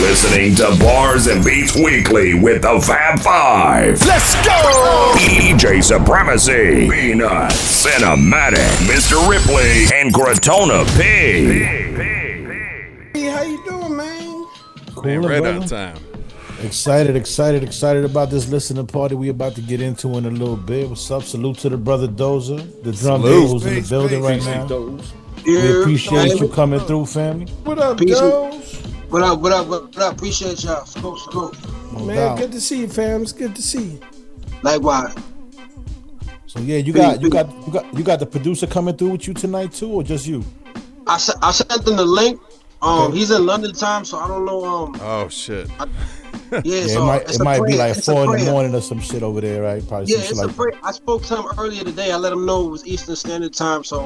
listening to Bars and Beats Weekly with the Fab Five. Let's go! DJ Supremacy, Peanut, Cinematic, Mr. Ripley, and Gratona P. Hey, how you doing, man? Cool, right on time. Excited about this listening party we about to get into in a little bit. What's up? Salute to the brother Doza, the drum baby who's in the building right now. We appreciate you coming through, family. What up, Doze? What up? Appreciate y'all. Salute. Man, good to see you, fam. It's good to see you. Likewise. So yeah, you got the producer coming through with you tonight too, or just you? I sent them the link. He's in London time, so I don't know. Oh shit. It might be like 4 in the morning or some shit over there, right? Probably yeah, it's a prayer. I spoke to him earlier today. I let him know it was Eastern Standard Time, so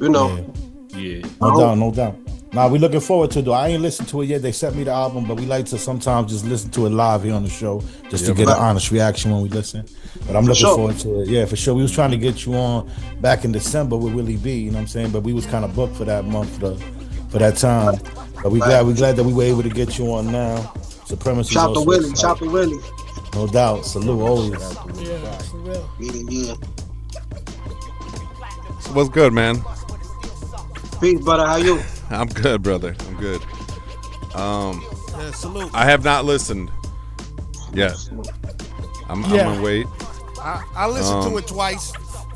you know. Yeah. No doubt. Nah, we looking forward to it though. I ain't listened to it yet. They sent me the album, but we like to sometimes just listen to it live here on the show, just to get an honest reaction when we listen. But I'm looking forward to it. Yeah, for sure. We was trying to get you on back in December with Willie B, you know what I'm saying? But we was kind of booked for that month, for that time. But we glad that we were able to get you on now. Supremacy. Shout to Willie. No doubt. Salute always. Yeah, for real. Yeah. So what's good, man? Peace, brother. How you? I'm good, brother. I'm good. Salute. I have not listened yet. I'm gonna wait. I listened to it twice.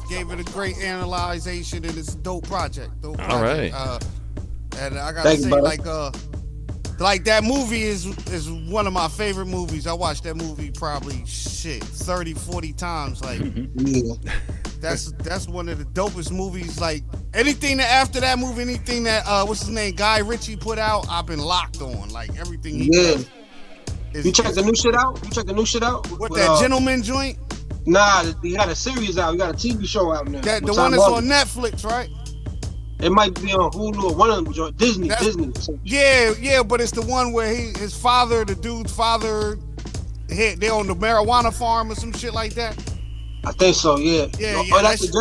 Gave it a great analyzation, and it's a dope project. All right. And I gotta say, like that movie is one of my favorite movies. I watched that movie probably 30, 40 times. Like, that's one of the dopest movies. Like anything that after that movie, anything that what's his name, Guy Ritchie put out, I've been locked on. Like everything he does. You check the new shit out? What that Gentleman joint? Nah, he had a series out. He got a TV show out now. The one that's on Netflix, right? It might be on Hulu or one of them. Disney. Yeah, but it's the one where the dude's father, they're on the marijuana farm or some shit like that. I think so, yeah. Yeah, that's the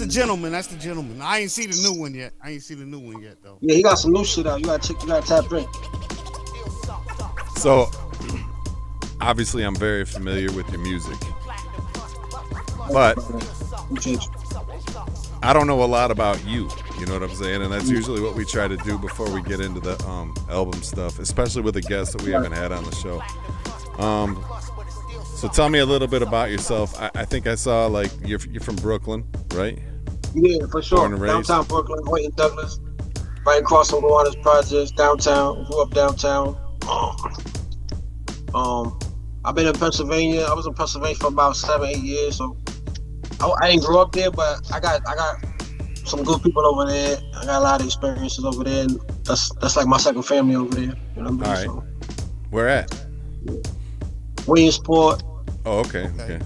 Gentleman. That's the Gentleman. I ain't see the new one yet. Though. Yeah, he got some new shit out. You gotta tap in. So, obviously, I'm very familiar with your music, but I don't know a lot about you. You know what I'm saying? And that's usually what we try to do before we get into the album stuff, especially with a guest that we haven't had on the show. So tell me a little bit about yourself. I think I saw like you're from Brooklyn, right? Yeah, for sure. Downtown Brooklyn, Hoyt Douglas, right across from Waters Projects, downtown. Grew up downtown. I've been in Pennsylvania. I was in Pennsylvania for about 7-8 years. So I didn't grow up there, but I got some good people over there. I got a lot of experiences over there. And that's like my second family over there. You know what I mean? All right. Where at? Williamsport. Oh, okay. Yeah.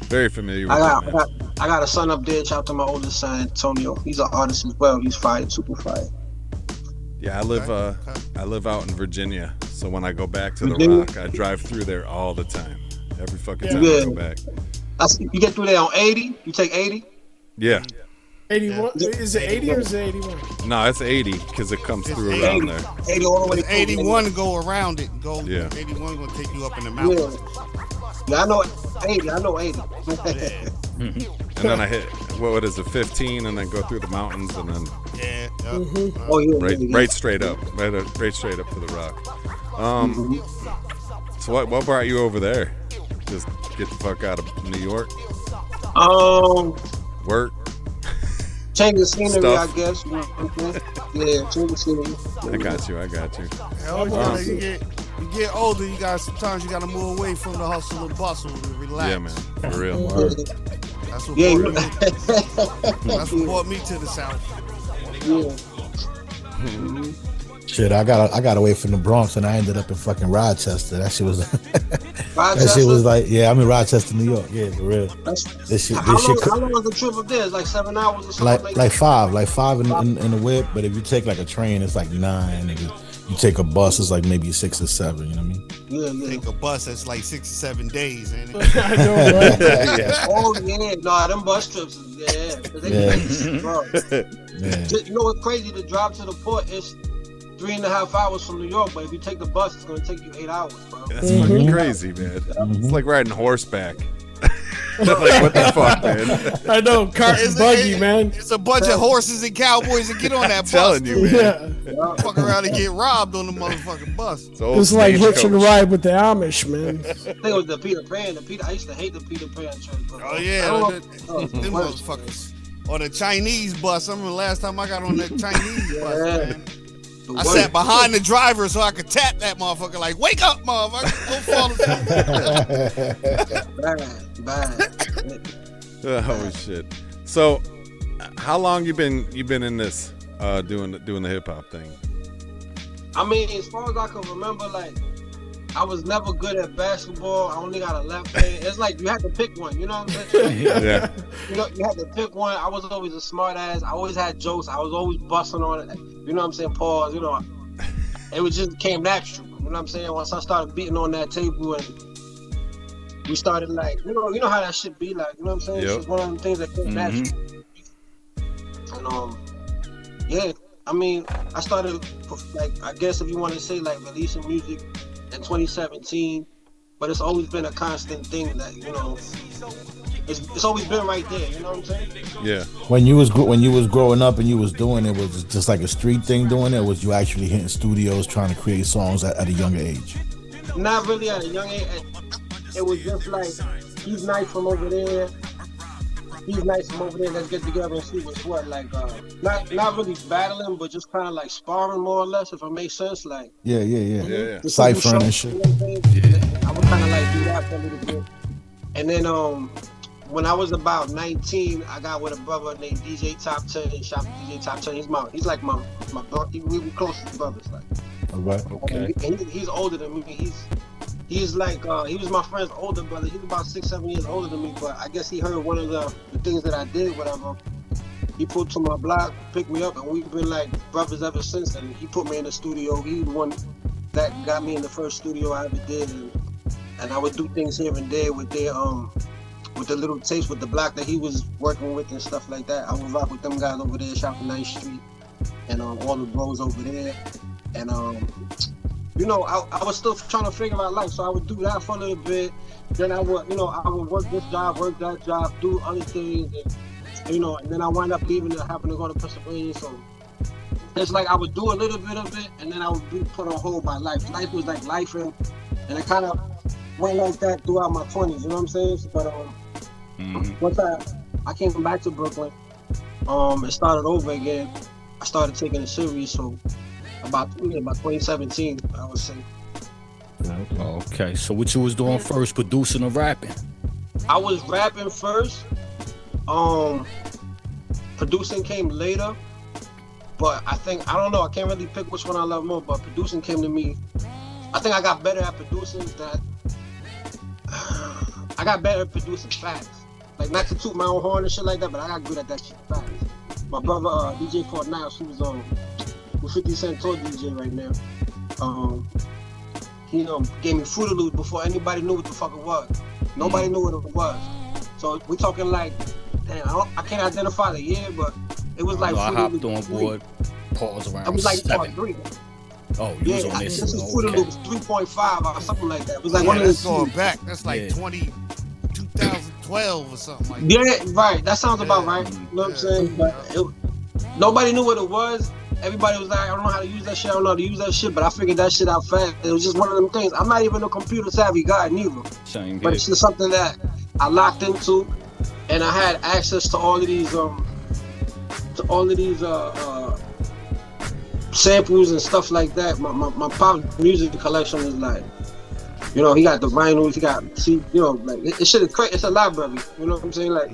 Very familiar with I got a son up there. Shout out to my oldest son, Antonio. He's an artist as well. He's fire, super fire. Yeah, I live out in Virginia. So when I go back to the Rock, I drive through there all the time. Every fucking time I go back. You get through there on 80? You take 80? Yeah. 81? Is it 80 or is it 81? No, it's 80 because it comes through around there. 80 all the way. 81 go around it. 81 gonna take you up in the mountains. Yeah, I know 80. And then I hit, what is it, 15, and then go through the mountains, and then right straight up to the Rock. So what brought you over there? Just get the fuck out of New York? Work? Change the scenery, Stuff. I guess. Yeah, change the scenery. I got you. Hell, you get older, sometimes you gotta move away from the hustle and bustle and relax. Yeah, man, for real. That's what brought me to the South. Yeah. Shit, I got away from the Bronx and I ended up in fucking Rochester. That shit was that shit was like, yeah, I'm in Rochester, New York. Yeah, for real. How long was the trip up there? It's like 7 hours or something. Like five in the whip. But if you take like a train, it's like 9. If you take a bus, it's like maybe 6 or 7. You know what I mean? Yeah. Take a bus, that's like 6 or 7 days, ain't it? I know, right? Yeah. Oh yeah, no, them bus trips, yeah. Yeah. You know what's crazy? To drive to the port, 3.5 hours from New York, but if you take the bus, it's gonna take you 8 hours, bro. That's fucking crazy, man. It's like riding horseback. Like, what the fuck, man? I know, cart and buggy, man. It's a bunch of horses and cowboys that get on that bus. Telling you, man. Yeah. Fuck around and get robbed on the motherfucking bus. It's like hitching a ride with the Amish, man. I think it was the Peter Pan. I used to hate the Peter Pan trip. Oh yeah, them motherfuckers. Or the Chinese bus. I remember the last time I got on that Chinese bus, man. I sat behind the driver so I could tap that motherfucker like, wake up, motherfucker. Go fall asleep. Bad. Oh shit. So how long you been in this doing the hip hop thing? I mean, as far as I can remember, like, I was never good at basketball. I only got a left hand. It's like you had to pick one, you know what I'm saying? Yeah. You know, you had to pick one. I was always a smart ass. I always had jokes. I was always busting on it. You know what I'm saying? Pause, you know. It was just came natural. You know what I'm saying? Once I started beating on that table and we started like, you know how that shit be like, you know what I'm saying? Yep. It's just one of them things that came natural. And yeah, I mean, I started like, I guess if you want to say like releasing music in 2017, but it's always been a constant thing that, you know, it's always been right there, you know what I'm saying? Yeah. When you was growing up and you was doing it, was it just like a street thing doing it, or was you actually hitting studios trying to create songs at a younger age? Not really at a young age. It was just like, he's nice from over there. Let's get together and see what's what. Like, not really battling, but just kind of like sparring more or less, if it makes sense. Like, yeah. Ciphering and shit. I would kind of like do that for a little bit. And then when I was about 19, I got with a brother named DJ Top 10. Shout out to DJ Top 10. He's like my brother. We were closest brothers. Like, all right. Okay. And he's older than me. He's like, he was my friend's older brother. He's about 6-7 years older than me, but I guess he heard one of the things that I did, whatever. He pulled to my block, picked me up, and we've been like brothers ever since. And he put me in the studio. He the one that got me in the first studio I ever did. And I would do things here and there with their, with the little tapes with the block that he was working with and stuff like that. I would rock with them guys over there, Shop 9th Street, and all the bros over there. And you know, I was still trying to figure out life, so I would do that for a little bit. Then I would work this job, work that job, do other things, and, you know, and then I wind up leaving and having to go to Pennsylvania. So it's like I would do a little bit of it, and then I would be put on hold by life. Life was like life, and it kind of went like that throughout my 20s. You know what I'm saying? But once I came back to Brooklyn, and started over again, I started taking it serious. So about 2017, I would say. Okay, so what you was doing first, producing or rapping? I was rapping first. Producing came later. But I don't know, I can't really pick which one I love more, but producing came to me. I think I got better at producing fast. Like, not to toot my own horn and shit like that, but I got good at that shit fast. My brother, DJ Fort Niles, who was 50 Cent tour DJ right now. He gave me Fruit Loops before anybody knew what the fuck it was. Nobody knew what it was. So we talking like, damn, I can't identify the year, but it was like. I hopped on board. Pause around. It was like 7. part 3. Oh, you was on this is Fruit Loops 3.5 or something like that. It was like one of that's those going back. That's like 2012 or something like that. Yeah, right. That sounds about right. You know what I'm saying? But nobody knew what it was. Everybody was like, I don't know how to use that shit. But I figured that shit out fast. It was just one of them things. I'm not even a computer savvy guy neither. Same but it's just something that I locked into, and I had access to all of these samples and stuff like that. My pop's music collection is like, you know, he got the vinyls, he got, like, it shit is crazy. It's a library, you know what I'm saying? Like,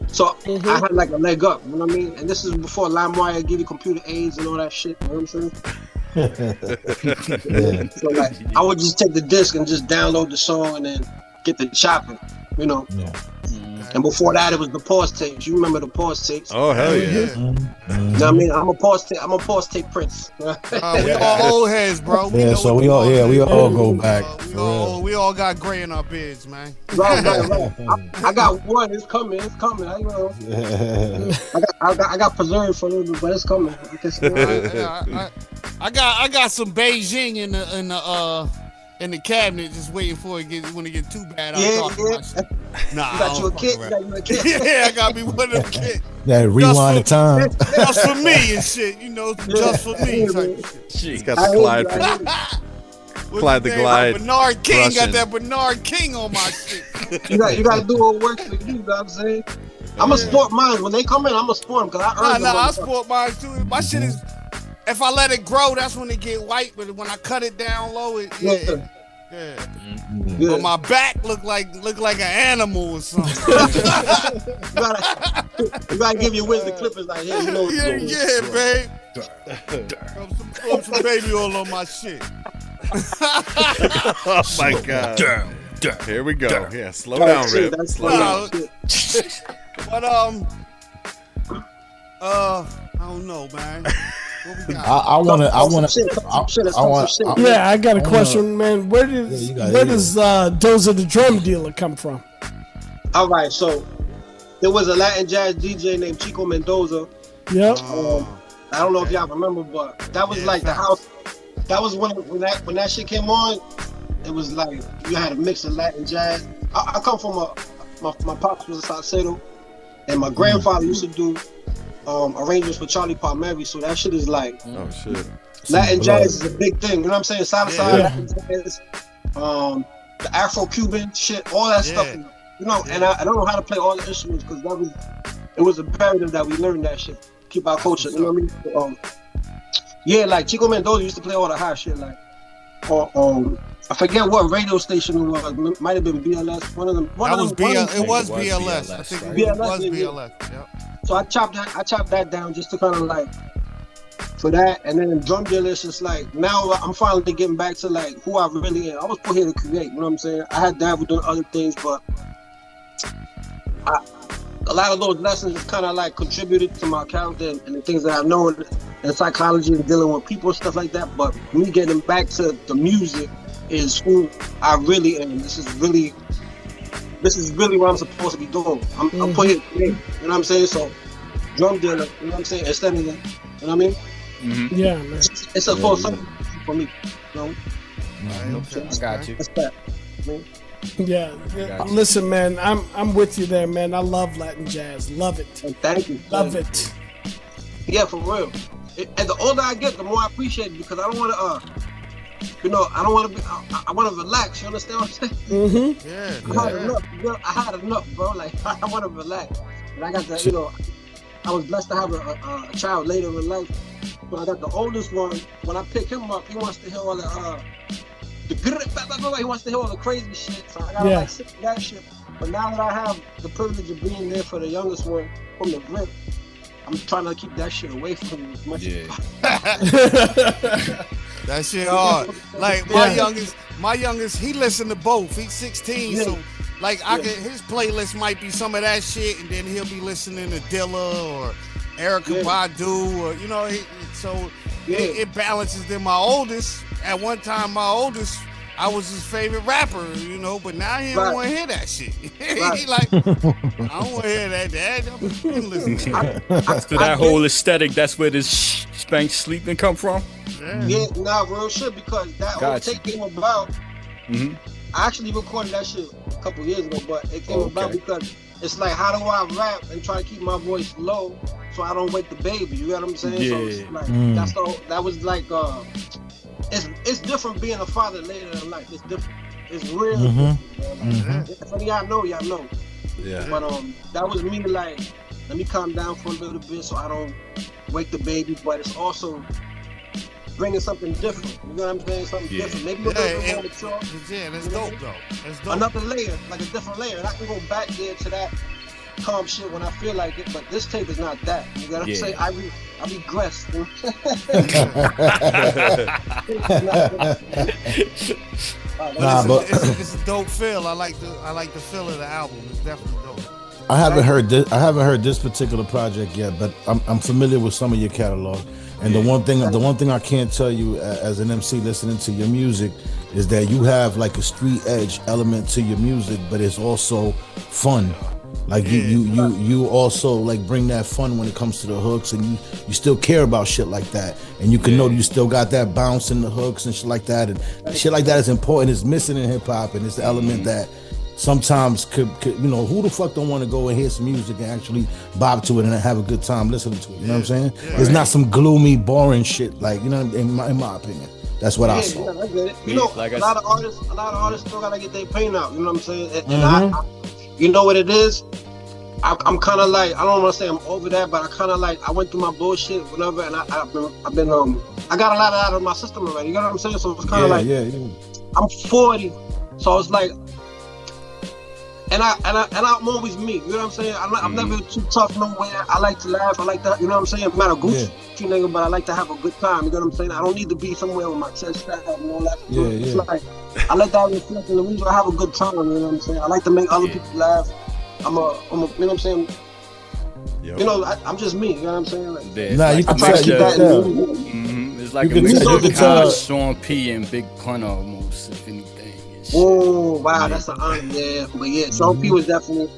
so I had like a leg up, you know what I mean? And this is before LimeWire give you computer aids and all that shit, you know what I'm saying? So like, I would just take the disc and just download the song and then get the chopping, you know? Yeah. And before that, it was the pause tapes. You remember the pause tapes? Oh, hell yeah. You know what I mean? I'm a pause tape prince. We all old heads, bro. We all go back. We all got gray in our beards, man. Right. I got one. It's coming. I got preserved for a little bit, but it's coming. I got some Beijing in the cabinet, just waiting for it when it get too bad. Nah, you got you a kid. Yeah, I got me one of them kids. That rewind the time. Just for me and shit, just for me. He's got the Clyde. Clyde the Glide. Bernard King Russian. got that Bernard King on my shit. You got to do what works for you. You know what I'm saying? I'm a sport mine. When they come in, I'm a sport them because I earned them. I sport mine too. My shit is, if I let it grow, that's when it get white. But when I cut it down low, yeah. But my back look like an animal or something. you gotta give your Wiz the Clippers like, hey, babe. Rub some baby oil on my shit. Oh my God. Here we go. Yeah, slow down, Rip. Slow down. But I don't know, man. What we got? I want Yeah, I got a question, man. Where does Doza the drum dealer come from? All right, so there was a Latin jazz DJ named Chico Mendoza. Yep. I don't know if y'all remember, but that was like the house. That was when that shit came on. It was like you had a mix of Latin jazz. I come from my pops was a salsero, and my grandfather used to do arrangements for Charlie Palmieri. So that shit is like, oh shit, Latin jazz is a big thing. You know what I'm saying? Latin jazz, the Afro-Cuban shit, all that stuff. You know, and I don't know how to play all the instruments because it was imperative that we learn that shit, keep our culture. You know what I mean? Like Chico Mendoza used to play all the hot shit, like, I forget what radio station it was. Might have been BLS. It was BLS. I think it was BLS. Yep. So I chopped that down just to kind of like for that, and then drum dealer is just like now I'm finally getting back to like who I really am. I was put here to create. You know what I'm saying? I had dabbled doing other things, but a lot of those lessons kind of like contributed to my character and the things that I know in psychology and dealing with people and stuff like that. But me getting back to the music is who I really am. This is really what I'm supposed to be doing. I'm put here, you know what I'm saying? So drum dealer, you know what I'm saying? Instead of that, you know what I mean? Mm-hmm. Yeah, man. It's a full something for me, you know? I got you. That's that. Yeah. Listen, man, I'm with you there, man. I love Latin jazz. Love it. Thank you. Love it. Yeah, for real. And the older I get, the more I appreciate it because I don't want to, I don't want to be. I want to relax. You understand what I'm saying? Mm-hmm. Yeah. I had enough, bro. Like I want to relax, and I got that. I was blessed to have a child later in life. But I got the oldest one. When I pick him up, he wants to hear all he wants to hear all the crazy shit. So I gotta sit with that shit. But now that I have the privilege of being there for the youngest one from the grip, I'm trying to keep that shit away from him as much as possible. That shit hard. Like my youngest, he listen to both. He's 16, so like his playlist might be some of that shit, and then he'll be listening to Dilla or Erykah Badu, or it balances. Then my oldest, at one time, I was his favorite rapper, but now he don't want to hear that shit. He like, I don't want to hear that, Dad. I've been listening to that. So that whole aesthetic, that's where this spank sleeping come from? Yeah, real shit, because that whole take came about. Mm-hmm. I actually recorded that shit a couple years ago, but it came about because it's like, how do I rap and try to keep my voice low so I don't wake the baby? You know what I'm saying? Yeah. So it's like, that was like, it's different being a father later in life. It's different. It's real. Some of y'all know. Yeah. But that was me like, let me calm down for a little bit so I don't wake the baby. But it's also bringing something different. You know what I'm saying? Something different. Maybe a little bit more mature. Yeah, that's dope though. That's dope. Another layer, like a different layer. And I can go back there to that calm shit when I feel like it, but this tape is not that. You know what I'm saying? I regress. It's a dope feel. I like the feel of the album. It's definitely dope. I haven't heard this particular project yet, but I'm familiar with some of your catalog. And the one thing I can't tell you as an MC listening to your music is that you have like a street edge element to your music, but it's also fun. Like you also like bring that fun when it comes to the hooks, and you still care about shit like that, and you can know you still got that bounce in the hooks and shit like that, and shit like that is important. It's missing in hip hop, and it's the element that sometimes could who the fuck don't want to go and hear some music and actually bop to it and have a good time listening to it. You know what I'm saying? It's not some gloomy, boring shit. Like in my opinion. That's what I saw. Yeah, I get it. You know, like a lot of artists still gotta get their pain out. You know what I'm saying? And I you know what it is? I'm kind of like, I don't want to say I'm over that, but I kind of like, I went through my bullshit, whatever, and I've been I got a lot out of my system already. You know what I'm saying? So it's kind of I'm 40, so it's like, and I'm always me. You know what I'm saying? I'm never too tough nowhere. I like to laugh. I like to, you know what I'm saying? I'm not a goofy nigga, but I like to have a good time. You know what I'm saying? I don't need to be somewhere with my chest out and all that. It's like, I like that reflect in the reason I have a good time. You know what I'm saying? I like to make other people laugh. I'm a, you know what I'm saying? Yep. You know, I'm just me. You know what I'm saying? Like, you can tell that. It's like a mix of Sean P and Big Pun almost, if anything. Oh wow, that's an honor, yeah. But yeah, Sean P was definitely.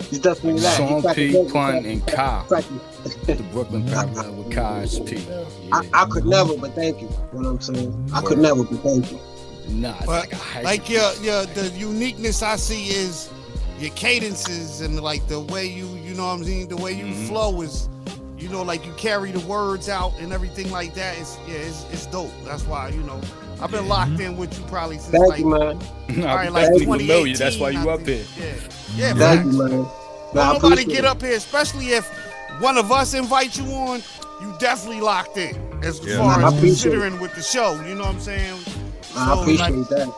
He's definitely that. Sean P, Pun, and Kai. The Brooklyn parallel with Kai's P. I could never, but thank you. You know what I'm saying? I could never, but thank you. Nah, but like your the uniqueness I see is your cadences and like the way you know what I'm saying, the way you flow is, you know, like you carry the words out and everything like that. It's dope. That's why, you know, I've been locked in with you probably since like 2018. That's why you up here. Yeah, thank you, man. Don't nobody get up here, especially if one of us invite you on. You definitely locked in as far as considering with the show. You know what I'm saying? I appreciate that.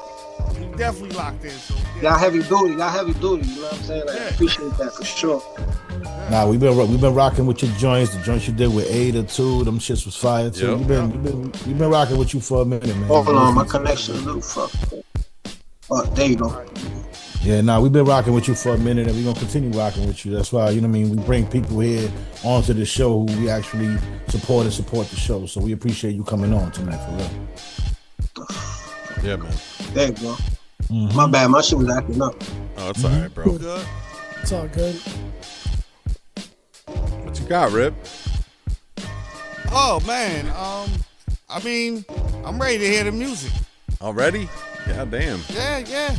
You definitely locked in. So y'all heavy duty. You know what I'm saying? Like, I appreciate that for sure. Nah, we've been rocking with your joints. The joints you did with Ada too. Them shits was fire too. We've been rocking with you for a minute, man. Hold on, my connection a little fucked. Oh, there you go. Yeah, nah, we've been rocking with you for a minute, and we're gonna continue rocking with you. That's why, you know what I mean, we bring people here onto the show who we actually support the show. So we appreciate you coming on tonight, for real. Yeah, man. There you go. My bad, my shit was acting up. Oh, it's all right, bro. Good. It's all good. What you got, Rip? Oh man, I mean, I'm ready to hear the music. Already? God damn. Yeah.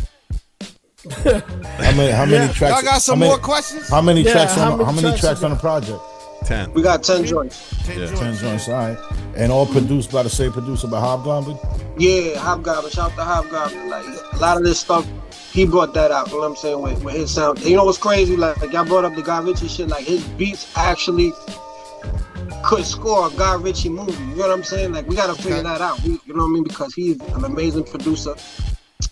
How many tracks? Y'all got some more questions? How many tracks on the project? 10. We got 10 joints. 10 joints, all right. And all produced by the same producer, by Hhobgoblin? Yeah, Hhobgoblin. Shout out to Hhobgoblin. Like, a lot of this stuff, he brought that out, you know what I'm saying, with his sound. You know what's crazy? Like y'all brought up the Guy Ritchie shit. Like, his beats actually could score a Guy Ritchie movie. You know what I'm saying? Like, we got to figure that out. You know what I mean? Because he's an amazing producer.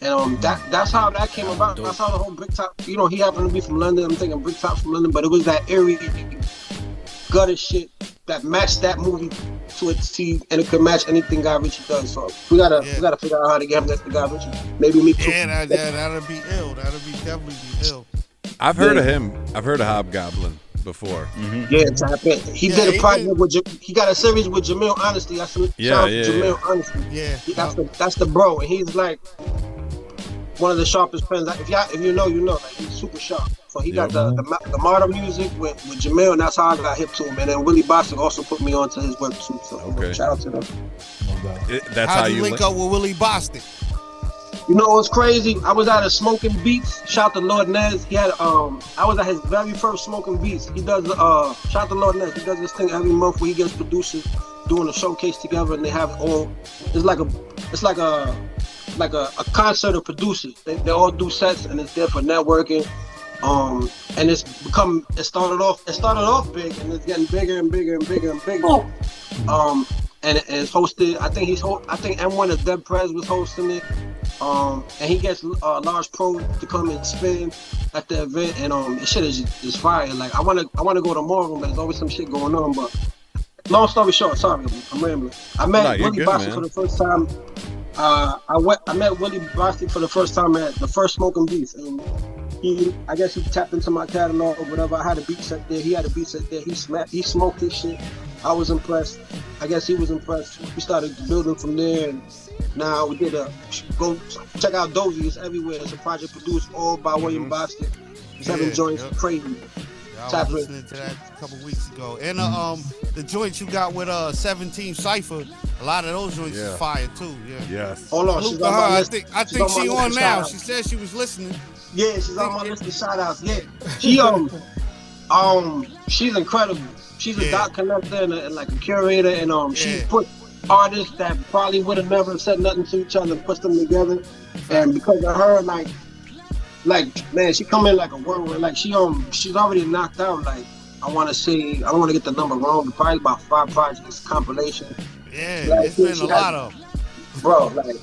And that's how that came about. That's how the whole Bricktop, you know, he happened to be from London. I'm thinking Bricktop from London, but it was that eerie, gutter shit that matched that movie to a T, and it could match anything Guy Ritchie does. So we gotta figure out how to get him next to Guy Ritchie. Maybe me too. Yeah, that'll be ill. That'll be definitely be ill. I've heard of him. I've heard of Hhobgoblin before. Yeah, tap in. He did a project with. He got a series with Jamil Honesty. Jamil Honesty. Yeah, that's the bro, and he's like one of the sharpest pens. Like, if you know, like, he's super sharp. So he got the modern music with Jamil, and that's how I got hip to him. And then Willie Boston also put me onto his work too. So shout out to them. That's how you link up with Willie Boston. You know what's crazy? I was at a Smoking Beats. Shout out to Lord Nez. He had I was at his very first Smoking Beats. He does shout out to Lord Nez. He does this thing every month where he gets producers doing a showcase together, and they have all. It's like a concert of producers. They all do sets, and it's there for networking. And it started off big, and it's getting bigger and bigger and bigger and bigger. And it's hosted. I think M1 of Dead Prez was hosting it. And he gets Large Pro to come and spin at the event, and the shit is fire. Like, I wanna go tomorrow, but there's always some shit going on. But long story short, sorry, I'm rambling. I met Willie Boston for the first time. I met Willie Boston for the first time at the first Smoking Beats, and I guess he tapped into my catalog or whatever. I had a beat set there. He had a beat set there. He smoked his shit. I was impressed. I guess he was impressed. We started building from there, and now we did go check out Doza. It's everywhere. It's a project produced all by William Boston. 7 joints, crazy. Yeah, I was listening to that a couple weeks ago. And the joints you got with 17 Cypher, a lot of those joints is fire too. Yeah. Yes. Hold on, Salute to her. I think she on now. She said she was listening. Yeah, she's on my list of shout outs. Yeah. She's incredible. She's a dot collector and like a curator, and she put artists that probably would have never said nothing to each other and puts them together. And because of her, like man, she come in like a whirlwind. Like she's already knocked out. Like I want to say, I don't want to get the number wrong, but probably about 5 projects compilation. Yeah, like, it's been a lot of them. Bro, like,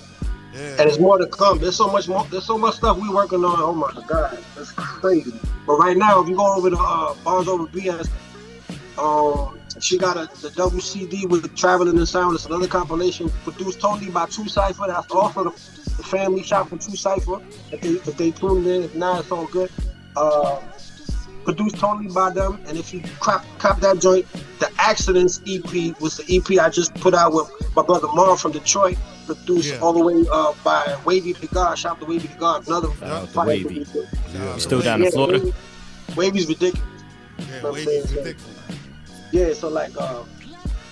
and there's more to come. There's so much more. There's so much stuff we working on. Oh my God, that's crazy. But right now, if you go over to Bars Over BS, she got the double CD with Traveling in Sound. It's another compilation produced totally by True Cypher. That's also the family shop from True Cypher. If they tuned in, if not, it's all good. Produced totally by them. And if you cop that joint, the Accidents EP was the EP I just put out with my brother Marv from Detroit. Produced all the way by Wavy the God. Shout out to Wavy the God. Another Wavy. Still down in Florida? Wavy's ridiculous. Yeah, Wavy's ridiculous. Yeah, so like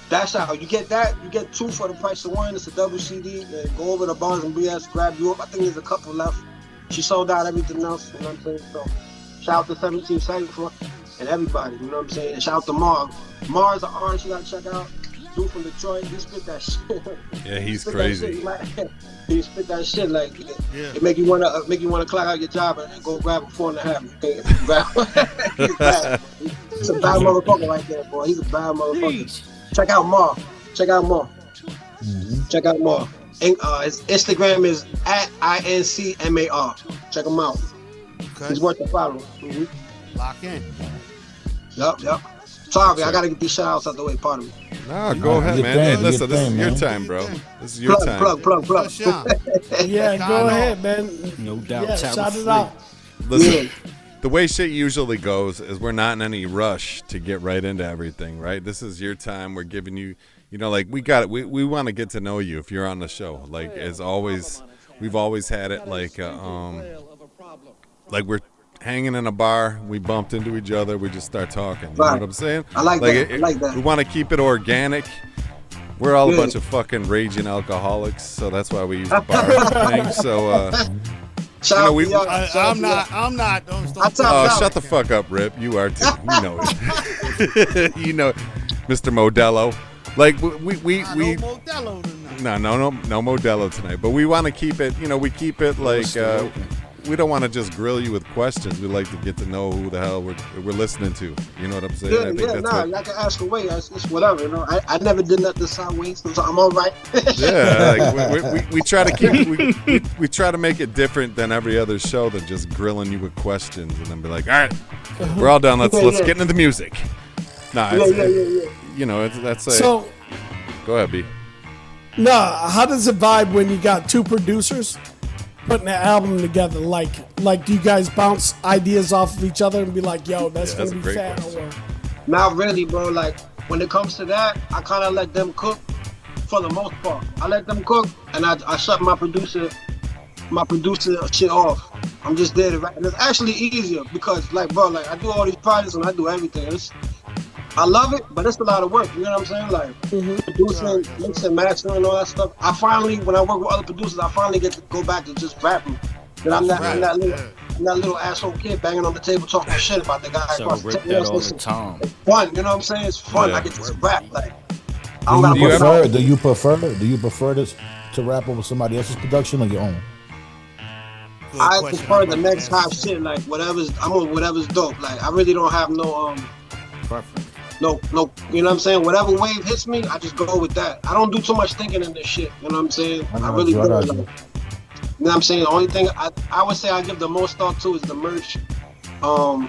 that's how you get that. You get 2 for the price of 1. It's a double CD. And go over to Barnes and BS, grab you up. I think there's a couple left. She sold out everything else. You know what I'm saying? So shout out to 17 Cypher and everybody. You know what I'm saying? And shout out to Mars. Mars, an artist you gotta check out. Dude from Detroit, he spit that shit. Yeah, he's crazy. He spit that shit like it make you wanna clock out your job and go grab a 4.5. He's bad. He's a bad motherfucker right there, boy. He's a bad motherfucker. Jeez. Check out Mar. Check out Mar. His Instagram is @INCMAR. Check him out. Okay. He's worth the follow. Lock in. Yup. Sorry, I gotta get these shout outs out the way, pardon me. Nah, go ahead, man. Hey, listen, this is your time, bro. This is your time. Plug. Yeah, go ahead, man. No doubt. Yeah, shout it out. Listen, the way shit usually goes is we're not in any rush to get right into everything, right? This is your time. We're giving you, like we want to get to know you if you're on the show. Like as always, we've always had it like we're hanging in a bar, we bumped into each other, we just start talking. You know what I'm saying? I like that. I like that. We want to keep it organic. We're all a bunch of fucking raging alcoholics, so that's why we use the bar thing. So, I'm not. Don't shut the fuck up, Rip. You are too. You know it. You know, Mr. Modelo. Like we no Modelo tonight. No Modelo tonight. But we want to keep it. We keep it like. We don't want to just grill you with questions. We like to get to know who the hell we're listening to. You know what I'm saying? I can ask away. It's whatever. I never did nothing sideways, so I'm all right. Yeah, like we try to keep we try to make it different than every other show than just grilling you with questions and then be like, all right, we're all done. Let's get into the music. Nah, that's a. So, go ahead, B. Nah, how does it vibe when you got 2 producers putting an album together? Like do you guys bounce ideas off of each other and be like, yo, that's gonna be fat? Or... Not really, bro. Like when it comes to that, I kind of let them cook for the most part. I let them cook and I shut my producer shit off. I'm just there to write. And it's actually easier because like I do all these projects and I do everything. I love it, but it's a lot of work. You know what I'm saying? Like producing, mixing, mastering, and all that stuff. I finally, when I work with other producers, I finally get to go back to just rapping. But I'm that little asshole kid banging on the table talking shit about the guy across the table. All the time. It's fun, you know what I'm saying? It's fun. I get to rap. Like, do you prefer this to rap over somebody else's production or your own? I prefer the next hot shit. Like I'm on whatever's dope. Like I really don't have no preference. No, you know what I'm saying? Whatever wave hits me, I just go with that. I don't do too much thinking in this shit. You know what I'm saying? I really don't. You know what I'm saying? The only thing I would say I give the most thought to is the merch, and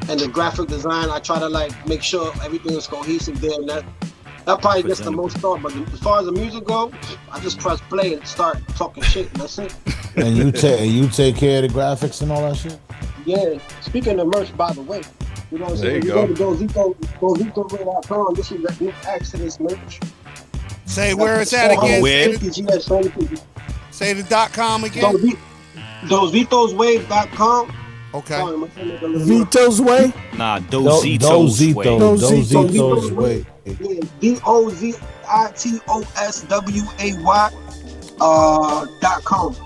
the graphic design. I try to like make sure everything is cohesive there, and that probably gets the most thought. But as far as the music goes, I just press play and start talking shit, and that's it. And you take care of the graphics and all that shit? Yeah. Speaking of merch, by the way. You know what I'm saying? There you go. GoZito.com. This is the Accidents merch. Say where it's at again. Say the .com again. GoZitosWave.com. Okay. Vito's Way? Nah, Dozito's Way. Dozito's Way. DOZITOSWAY.com.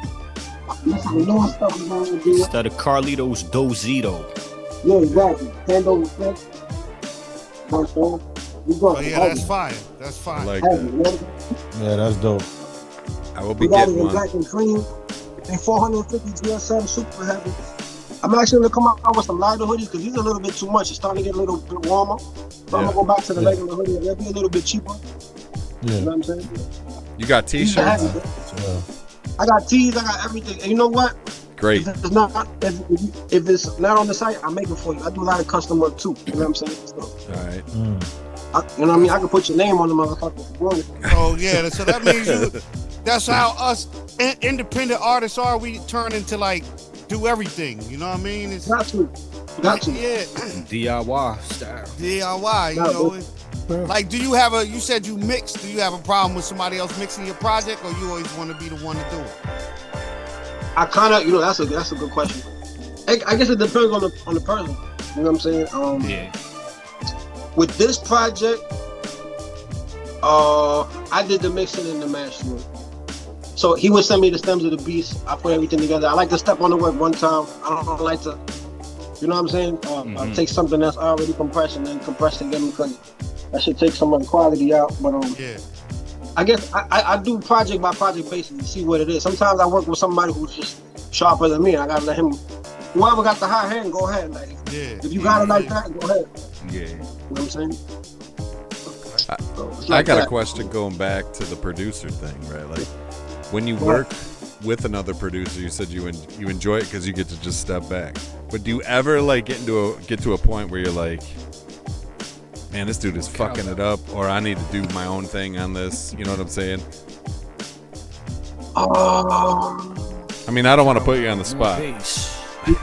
Instead of Carlito's Dozito. Yeah, exactly. Hand over fist. Oh yeah, that's fire. That's fire. I like that. Yeah, that's dope. I will be We got it getting in one. black and cream. And 450 GSM super heavy. I'm actually gonna come out with some lighter hoodies because these are a little bit too much. It's starting to get a little bit warmer. So I'm gonna go back to the regular hoodie. They'll be a little bit cheaper. Yeah. You know what I'm saying? You got t-shirts? I got tees, I got everything. And you know what? Great. If it's not on the site, I make it for you. I do a lot of custom work too. You know what I'm saying? So, All right. you know what I mean? I can put your name on the motherfucker if you want it. Oh yeah, so that means that's how us independent artists are. We turn into like do everything. You know what I mean? It's Got to. Yeah. DIY style. DIY. You know. Like, do you have you said you mix, do you have a problem with somebody else mixing your project, or you always want to be the one to do it? I kind of, that's a good question. I guess it depends on the person. You know what I'm saying? Yeah. With this project, I did the mixing and the mastering. So he would send me the stems of the beats. I put everything together. I like to step on the work one time. I don't like to, you know what I'm saying? Take something that's already compressed and then compress it again because that should take some of the quality out. But yeah. I guess I do project by project basis to see what it is. Sometimes I work with somebody who's just sharper than me. I gotta let him. Whoever got the high hand, go ahead. Like, if you got it like that, go ahead. Yeah. You know what I'm saying? I got a question going back to the producer thing, right? Like, when you work with another producer, you said you enjoy it because you get to just step back. But do you ever like get to a point where you're like, man, this dude is fucking it up, or I need to do my own thing on this? You know what I'm saying? I mean, I don't want to put you on the spot.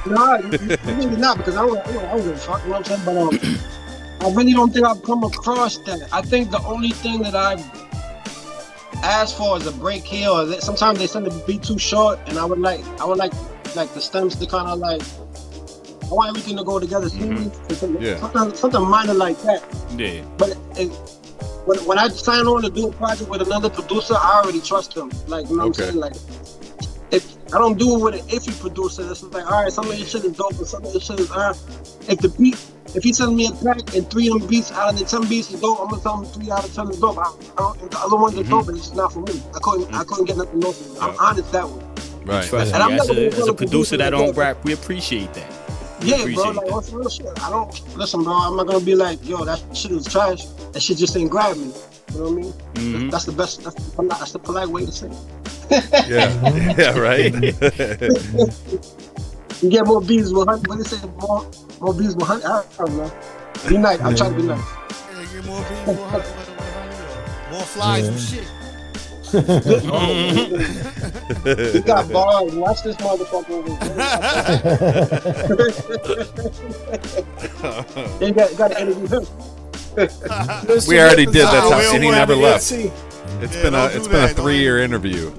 No, you really not, because I don't give a fuck. You know what I'm saying? But I really don't think I've come across that. I think the only thing that I've asked for is a break here, or sometimes they send the beat too short, and I would like the stems to kind of like. I want everything to go together smoothly. Something minor like that. Yeah. But when I sign on to do a project with another producer, I already trust them. Like, you know what I'm saying? Like, if I don't do it with an iffy producer, it's like, all right, some of this shit is dope, but some of this shit is if he sends me a track and 3 of them beats out of the 10 beats is dope, I'm gonna tell him 3 out of 10 is dope. The other ones are dope, but it's not for me. I couldn't get nothing else. I'm honest that way. Right. And as a producer that don't rap, we appreciate that. Yeah, bro, like, what's real shit? Listen, bro, I'm not gonna be like, yo, that shit is trash. That shit just ain't grab me. You know what I mean? Mm-hmm. That's the best, that's the polite way to say it. Yeah, right. You get more bees with honey. What they say, more bees with honey? I don't know. Be nice. I'm trying to be nice. Yeah, get more bees with honey, more flies and shit. You got bars. Watch this motherfucker over here. You got to interview him. We already did that time, and he never left. See. It's been a 3-year interview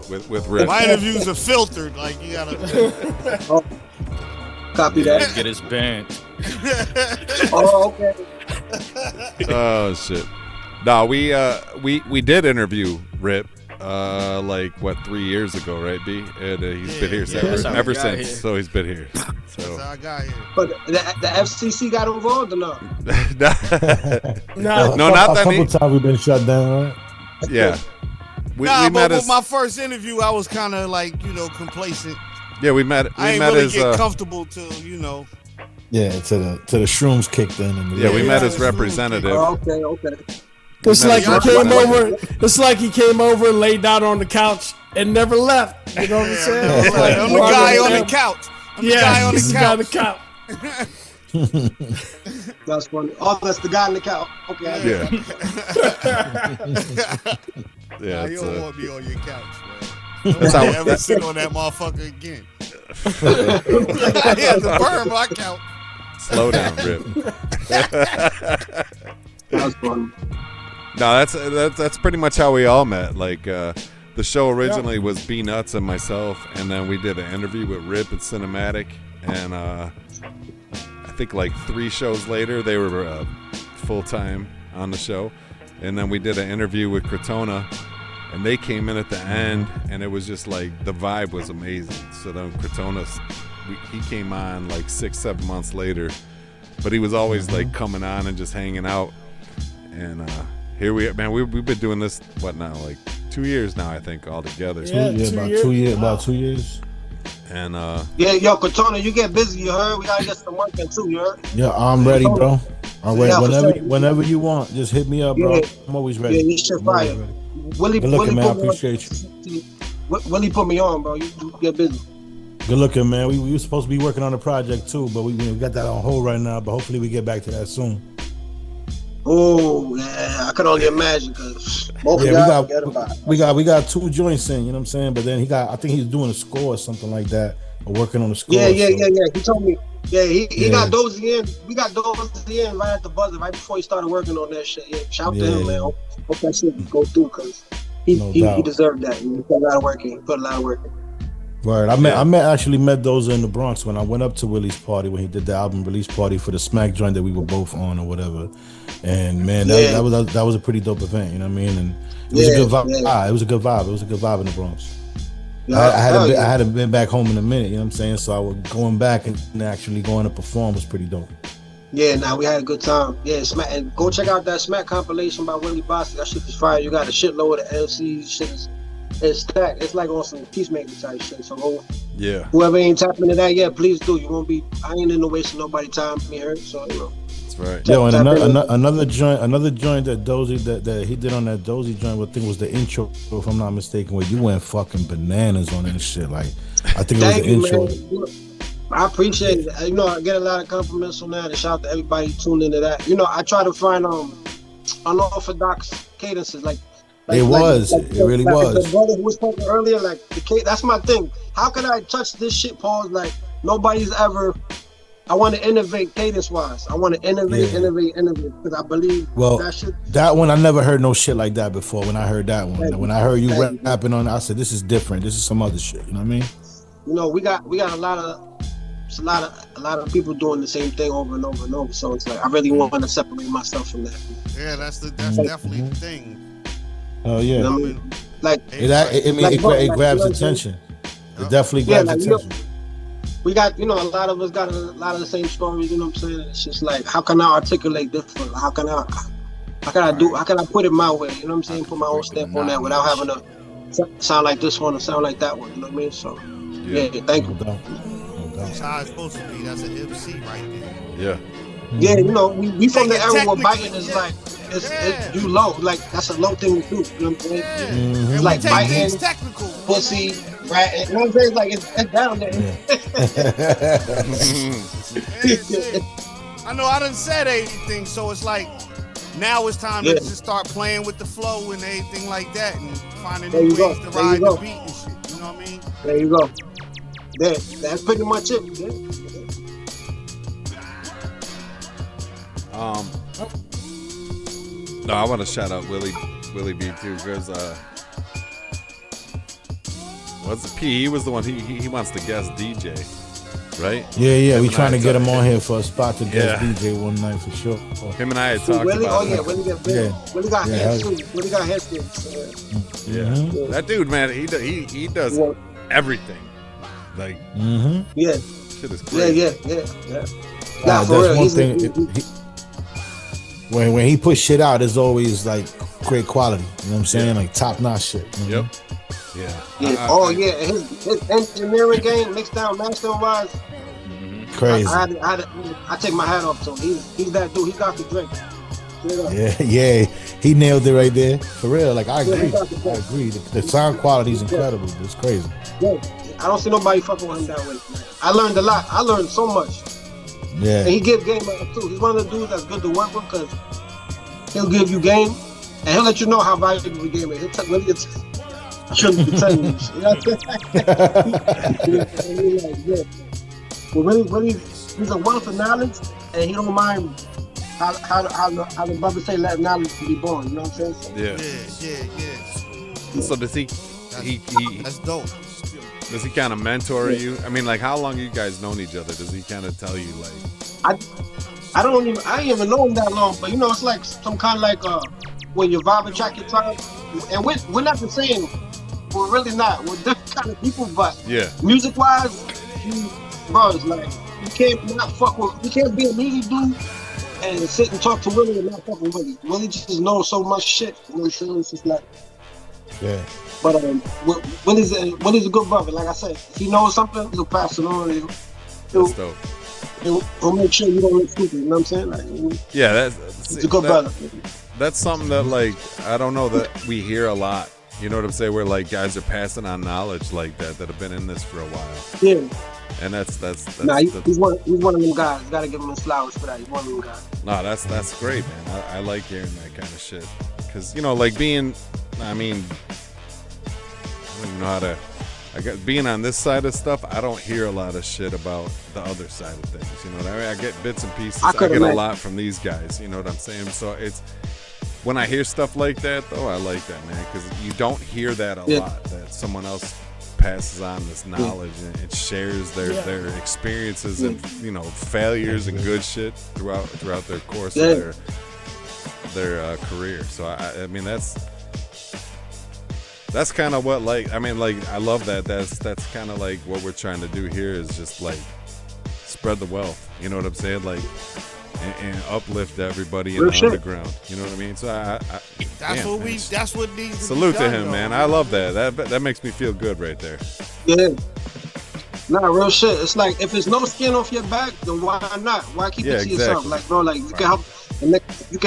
with Rick. My interviews are filtered. Like, you gotta copy that. Get his band. Oh, okay. Oh shit. No, we did interview Rip 3 years ago, right, B? And he's been here ever since. So he's been here. So I got here. But the FCC got involved or no? No, not that. A couple times we've been shut down, right? Yeah. We but met with my first interview, I was kind of like, complacent. Yeah, we met. I ain't really get comfortable till, Yeah, to the shrooms kicked in. And we met as representative. Oh, okay. It's like he came over, laid down on the couch, and never left. You know what I'm saying? I'm the guy on the couch. I'm the guy on the couch. That's funny. Oh, that's the guy on the couch. Okay. Yeah. You don't want me on your couch, man. Don't ever sit on that motherfucker again. I had to burn my couch. Slow down, Rip. That's funny. No, that's pretty much how we all met. Like the show originally was B Nuts and myself, and then we did an interview with Rip and Cinematic, and I think like 3 shows later they were full time on the show, and then we did an interview with Cortona, and they came in at the end, and it was just like the vibe was amazing. So then Cortona, he came on like 6-7 months later, but he was always like coming on and just hanging out, and here we are, man. We've been doing this like 2 years now, I think, all together. About 2 years. And yo, Cortona, you get busy, you heard? We gotta get some work in too, you heard? Yeah, I'm ready, bro. I'm ready. Whenever you want, just hit me up, bro. I'm always ready. Yeah, you should fire. Willie man. I put me appreciate you. Willie put me on, bro. You get busy. Good looking, man. We were supposed to be working on a project too, but we got that on hold right now. But hopefully we get back to that soon. Oh yeah, I could only imagine because we got 2 joints in, you know what I'm saying? But then I think he's doing a score or something like that, or working on a score. Yeah. He told me. Yeah, he got Doza in. We got Doza in right at the buzzer, right before he started working on that shit. Yeah, shout to him, man. Hope that shit go through because he deserved that. He put a lot of work in. Right. I actually met Doza in the Bronx when I went up to Willie's party when he did the album release party for the Smack joint that we were both on or whatever. And man, that was a pretty dope event, you know what I mean? And it was a good vibe. It was a good vibe. It was a good vibe in the Bronx. I hadn't been back home in a minute, you know what I'm saying? So I was going back and actually going to perform was pretty dope. Yeah, we had a good time. Yeah, Smack, and go check out that Smack compilation by Willie Bossy. That shit is fire. You got a shitload of LCs, shit is stacked. It's like on some peacemaker type shit. So whoever ain't tapping into that, please do. You won't be. I ain't in no wasting nobody time. Me hurt. So that's right. Yo, and another joint that Dozy that he did on that Dozy joint, I think was the intro, if I'm not mistaken. Where you went fucking bananas on that shit. Like I think it was the intro. Man. I appreciate it. I get a lot of compliments on that, and shout out to everybody tuned into that. I try to find unorthodox cadences like. It really was. The brother who was talking earlier, that's my thing. How can I touch this shit, Paul? Like nobody's ever. I want to innovate cadence-wise. I want to innovate, because I believe that shit. That one I never heard no shit like that before. When I heard that one, when I heard you rapping on it, I said this is different. This is some other shit. You know what I mean? We got a lot of people doing the same thing over and over and over. So it's like I really want to separate myself from that. Yeah, that's definitely the thing. Oh yeah, you know what I mean? Like it grabs attention. It definitely grabs attention. We got, a lot of us got a lot of the same stories. You know what I'm saying? It's just like, how can I articulate different? How can I put it my way? You know what I'm saying? Put my own stamp on that without having to sound like this one or sound like that one. You know what I mean? So thank you. That's how it's supposed to be. That's an MC right Yeah. there. Yeah, we from the era where biting is like. It's you low, like that's a low thing to do. You know what I'm saying? Yeah. It's like biting, technical, pussy, ratting. You know what I'm saying? It's like it's down there. I know I done said anything, so it's like now it's time to just start playing with the flow and everything like that, and finding new ways to ride the beat and shit. You know what I mean? There you go. That's pretty much it. No, I want to shout out Willie B too, because he was the one he wants to guest DJ, right? Yeah. We trying to get him on here for a spot to guest DJ one night for sure. Him and I had talked about it. Willie got head suits. Willie got head suits. Yeah, that dude, man, he does everything. Like, shit is crazy. Yeah. That's one thing. When he puts shit out, it's always like great quality. You know what I'm saying? Like top notch shit. You know? Yeah. His engineering game, mixed down, mastering wise. Crazy. I take my hat off to him. He's that dude. He got the drink. Yeah. He nailed it right there. For real. Like I agree. The sound quality is incredible. It's crazy. Yeah. I don't see nobody fucking with him that way. I learned a lot. I learned so much. Yeah. And he give game up too. He's one of the dudes that's good to work with because he'll give you game and he'll let you know how valuable the game is. I shouldn't be telling you. You know what I'm saying? But really, he's a wealth of knowledge and he don't mind how the brother say let knowledge be born. You know what I'm saying? Yeah. So does he That's dope. Does he kind of mentor you? I mean, like, how long you guys known each other? Does he kind of tell you, like? I ain't even know him that long, but you know, it's like some kind of like when you vibe and track your time, and we're not the same. We're really not. We're different kind of people, but music wise, bro, it's like you can't not fuck with. You can't be a music dude and sit and talk to Willie and not fuck with Willie. Willie just knows so much shit. You know what I'm saying? It's just like. Yeah. But Willie's a good brother. Like I said, if he knows something, he'll pass it on. That's dope. He'll make sure you don't look stupid. You know what I'm saying? Like, he's a good brother. That's something that, like, I don't know that we hear a lot. You know what I'm saying? Where like guys are passing on knowledge like that have been in this for a while. Yeah. And that's he's one of them guys. Gotta give him his flowers for that. He's one of them guys. No, that's great, man. I like hearing that kind of shit. Because, you know, like being I don't even know how to. Being on this side of stuff, I don't hear a lot of shit about the other side of things. You know what I mean? I get bits and pieces. I get a lot from these guys. You know what I'm saying? So it's when I hear stuff like that, though, I like that, man, because you don't hear that a lot. That someone else passes on this knowledge and shares their experiences and failures and good shit throughout their course of their career. So I mean that's kind of what, like, I mean, like, I love that. That's kind of like what we're trying to do here is just like spread the wealth. You know what I'm saying? Like, and uplift everybody in the underground. You know what I mean? So that's what needs to salute be done, to him, man. I love that. That makes me feel good right there. Yeah. Nah, real shit. It's like if there's no skin off your back, then why not? Why keep it to yourself? Like, bro, like you can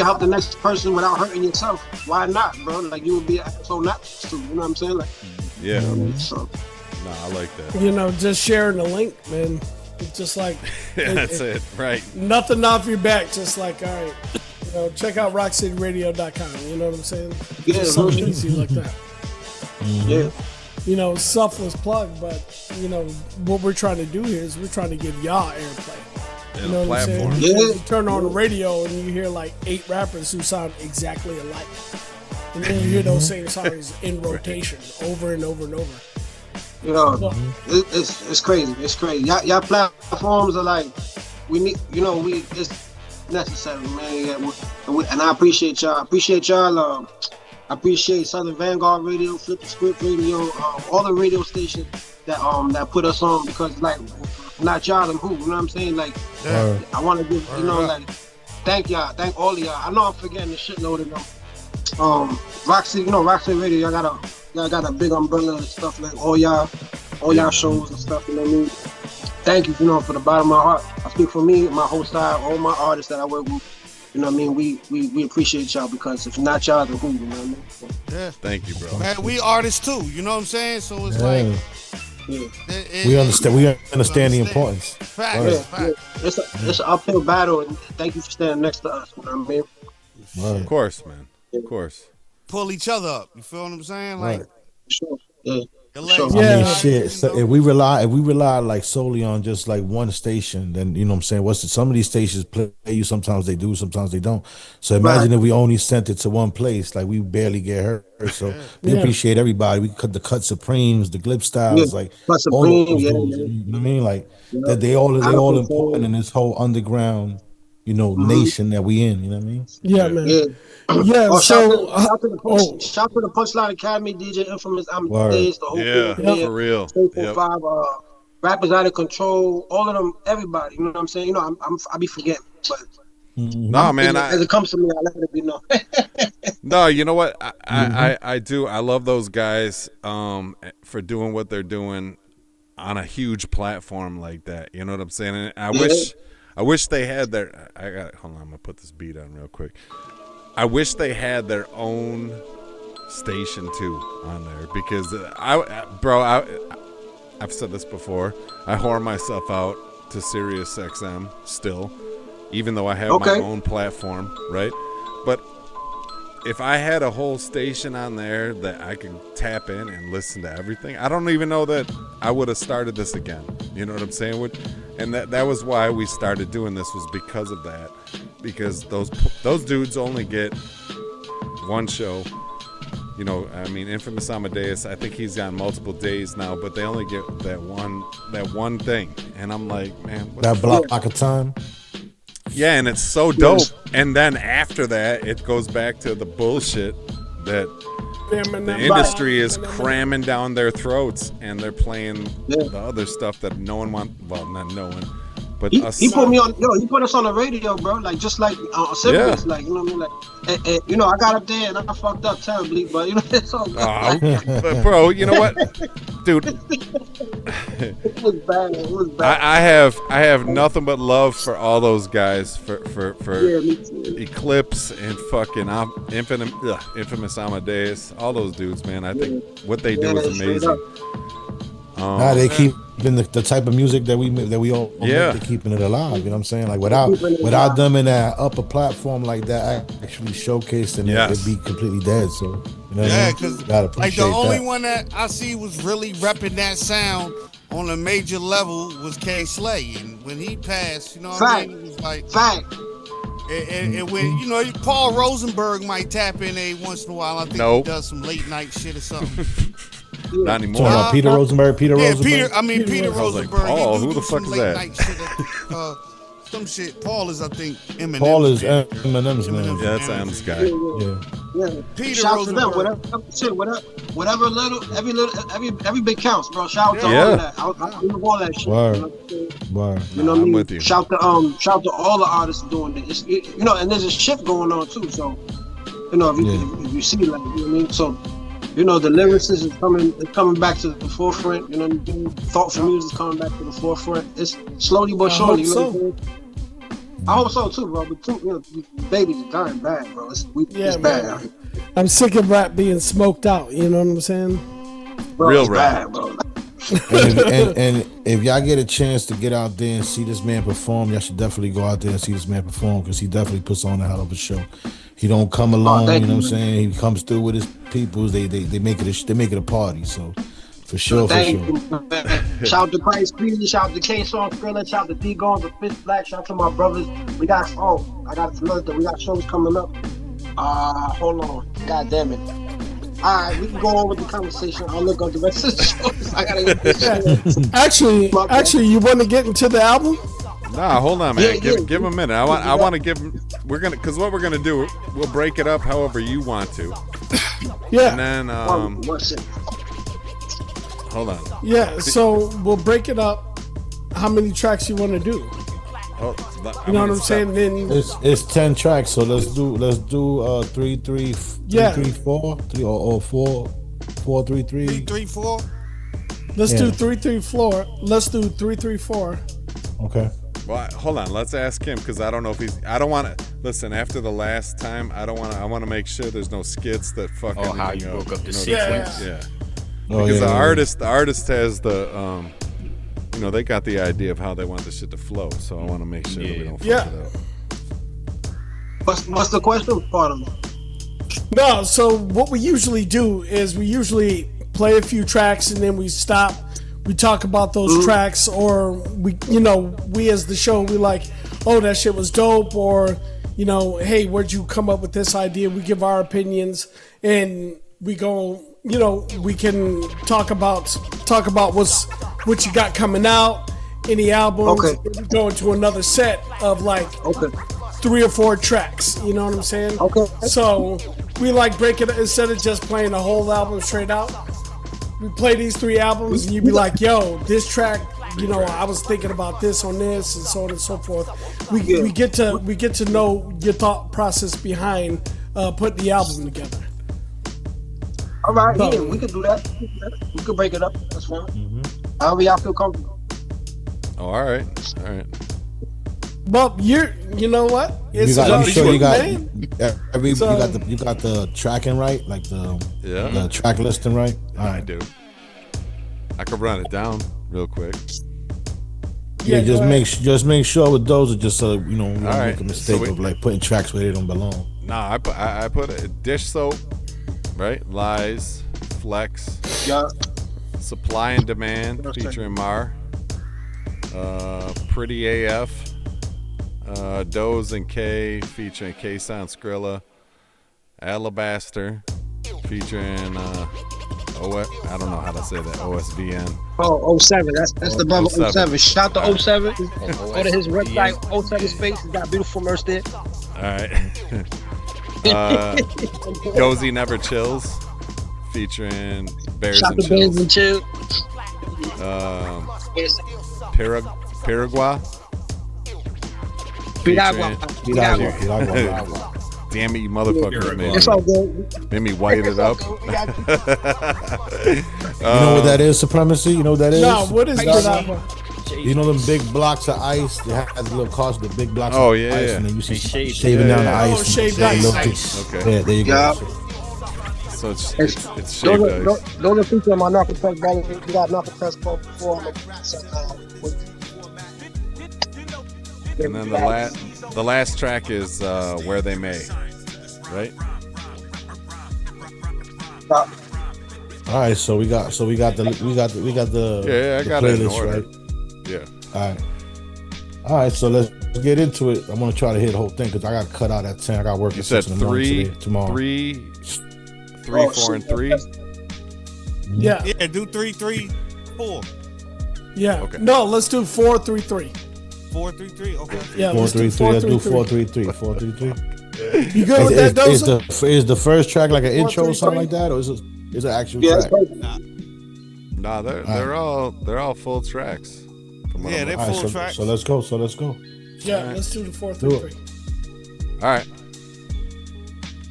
help the next person without hurting yourself. Why not, bro? Like you would be an asshole not to. You know what I'm saying? Like, so. Nah, I like that. You know, just sharing the link, man. It's just like that's it, right? Nothing off your back. Just like, all right, check out rockcityradio.com. You know what I'm saying? Yeah, just something easy like that. Yeah. Selfless plug, but what we're trying to do here is we're trying to give y'all airplay. You know what I'm saying? Yeah. You turn on the radio and you hear like 8 rappers who sound exactly alike, and then you hear those same songs in rotation over and over and over. It's crazy. It's crazy. Y'all platforms are like we need. It's necessary, man. And I appreciate y'all. I appreciate Southern Vanguard Radio, Flip the Script Radio, all the radio stations that put us on, because like not y'all and who, you know what I'm saying? Like I want to give thank y'all, thank all of y'all. I know I'm forgetting the shitload of them. Roxy Radio, y'all got a big umbrella and stuff, like all y'all shows and stuff, you know what I mean? Thank you, for the bottom of my heart. I speak for me, my whole style, all my artists that I work with. You know what I mean? We appreciate y'all, because if not y'all, then who? You know what I mean? Yeah. Thank you, bro. Man, we artists too. You know what I'm saying? So it's like we understand the importance. Facts. It's an uphill battle, and thank you for standing next to us. You know what I mean? Of course, man. Of course. Pull each other up. You feel what I'm saying? Like, sure. Yeah. Sure. I mean, shit. So if we rely like solely on just like one station, then you know what I'm saying. Some of these stations play you. Sometimes they do. Sometimes they don't. So imagine if we only sent it to one place, like we barely get hurt. So we appreciate everybody. We cut the Cut Supremes, the Glip Styles, like all those dudes, you know what I mean? Like that they all important in this whole underground, nation that we in. You know what I mean? Yeah, man. Yeah. Yeah, shout to the Punchline Academy, DJ Infamous, Amadeus, the whole for real. 445, Rappers Out of Control, all of them, everybody. You know what I'm saying? I be forgetting, but no, man. As it comes to me, I let it be known. No, you know what? I do. I love those guys for doing what they're doing on a huge platform like that. You know what I'm saying? And I wish they had their. Hold on. I'm gonna put this beat on real quick. I wish they had their own station too on there, because I've said this before. I whore myself out to Sirius XM still, even though I have my own platform, right? But if I had a whole station on there that I could tap in and listen to everything, I don't even know that I would have started this again. You know what I'm saying? And that was why we started doing this, was because of that. Because those dudes only get one show you know, I mean, Infamous Amadeus, I think he's on multiple days now, but they only get that one thing. And I'm like, man, what that block of time. Yeah, and it's so dope. And then after that, it goes back to the bullshit that the industry is cramming down their throats, and they're playing the other stuff that no one wants. Well, not no one, but us. He put me on. He put us on the radio, bro. Like just like Symphonies, like you know what I mean. Like, and, you know, I got up there and I fucked up terribly, but you know it's all good. But bro, you know what, dude? It was bad. It was bad. I have nothing but love for all those guys for Eclipse and fucking Infamous Amadeus, all those dudes, man. I think what they do is amazing. They keep the type of music that we all make, they're keeping it alive. You know what I'm saying? Like without them in that upper platform like that, actually showcasing it, it'd be completely dead. So you know because like the only one that I see was really repping that sound on a major level was K Slay, and when he passed, you know what I mean? It was like And when, you know, Paul Rosenberg might tap in a once in a while. I think he does some late night shit or something. Not anymore. Peter Rosenberg. Peter Rosenberg. Peter Rosenberg. Like, Paul, who the fuck is that? Some shit. Paul is, I think, Eminem. Paul is Eminem's man. Yeah, that's M's guy. Yeah. Peter Shout Rosenberg. to them, whatever every bit counts, bro. Shout out to all of that. I love all that shit. Word. You know what I mean? With you. Shout to all the artists doing this. You know, and there's a shift going on too. So, you know, if you see, like, you know what I mean. So, you know, the lyrics is coming back to the forefront. You know what I mean? Thoughtful music is coming back to the forefront. It's slowly but surely. You know what I'm saying? I hope so too, bro. But you know, babies are dying bad, bro. It's bad out here. I'm sick of rap being smoked out. You know what I'm saying? Bro, real rap, rap, bro. and if y'all get a chance to get out there and see this man perform, y'all should definitely go out there and see this man perform, because he definitely puts on a hell of a show. He don't come alone, you know what I'm saying? He comes through with his peoples. They make it a party. So for sure. Shout out to Price Creed, shout out to K-Song Thriller, shout out to D-Gon, the Fifth Black, shout out to my brothers. We got another thing. We got shows coming up. Hold on. God damn it. Alright, we can go on with the conversation. I'll look up the rest of the shows. I gotta get this shit. Actually, you want to get into the album? Nah, hold on, man. Give him a minute. I want to give him. Because what we're gonna do, we'll break it up however you want to. Yeah. And then hold on. Yeah. So we'll break it up. How many tracks you want to do? You know what I'm saying? Then it's 10 tracks, so let's do 3 3 4 3 or 4 4 3 3 3 4. Let's do 3 3 4. Let's do 3 3 4. Okay. Well, hold on. Let's ask him, because I don't know if I don't want to listen. After the last time, I want to make sure there's no skits that fucking. Oh, how you broke up the sequence? Yeah. Because the artist has the you know, they got the idea of how they want the shit to flow, so I want to make sure that we don't fuck it up. What's the question part of it? No, so what we usually do is we usually play a few tracks and then we stop. We talk about those tracks, or we as the show, we like, oh, that shit was dope, or, you know, hey, where'd you come up with this idea? We give our opinions, and we go, you know, we can talk about what you got coming out, any albums. Okay. We go into another set of like 3 or 4 tracks. You know what I'm saying? Okay. So we like break it, instead of just playing the whole album straight out. We play these 3 albums, and you'd be like, yo, this track, you know, I was thinking about this on this, and so on and so forth. We get to know your thought process behind putting the album together. All right, we could do that. We could break it up. That's fine. However y'all feel comfortable. Oh, all right. But you know what? It's you got So, you got the tracking right, like the track listing right. All right, I do. I could run it down real quick. Yeah, just make sure with Doza, just so you know, we don't make a mistake of like putting tracks where they don't belong. Nah, I put a Dish Soap, right? Lies, Flex, Supply and Demand featuring Mar, Pretty AF, Doza and K featuring K-Sound Skrilla, Alabaster, featuring I don't know how to say that. OSVN. Oh, 07. That's the brother 07. Shout out to 07. Go to his website, 07 Space. He's got beautiful merch there. All right. Dozy Never Chills, featuring Bears Shout and to Bears and Chills. Paraguay. Piragua. Damn it, you motherfuckers, man. It's all good. Made me white it up. You know what that is, Supremacy? You know what that is? No, what is Piragua? You know them big blocks of ice? They have the little cost of the big blocks of ice, yeah. and then you see shaving down the ice. Oh, shaved ice. Okay. Yeah, there you go. So it's shaved ice. Those are features on my narcotics, brother. We got narcotics before. And then the last track is Where They May, right? All right, so we got the yeah, I got it in order. Right? Yeah. All right, so let's get into it. I'm gonna try to hit the whole thing because I got cut out at 10. I got work You at said 6 in the morning tomorrow. 3, 4, and 3. Yeah. Yeah, do 3, 3, 4. Yeah. Okay. No, let's do 4, 3, 3. 4, 3, 3. Okay. Yeah. 4, 3, 3. Let's do 4, 3, 3. 4, 3, 3. You good with that, Doza? Is the first track like an 4, intro 3, or something 3? like that, or is it an actual track? Nah, they're all full tracks. Yeah, they're All full right, tracks. So let's go. Yeah, let's do the 4, 3, 3. All right.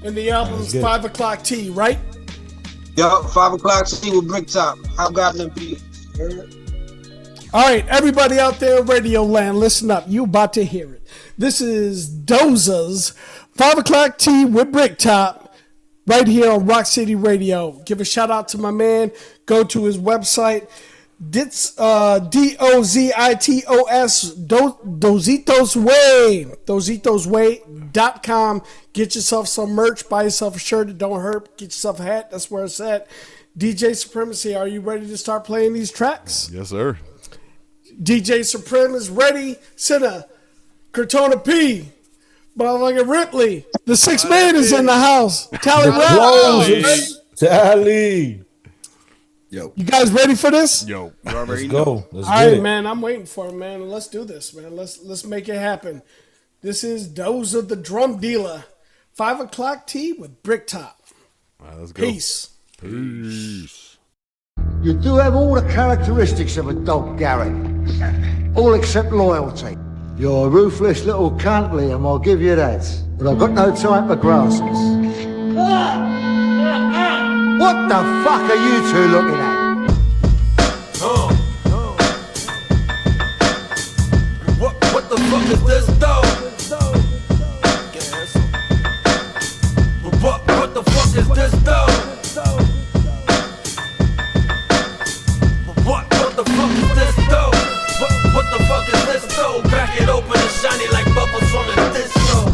And the album's good. 5 o'clock tea, right? Yo, 5 o'clock tea with Bricktop. Hhobgoblin beat. All right, everybody out there in Radio Land, listen up. You about to hear it. This is Doza's 5 o'clock tea with Bricktop right here on Rock City Radio. Give a shout out to my man. Go to his website. DOZITOS, Dozitos Way, DozitosWay.com. Get yourself some merch. Buy yourself a shirt. It don't hurt. Get yourself a hat. That's where it's at. DJ Supremacy, are you ready to start playing these tracks? Yes, sir. DJ Supreme is ready. Sinner, Cortona P, motherfucking Ripley. The 6 man is in the house. Tally Tally. Yo. You guys ready for this? Yo. Let's go. Let's All get right, it. man. I'm waiting for it, man. Let's do this, man. Let's make it happen. This is Doza the Drum Dealer. 5 o'clock tea with Bricktop. All right, let's go. Peace. You do have all the characteristics of a dog, Gary. All except loyalty. You're a ruthless little cunt, Liam, I'll give you that. But I've got no time for grasses. What the fuck are you two looking at? What the fuck is this, though? What the fuck is this, though? What the fuck is this, though? What the fuck is this, though? Crack it open and shiny like bubbles from a disco.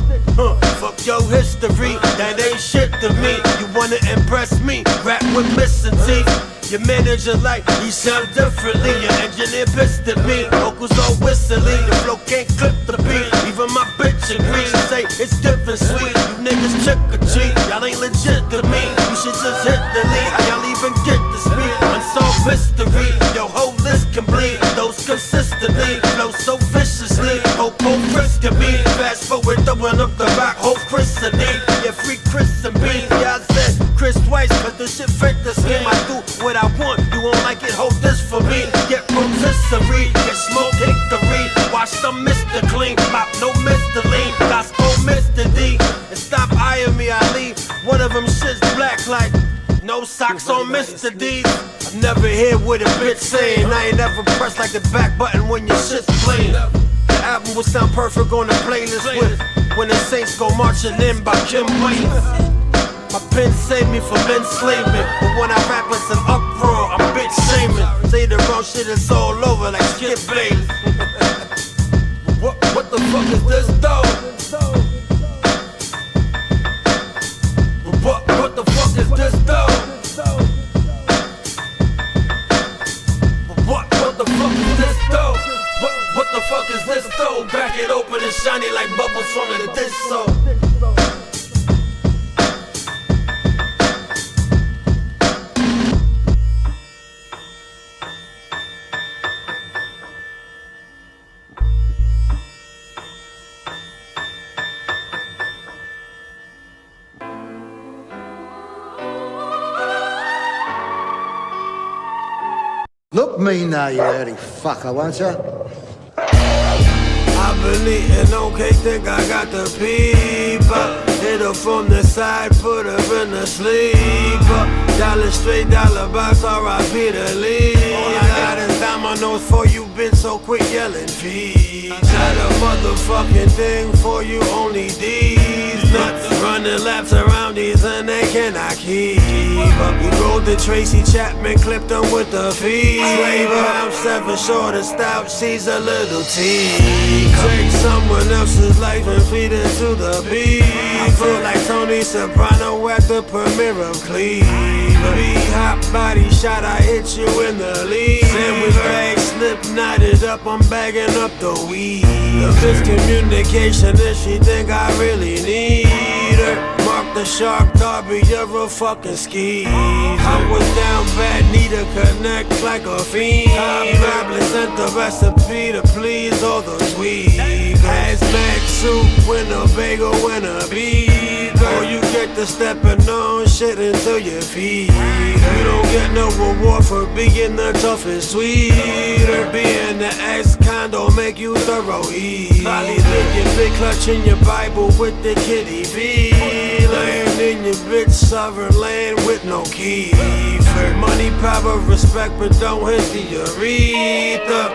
Fuck your history, that ain't shit to me. You wanna impress me, rap with missing teeth. Your manager like, he sound differently. Your engineer pissed at me, vocals all whistling. The flow can't clip the beat, even my bitch agrees. Say it's different sweet, you niggas trick or treat. Y'all ain't legit to me, you should just hit delete. How y'all even get the speed? Unsolved mystery, your whole list complete. Those consistently, flow so viciously. Hope risk to me, fast forward throwing up the rock, hope Chris and D. Yeah, free Chris and Beans, yeah I said Chris twice, cause the shit fit the scheme. I do what I want, you won't like it, hold this for me. Get rotisserie, get smoke victory. Watch them Mr. Clean, pop no Mr. Lean. Gospel Mr. D, and stop eyeing me, I leave. One of them shit's black like no socks on Mr. D's. I never hear what a bitch saying. I ain't never pressed like the back button when your shit's playing. The album would sound perfect on the playlist with When the Saints Go Marching In by Kim Williams. My pen saved me from enslavement, but when I rap it's an uproar, I'm bitch shaming. Say the wrong shit, it's all over like Skip Bayless. What the fuck is this, though? What the fuck is this, though? What the fuck is this, though? What the fuck is this, though? Crack it open and shiny like bubbles from the disco. Look me now, you dirty fucker, won't you? I've been eating okay, think I got the peeper. Hit her from the side, put her in the sleeper. Dollar straight, dollar box, R.I.P. the lead. All I got is dominoes for you, been so quick yelling feed. Got a motherfucking thing for you, only these nuts. Running laps around these and they cannot keep up. We rode the Tracy Chapman, clipped them with the feed. Flavor, I'm 7 short of stout, she's a little tea. Take someone else's life and feed it to the beat. I feel like Tony Soprano at the premiere of Cleveland. Hot body shot, I hit you in the lead. Sandwich bag, slip knotted up, I'm bagging up the weed. The miscommunication is she think I really need her. Mark the shark, Darby, you're a fucking ski. I was down bad, need to connect like a fiend. I probably sent the recipe to please all the sweet. Hazmat soup, Winnebago, Winnebago. Or you get to stepping on shit until you feed. You don't get no reward for being the toughest sweeter. Being the ex-condo make you thorough eat. Probably think you big clutching your Bible with the kitty feet. Laying in your bitch sovereign land with no key. For money, power, respect, but don't hit the urethra.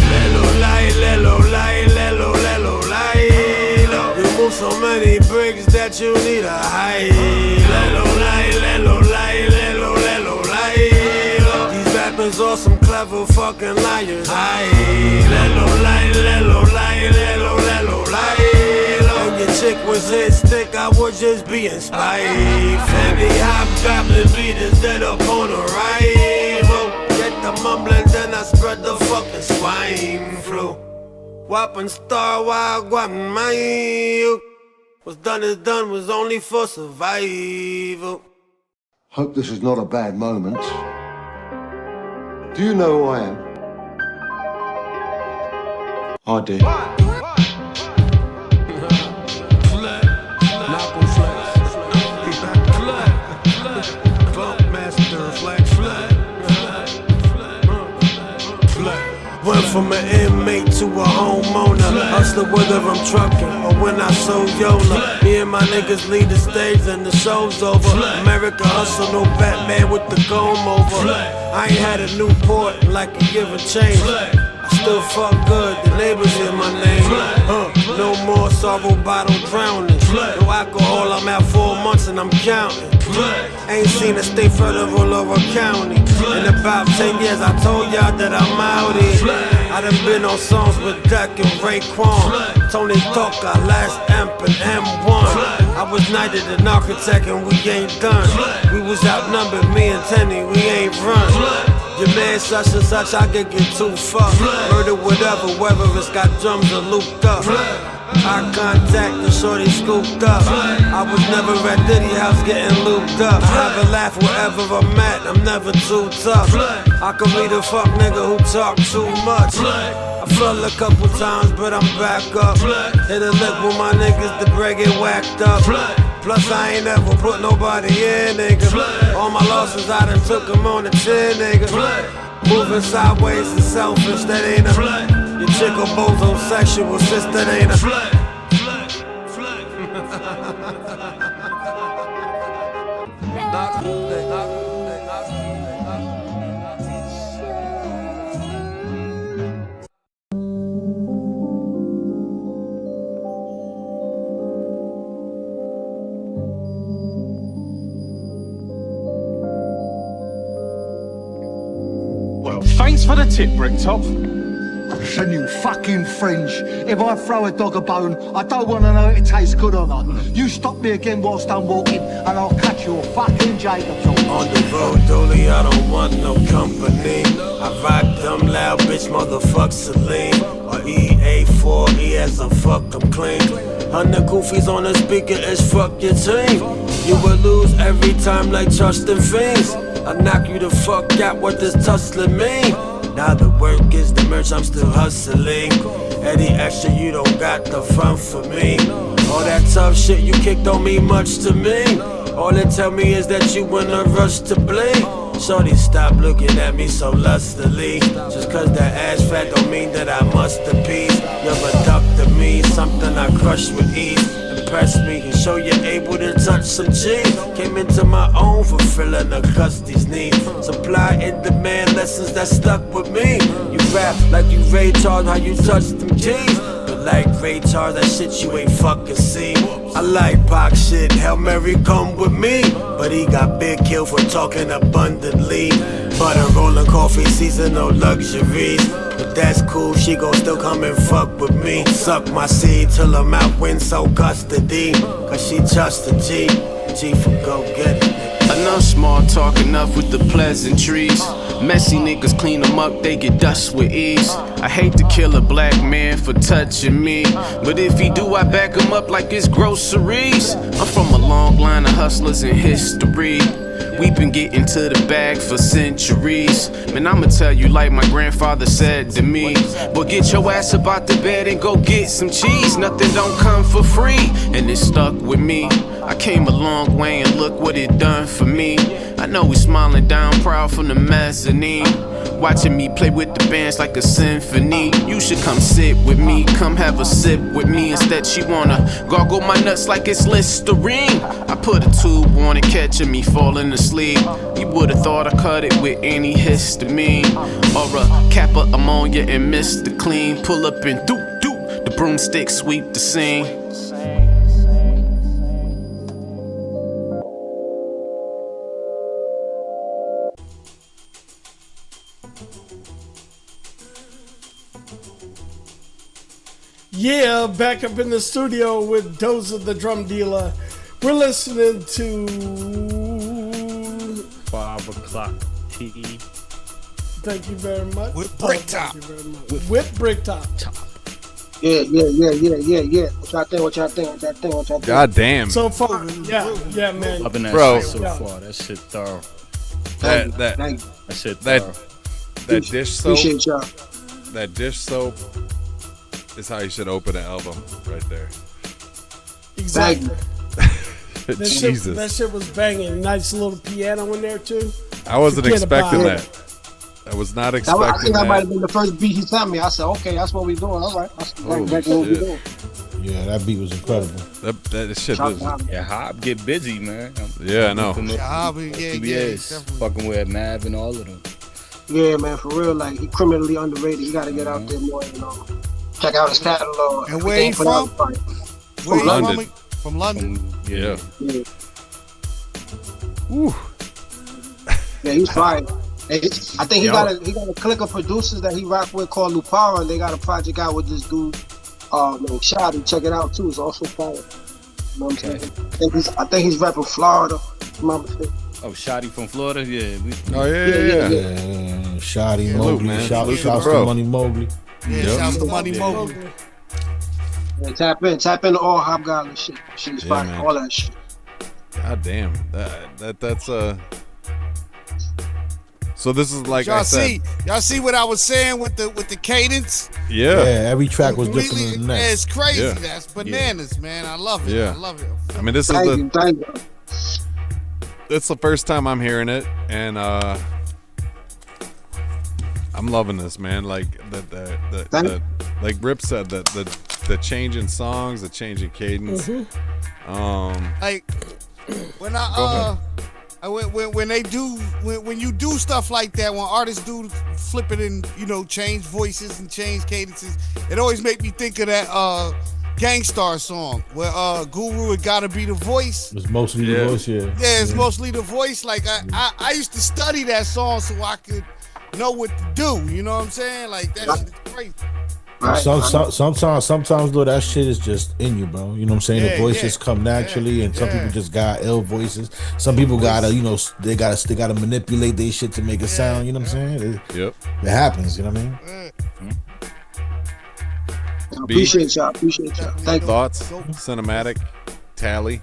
Lelo lie, lelo lie, lelo lelo lie. You move so many bricks that you need a high. Lelo lie, lelo lie, lelo lelo lie. These rappers are some clever fucking liars. High. Lelo lie, lelo lie, lelo lelo lie. When your chick was hit stick, I would just be inspired. Family Hhobgoblin beaters dead up on arrival. Get the mumbling, then I spread the fucking swine flu. Whopping star, wild guapping my. What's done is done, was only for survival. Hope this is not a bad moment. Do you know who I am? I do. Went from an inmate to a homeowner. Hustler whether I'm trucking or when I sold Yola. Me and my niggas lead the stage and the show's over. America hustle, no Batman with the comb over. I ain't had a Newport like a give a change. I still fuck good, the neighbors hear my name. No more sorrow bottle drowning. No alcohol, I'm out 4 months and I'm counting. Ain't seen a state federal or a county. In about 10 years I told y'all that I'm out here. I done been on songs with Duck and Raekwon, Tony Talker, Last Amp and M1. I was knighted an architect and we ain't done. We was outnumbered, me and Tenny, we ain't run. Your man such and such, I could get too fucked. Murder whatever, whether it's got drums or looped up. Eye contact, the shorty scooped up. I was never at Diddy house getting looped up. Never laugh wherever I'm at, I'm never too tough. I could be the fuck nigga who talk too much. I fell a couple times, but I'm back up. Hit a lick with my niggas, the bread get whacked up. Plus I ain't ever put nobody in, nigga. All my losses I done took them on the chin, nigga. Moving sideways is selfish, that ain't a. Your chick or bozo sexual sister, that ain't a. Well, thanks for the tip, Bricktop. Listen, you fucking fringe. If I throw a dog a bone, I don't want to know if it tastes good or not. You stop me again whilst I'm walking, and I'll catch you a fucking Jacobs. On the road, Dolly, I don't want no company. I rock them loud bitch motherfuck Celine. Or EA4, E as a fuck, I'm clean. 100 goofies on the speaker is fuck your team. You will lose every time like trusting fiends. I knock you the fuck out, what does tussling mean? Now the work is the merch, I'm still hustling. Any extra, you don't got the front for me. All that tough shit you kick don't mean much to me. All they tell me is that you in a rush to bleed. Shorty, stop looking at me so lustily. Just cause that ass fat don't mean that I must appease. You're a duck to me, something I crush with ease. Impress me and show you're able to touch some cheese. Came into my own, fulfilling Augusti's needs. Supply and demand lessons that stuck with me. You rap like you Ray Charles, how you touch them keys. But like Ray Charles, that shit you ain't fucking seen. I like Pac shit, Hail Mary come with me. But he got big kill for talking abundantly. Butter rolling coffee, seasonal luxuries. But that's cool, she gon' still come and fuck with me. Suck my seed till I'm out, win so custody. Cause she just a G, G for go get it. Enough small talk, enough with the pleasantries. Messy niggas clean them up, they get dust with ease. I hate to kill a black man for touching me, but if he do, I back him up like it's groceries. I'm from a long line of hustlers in history. We been getting to the bag for centuries. Man, I'ma tell you like my grandfather said to me, boy, get your ass up out the bed and go get some cheese. Nothing don't come for free, and it stuck with me. I came a long way and look what it done for me. I know we smiling down proud from the mezzanine, watching me play with the bands like a symphony. You should come sit with me, come have a sip with me. Instead she wanna gargle my nuts like it's Listerine. I put a tube on it, catching me falling asleep. You would've thought I cut it with any histamine, or a Kappa ammonia and Mr. Clean. Pull up and doop, the broomstick sweep the scene. Yeah, back up in the studio with Doza the drum dealer. We're listening to 5 o'clock tea. Thank you very much. With Bricktop. With Bricktop. Yeah. What y'all think? God damn. So far, yeah, man. Loving that Bro. shit so far. That shit thorough. That shit thorough. That dish soap. Appreciate y'all. That dish soap is how you should open an album, right there. Exactly. Jesus. That shit was banging. Nice little piano in there too. I wasn't expecting that. I was not expecting that. I think that might have been the first beat he sent me. I said, okay, that's what we doing. All right. That's exactly what we doing. Yeah, that beat was incredible. That shit was. Yeah, Hob get busy, man. Yeah, I know. Fucking with Mav and all of them. Yeah, man, for real. Like, he criminally underrated. You gotta get out there more, you know. Check out his catalog. And where he from? From London. From London. Yeah. Woo. Yeah, he's fire. I think he got a clique of producers that he rock with called Lupara, and they got a project out with this dude, Shotty. Check it out too. It's also fire. You know what I'm saying? I think he's rapping Florida. My mistake. Oh, Shotty from Florida? Yeah. Yeah. Shotty, Mowgli. Shouts to Money Mowgli. Yeah, shouts to Money Mowgli. Yeah, tap into all Hhobgoblin shit. Shit's fire. Man. All that shit. God damn. That's So this is like I said. Y'all see what I was saying with the cadence? Yeah. Every track was different than the next. It's crazy. Yeah. That's bananas, man. I love it. Yeah. I love it. I mean, this is it's the first time I'm hearing it, and I'm loving this, man. Like the like Rip said, that the change in songs, the change in cadence. Like when when you do stuff like that, when artists do flip it and change voices and change cadences, it always make me think of that Gangstar song where Guru It Gotta Be the Voice. It's mostly the voice, yeah. Yeah, it's mostly the voice. Like I used to study that song so I could know what to do. You know what I'm saying? Like that shit is crazy. Sometimes though, that shit is just in you, bro. You know what I'm saying? The voices come naturally, and some people just got ill voices. Some people gotta, they gotta manipulate their shit to make it sound. You know what I'm saying? It happens. You know what I mean? Appreciate y'all. Thank you. Thoughts, cinematic, tally.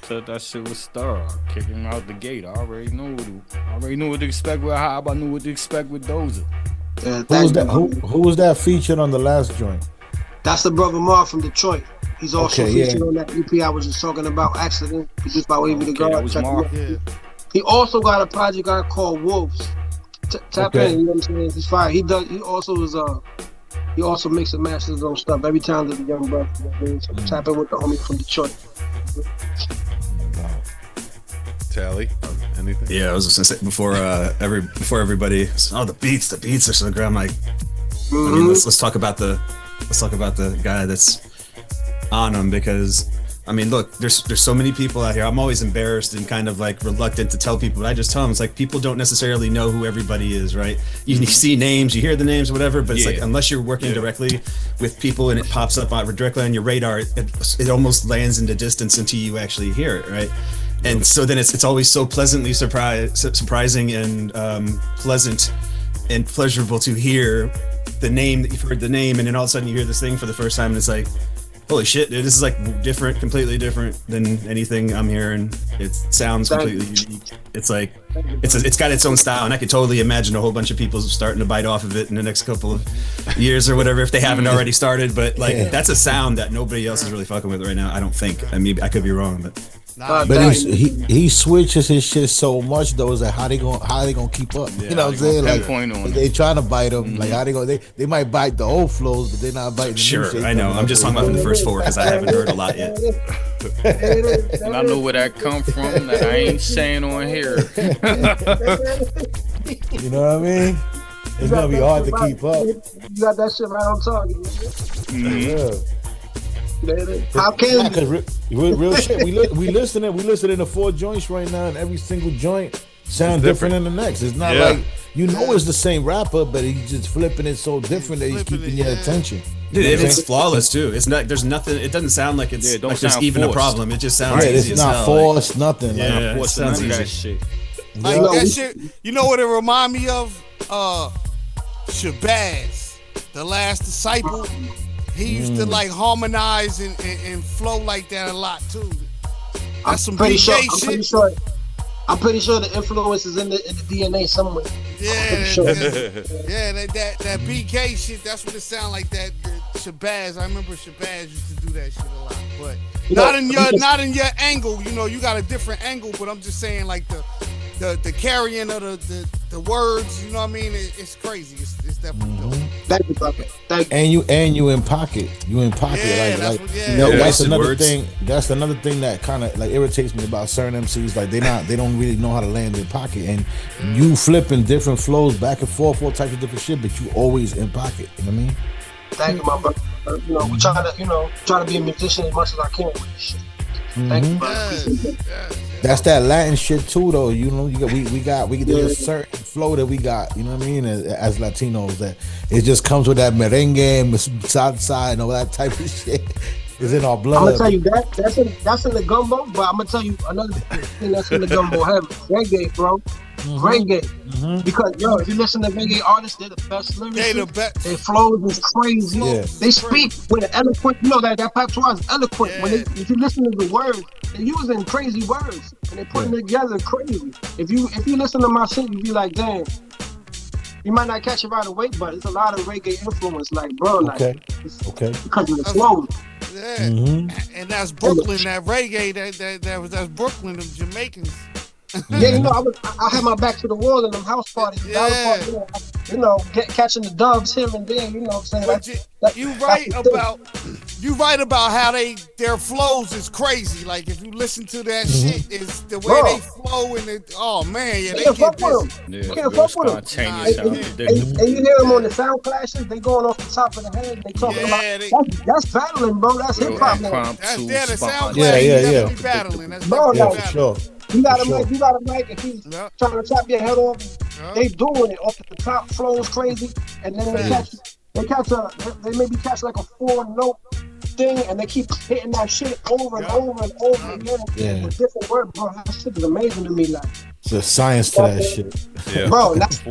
That shit was thorough. Kicking him out the gate. I already knew what to expect with Hob. I knew what to expect with Doza. Yeah, who was that featured on the last joint? That's the brother Marv from Detroit. He's also Okay, featured on that EP I was just talking about, Accident, produced by Wavy the God. That was Marv. Yeah. He also got a project out called Wolves. Tap in, you know what I'm saying? He's fire. He also makes and masters his own stuff. Every time there's a young brother. You know what I mean? So tap in with the homie from Detroit. Tally, anything? Yeah, I was just gonna say before everybody. Oh, the beats are so good. I'm like, I mean, let's talk about the guy that's on them, because I mean, look, there's so many people out here. I'm always embarrassed and kind of like reluctant to tell people, but I just tell them, it's like people don't necessarily know who everybody is, right? You see names, you hear the names, whatever, but it's like unless you're working directly with people and it pops up directly on your radar, it almost lands in the distance until you actually hear it, right? And so then it's always so pleasantly surprising and pleasant and pleasurable to hear the name that you've heard the name, and then all of a sudden you hear this thing for the first time and it's like, holy shit, dude, this is like completely different than anything I'm hearing. It sounds completely unique. It's like, it's got its own style, and I could totally imagine a whole bunch of people starting to bite off of it in the next couple of years or whatever, if they haven't already started. But like, that's a sound that nobody else is really fucking with right now, I don't think. I mean, I could be wrong, but he switches his shit so much though. Is like how they gonna keep up? You know what I'm saying? Like they trying to bite them. Like how they might bite the old flows, but they're not biting. Sure, the new shit. I know. I'm just talking about from the first four because I haven't heard a lot yet. And I know where that come from that I ain't saying on here. You know what I mean? It's gonna be hard to keep up. You got that shit right on target. Yeah. How can real shit? We listening to 4 joints right now, and every single joint sounds different than the next. It's not like it's the same rapper, but he's just flipping it so different that he's keeping your attention. Dude, it's flawless too. It's not. There's nothing. It doesn't sound like it's like there's even a problem. It just sounds easy. It's not forced, nothing. Yeah, it sounds easy. That shit. Like that shit. You know what it remind me of? Shabazz, the Last Disciple. He used to like harmonize and flow like that a lot too. That's some BK shit. I'm pretty sure the influence is in the DNA somewhere. Yeah, that BK shit. That's what it sound like. That Shabazz. I remember Shabazz used to do that shit a lot, but not in your angle. You know, you got a different angle. But I'm just saying, like the carrying of the words. You know what I mean? It's crazy. It's definitely dope. Thank you, brother. Thank you. And you in pocket. You in pocket. That's another thing. That's another thing that kind of like irritates me about certain MCs. Like they don't really know how to land in pocket, and you flipping different flows back and forth, all types of different shit, but you always in pocket. You know what I mean? Thank you, my brother. You know, we try to be a musician as much as I can with this shit. Thank you, brother. That's that Latin shit too, though. You know, we got there's a certain flow that we got. You know what I mean? As Latinos, that it just comes with that merengue and salsa and all that type of shit. It's in our blood. I'm gonna tell you that's in the gumbo, but I'm gonna tell you another thing that's in the gumbo heavy. Reggae, bro. Reggae. Because if you listen to reggae artists, they're the best lyricists. They the best. Their flows is crazy. Yeah. They speak with an eloquent. You know that patois is eloquent. When if you listen to the words, they're using crazy words and they putting it together crazy. If you listen to my shit, you be like, damn. You might not catch it right away, but it's a lot of reggae influence, like bro, like because of the flow. Yeah, and that's Brooklyn. That reggae, that's Brooklyn, them Jamaicans. Yeah, you know, I had my back to the wall in them house parties. Yeah. Catching the dubs here and there. You know what I'm saying? But you right about how their flows is crazy. Like if you listen to that shit, is the way they flow and it. Oh man, they get busy. You can't fuck with them. And you hear them on the sound clashes. They going off the top of the head. They talking about that's battling, bro. That's hip hop. That's the sound clash. Yeah. Be battling. That's bro, for sure. You got a mic, if he's trying to chop your head off, they doing it off the top, flows crazy, and then they maybe catch like a 4-note thing, and they keep hitting that shit over and over and over again with different words, bro. That shit is amazing to me, like. It's a science to that shit. Yeah. Bro, if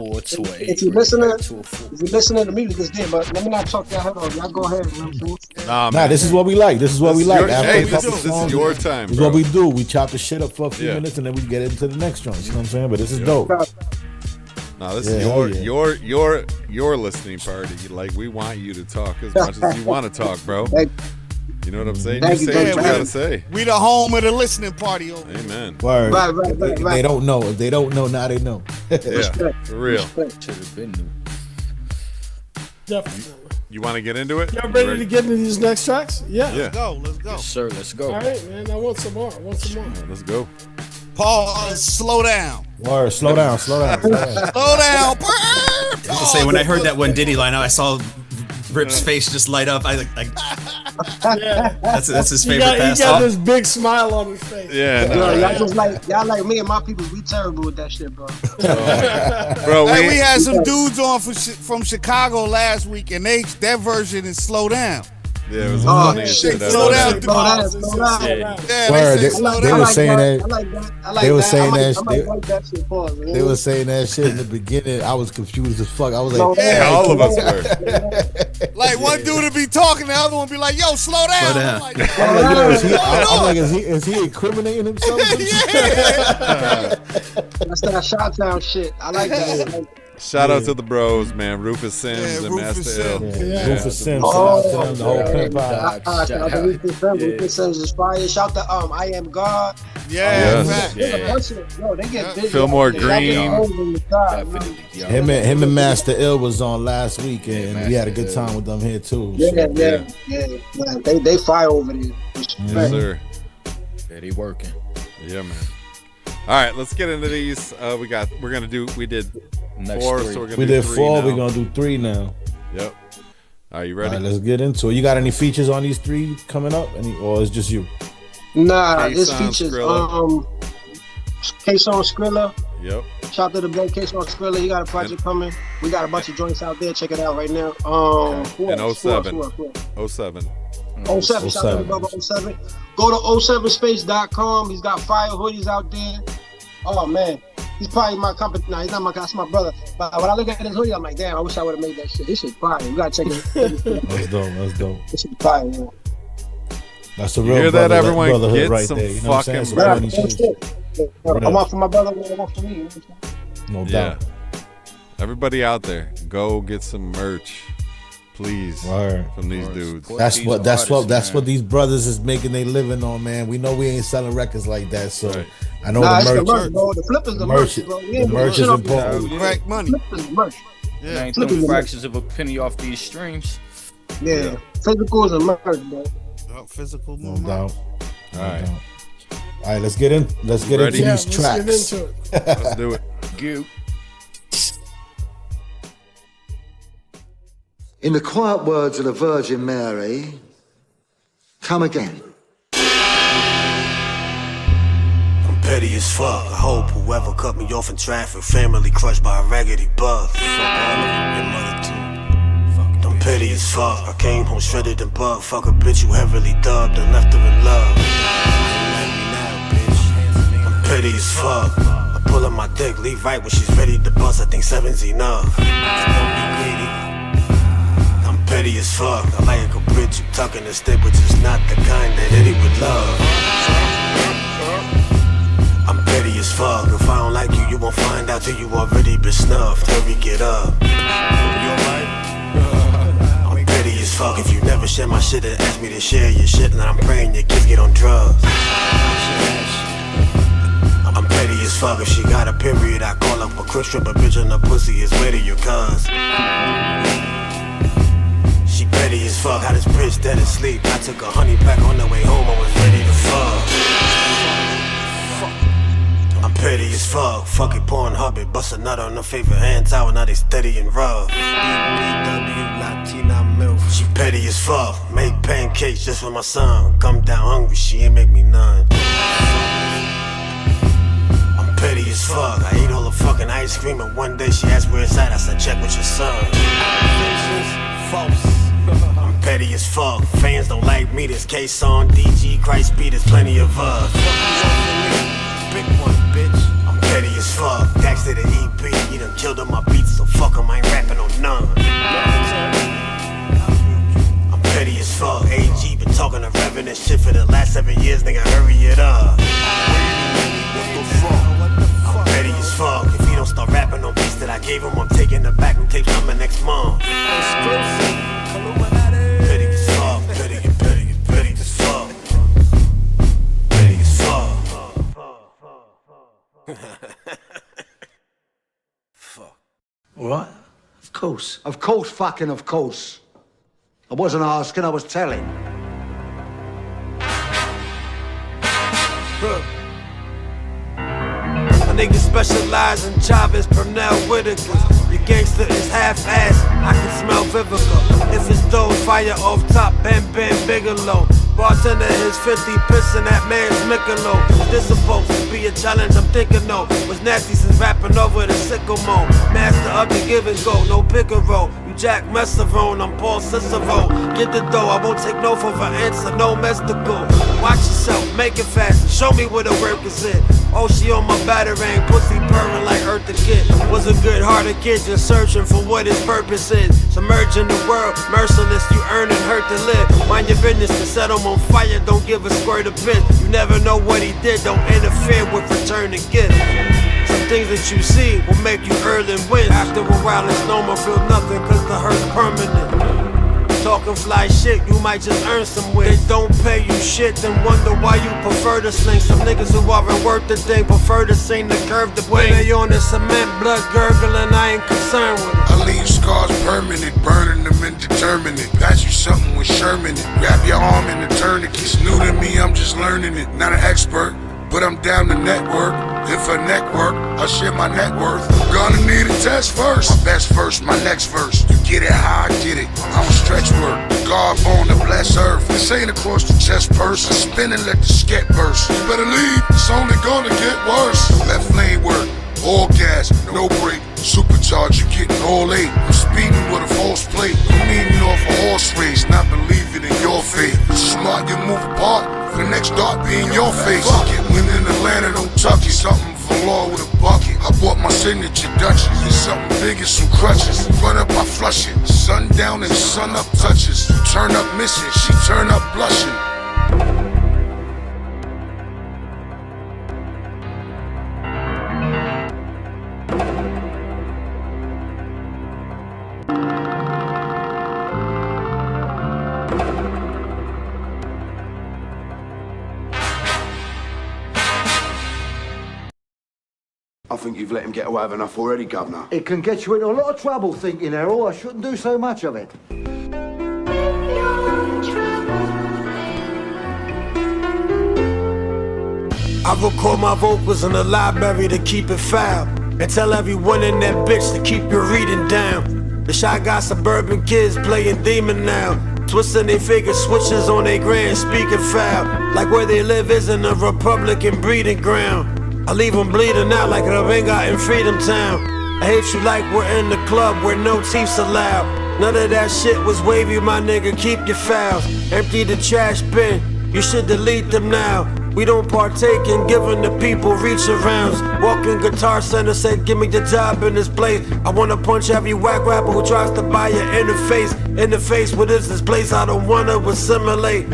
you're listening to music, it's there, but let me not talk your head off. Y'all go ahead. Nah, this is what we like. This is what we like. This is your time, This is what we do. We chop the shit up for a few minutes and then we get into the next joint. You know what I'm saying? But this is dope. No, this is your listening party. Like, we want you to talk as much as you want to talk, bro. You know what I'm saying? You say what you gotta say. We the home of the listening party. Amen. Word. Right. They don't know. If they don't know, now they know. Yeah, for real. Should have been new. Definitely. You want to get into it? Y'all ready to get into these next tracks? Yeah. Let's go. Yes, sir. Let's go. All right, man. I want some more. Let's go. Pause. Slow down. Word. Slow down. Slow down. I was gonna say, when I heard that one Diddy line out, I saw Rip's face just light up. I like Yeah. that's his favorite He got this big smile on his face. Yeah. Yo, y'all just like me and my people. We terrible with that shit, bro. Bro, Hey, we had some dudes on from Chicago last week, and their version is Slow Down. Yeah, it was funny shit. Slow down. Yeah. Word. They slow They down. were saying that. They were saying that. They They were saying that shit in the beginning. I was confused as fuck. I was like, Yeah, all of us were. Like one dude would be talking, the other one be like, "Yo, slow down." Slow down. I'm like, I'm like, is he incriminating himself? That's that shot down shit. I like that. Shout out to the bros, man. Rufus Sims and Rufus Master L. Sims. Rufus Sims. Shout out to them, the whole pimp out. Shout out to Rufus Sims is fire. Shout out to I Am God. Yeah, Yo, they get busy. Fillmore Green. Him and Master Ill was on last week, and we had a good time with them here too. Yeah. They fire over there. Yes, sir. Yeah, they working. Yeah, man. All right, let's get into these. We did Next 4, three. so we're gonna We do did 3 4. now. We're gonna do 3 now. Yep. Are you All ready? right, let's get into it. You got any features on these 3 coming up, or it's just you? Nah, this K-Son, features Skrilla. K-Son Skrilla. Yep. Shout out to the boy K-Son Skrilla. He got a project coming. We got a bunch of joints out there. Check it out right now. In 07. 07. 07. Shout out to Bubba 07. Go to 07space.com. He's got fire hoodies out there. Oh man, he's probably my company. Nah, he's not my guy. That's my brother. But when I look at his hoodie, I'm like, damn, I wish I would have made that shit. This shit's fire. You gotta check it. That's dope. This shit's fire. Man. That's the real Hear that, everyone? brotherhood Get right some there. You know what I'm fucking saying? merch. I want for my brother, I want for me. No Yeah. doubt. Everybody out there, go get some merch, please, Word. from these dudes. That's what these brothers is making their living on, man. We know we ain't selling records like that, so Right. I know Nah, the it's the merch. merch, bro. The flip is the merch, bro. The merch is important. Crack money. Flip is the merch. Yeah, ain't Flip is them the merch. fractions of a penny off these streams. Yeah. Physical is a merch, bro. Physical No movement. doubt. All right, All right, let's get in. Let's get Ready? into Yeah, these let's tracks. get into it. let's do it. You. In the quiet words of the Virgin Mary, come again. I'm petty as fuck. I hope whoever cut me off in traffic, family crushed by a raggedy bug. Fuck all of them, your mother too. I'm petty as fuck. I came home shredded and bugged. Fuck a bitch you heavily dubbed and left her in love. I'm petty as fuck. I pull up my dick, leave right when she's ready to bust. I think 7's enough. Don't be greedy. I'm petty as fuck. I like a bitch you tucking the stick, but just not the kind that Eddie would love. I'm petty as fuck. If I don't like you, you won't find out till you already been snuffed. Hurry, get up. You alright? I'm petty as fuck. If you never share my shit and ask me to share your shit, then I'm praying your kids get on drugs. I'm petty as fuck. If she got a period, I call up a quick strip. A bitch on the pussy is ready, your cuz. She petty as fuck. Had this bitch dead asleep. I took a honey back on the way home. I was ready to fuck. I'm petty as fuck. Fuck it, Pornhub it. Bust a nut on her favorite hand towel. Now they steady and rough. BBW Latina milk. She petty as fuck. Make pancakes just for my son. Come down hungry. She ain't make me none. I'm petty as fuck. I ate all the fucking ice cream and one day she asked where it's at. I said check with your son. False. I'm petty as fuck. Fans don't like me. This K-Son, DG, Christ beat. There's plenty of us. Big one, bitch. I'm petty as fuck. Dax to the EP. He done killed all my beats, so fuck him. I ain't rapping on none. I'm petty as fuck. AG been talking to revenant shit for the last 7 years. Nigga, hurry it up. I'm petty as fuck. If he don't start rapping on beats that I give gave him, I'm taking the back and tapes coming next month. Exclusive. Petty as fuck, petty as fuck. Petty as fuck. What? Of course, fucking of course. I wasn't asking, I was telling. My niggas specialize in Chavez, Pernell, Whitakers. Your gangster is half-assed, I can smell Vivica. If it's those fire off top, Bam Bam Bigelow. Bartender his 50, pissing that man's Michelob. This supposed to be a challenge, I'm thinking no. Was nasty since rapping over the sickle mode. Master of the give and go, no pick and roll. You Jack Messerone, I'm Paul Cicero. Get the dough, I won't take no for an answer, no mystical. Watch yourself, make it fast, show me where the work is in. Oh, she on my batarang, pussy purring like Earth the Kid. Was a good hearted kid, just searching for what his purpose is. Submerging the world, merciless, you earn and hurt to live. Mind your business, to set him on fire, don't give a squirt of piss. You never know what he did, don't interfere with returning gifts. Some things that you see will make you earn and win. After a while, it's no more feel nothing, cause the hurt's permanent. Talking fly shit, you might just earn some win. They don't pay you shit, then wonder why you prefer to sling. Some niggas who aren't worth the thing prefer to sing the curve the way they on the cement, blood gurgling, I ain't concerned with them. I leave scars permanent, burning them indeterminate. Pass you something with Sherman it. Wrap your arm in the tourniquets. New to me, I'm just learning it. Not an expert, but I'm down to network. If a neck work, I'll share my net worth. Gonna need a test first. My best verse, my next verse. You get it how I get it. I don't stretch work. God born to bless earth. This ain't across the chest purse. I spin and let the sket burst. You better leave, it's only gonna get worse. Left lane work, all gas, no brake. Supercharged, you getting all eight. I'm speeding with a false plate. I'm eating off a horse race, not believing in your faith. Smart, you move apart. For the next dart be in your face. Get wind in Atlanta, don't tuck it. Something for law with a bucket. I bought my signature Dutchess. It's something big as some crutches. Run up, I flush it. Sun down and sun up touches. You turn up missing, she turn up blushing. I think you've let him get away with enough already, Governor. It can get you into a lot of trouble thinking, Errol. I shouldn't do so much of it. I record my vocals in the library to keep it foul. And tell everyone in that bitch to keep your reading down. The Shy got suburban kids playing demon now. Twisting they figure switches on they grand speaking foul. Like where they live isn't a Republican breeding ground. I leave them bleeding out like a Ravenga in Freedom Town. I hate you like we're in the club where no teeth's allowed. None of that shit was wavy, my nigga, keep your fouls. Empty the trash bin, you should delete them now. We don't partake in giving the people reach arounds. Walking Guitar Center said give me the job in this place. I wanna punch every whack rapper who tries to buy your interface. In the face, what is this place? I don't wanna assimilate.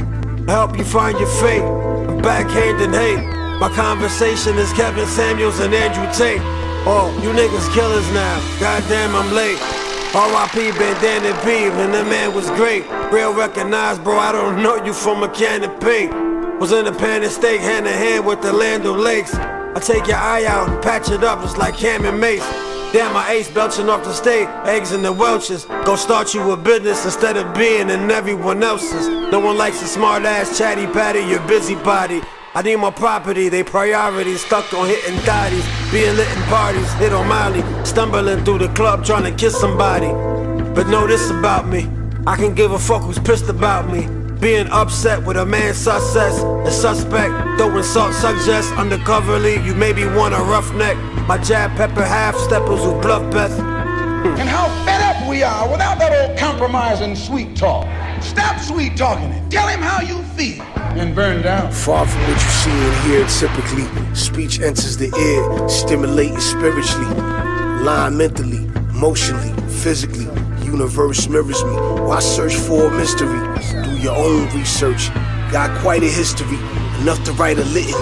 I help you find your fate, I'm backhanding hate. My conversation is Kevin Samuels and Andrew Tate. Oh, you niggas killers now, goddamn I'm late. R.I.P. Bandana P, and that man was great. Real recognized, bro, I don't know you from a can of paint. Was in a pan of steak, hand in hand with the Land O'Lakes. I take your eye out and patch it up just like Cam and Mace. Damn, my ace belching off the state, eggs in the Welches. Go start you a business instead of being in everyone else's. No one likes a smart ass chatty patty, your busybody. I need my property, they priorities stuck on hitting thotties. Being lit in parties, hit on Miley. Stumbling through the club trying to kiss somebody. But know this about me, I can give a fuck who's pissed about me. Being upset with a man's success, the suspect throwing salt suggests undercoverly you maybe want a roughneck. My jab pepper half steppers who bluff best. And how fed up we are without that old compromising sweet talk. Stop sweet talking it. Tell him how you feel and burn down. Far from what you see and hear typically, speech enters the ear, stimulating spiritually, line mentally, emotionally, physically. Universe mirrors me. Why search for a mystery? Do your own research. Got quite a history, enough to write a litany.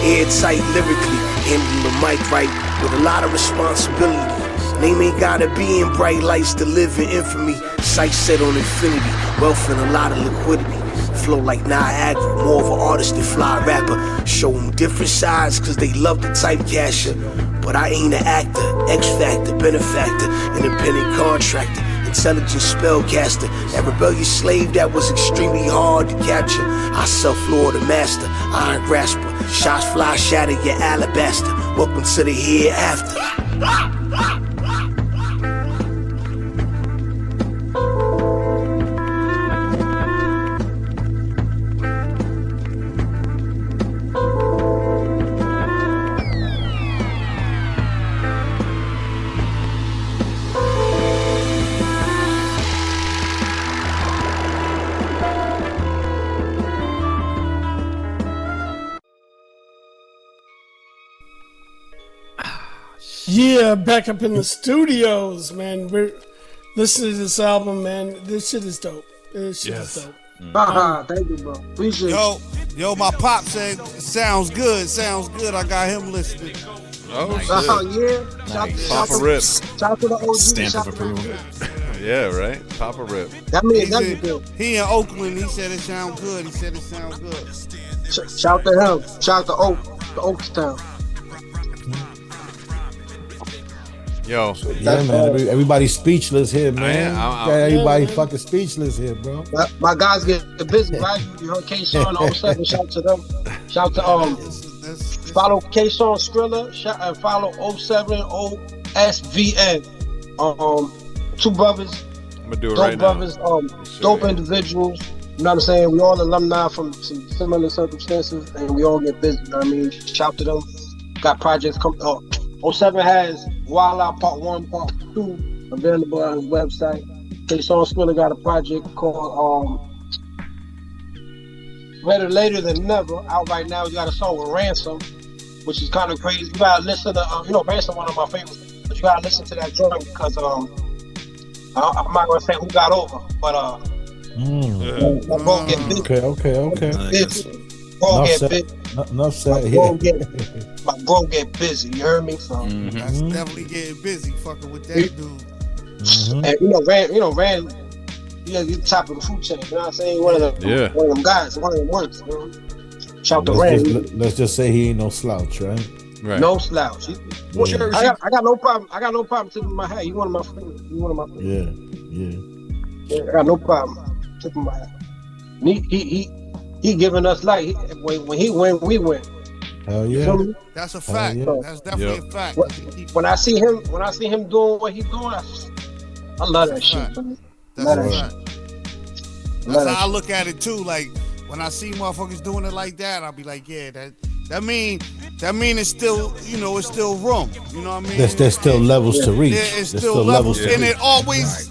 Airtight lyrically, handling the mic right with a lot of responsibility. Name ain't gotta be in bright lights to live in infamy. Sights set on infinity, wealth and a lot of liquidity. Flow like Niagara, more of an artist than fly rapper. Show them different sides cause they love the typecasher. But I ain't an actor, X-Factor, benefactor, independent contractor, intelligent spellcaster. That rebellious slave that was extremely hard to capture. I self-lord the master, iron grasper. Shots fly, shatter your alabaster. Welcome to the hereafter. Yeah, back up in the studios, man. We're listening to this album, man. This shit is dope. This shit is dope. Thank you, bro. Appreciate it. Yo, my pop said, sounds good. I got him listening. Oh, yeah. Nice. Papa Rip. Shout to the OG. Stamp of approval. Yeah, right? Papa Rip. That means everything. He in Oakland. He said it sound good. Shout to him. Shout to Oakstown. Yo. Yeah, man. Everybody's speechless here, man. Everybody fucking speechless here, bro. My guys get busy, right? You heard K-Sean 07. Shout to them. Shout to follow K-Sean Skrilla. And follow 07 OSVN. Two brothers. I'm gonna do it dope right brothers, now. Dope individuals. You know what I'm saying? We all alumni from some similar circumstances, and we all get busy. You know what I mean? Shout to them. Got projects coming. 07 has Wild Out Part 1, Part 2 available on his website. K-Sean Skrilla got a project called Better Later Than Never out right now. You got a song with Ransom, which is kind of crazy. You gotta listen to Ransom, one of my favorites, but you gotta listen to that joint because I'm not gonna say who got over, but my bro get big. Okay. Bro get big. Enough said. My bro get busy. You heard me? So that's definitely getting busy, fucking with that dude. And Rand, he's top of the food chain. You know what I'm saying? One of them guys, one of them works. You know? Shout to Rand. Let's just say he ain't no slouch, right? Right. No slouch. I got no problem. I got no problem tipping my hat. You one of my friends. Yeah. I got no problem tipping my hat. He giving us light. When he win, we win. Hell yeah. That's a fact. Yeah. That's definitely a fact. When I see him doing what he's doing, I love that shit. That's how I look at it too. Like when I see motherfuckers doing it like that, I'll be like, yeah, that mean it's still, it's still room. You know what I mean? There's still levels to reach. There's still levels, and it always.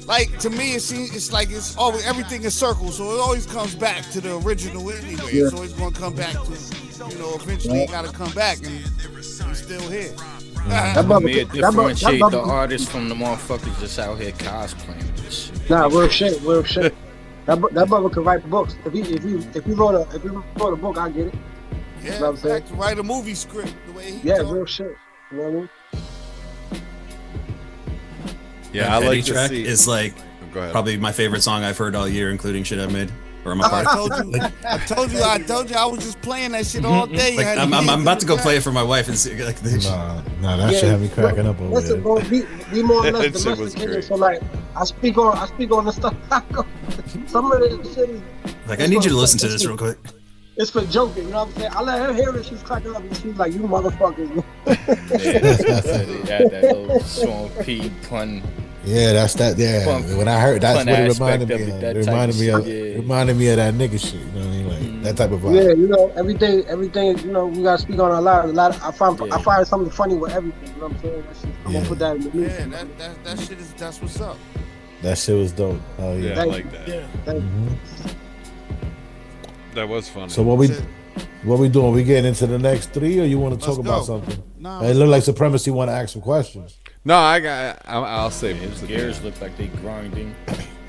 Like to me, it's like it's always everything is circles, so it always comes back to the original anyway. It's always gonna come back to, eventually it gotta come back, and he's still here. Differentiate the artists from the motherfuckers just out here cosplaying this shit. Nah, real shit. That brother could write books. If he wrote a book, I get it. Yeah, you know what I'm saying? To write a movie script the way he real shit. You know what I mean? Yeah, I like track is like probably my favorite song I've heard all year, including shit I made. Or my part. I told you, I was just playing that shit all day. Like, I'm about to go play it for my wife and see like this. Nah, that shit had me cracking up over there. Bro, we more or less domesticated, so like I speak on the stuff. Some of the shit is like I need you to listen to this real quick. It's for joking, you know what I'm saying? I let her hear it, she's cracking up and she's like, you motherfuckers. Yeah, that little Sean P pun. Yeah, that's that. Yeah, when I heard that's what it reminded me of. It reminded me of that nigga shit. You know what I mean? Like that type of vibe. Yeah, everything. We gotta speak on a lot. I find something funny with everything. You know what I'm saying? I'm gonna put that in the music. Yeah, that shit is that's what's up. That shit was dope. Oh yeah, I like that. Yeah. That was funny. So what we doing? We getting into the next three, or you want to talk about something? No, it looked like Supremacy want to ask some questions. No, I'll save it. His gears look like they grinding.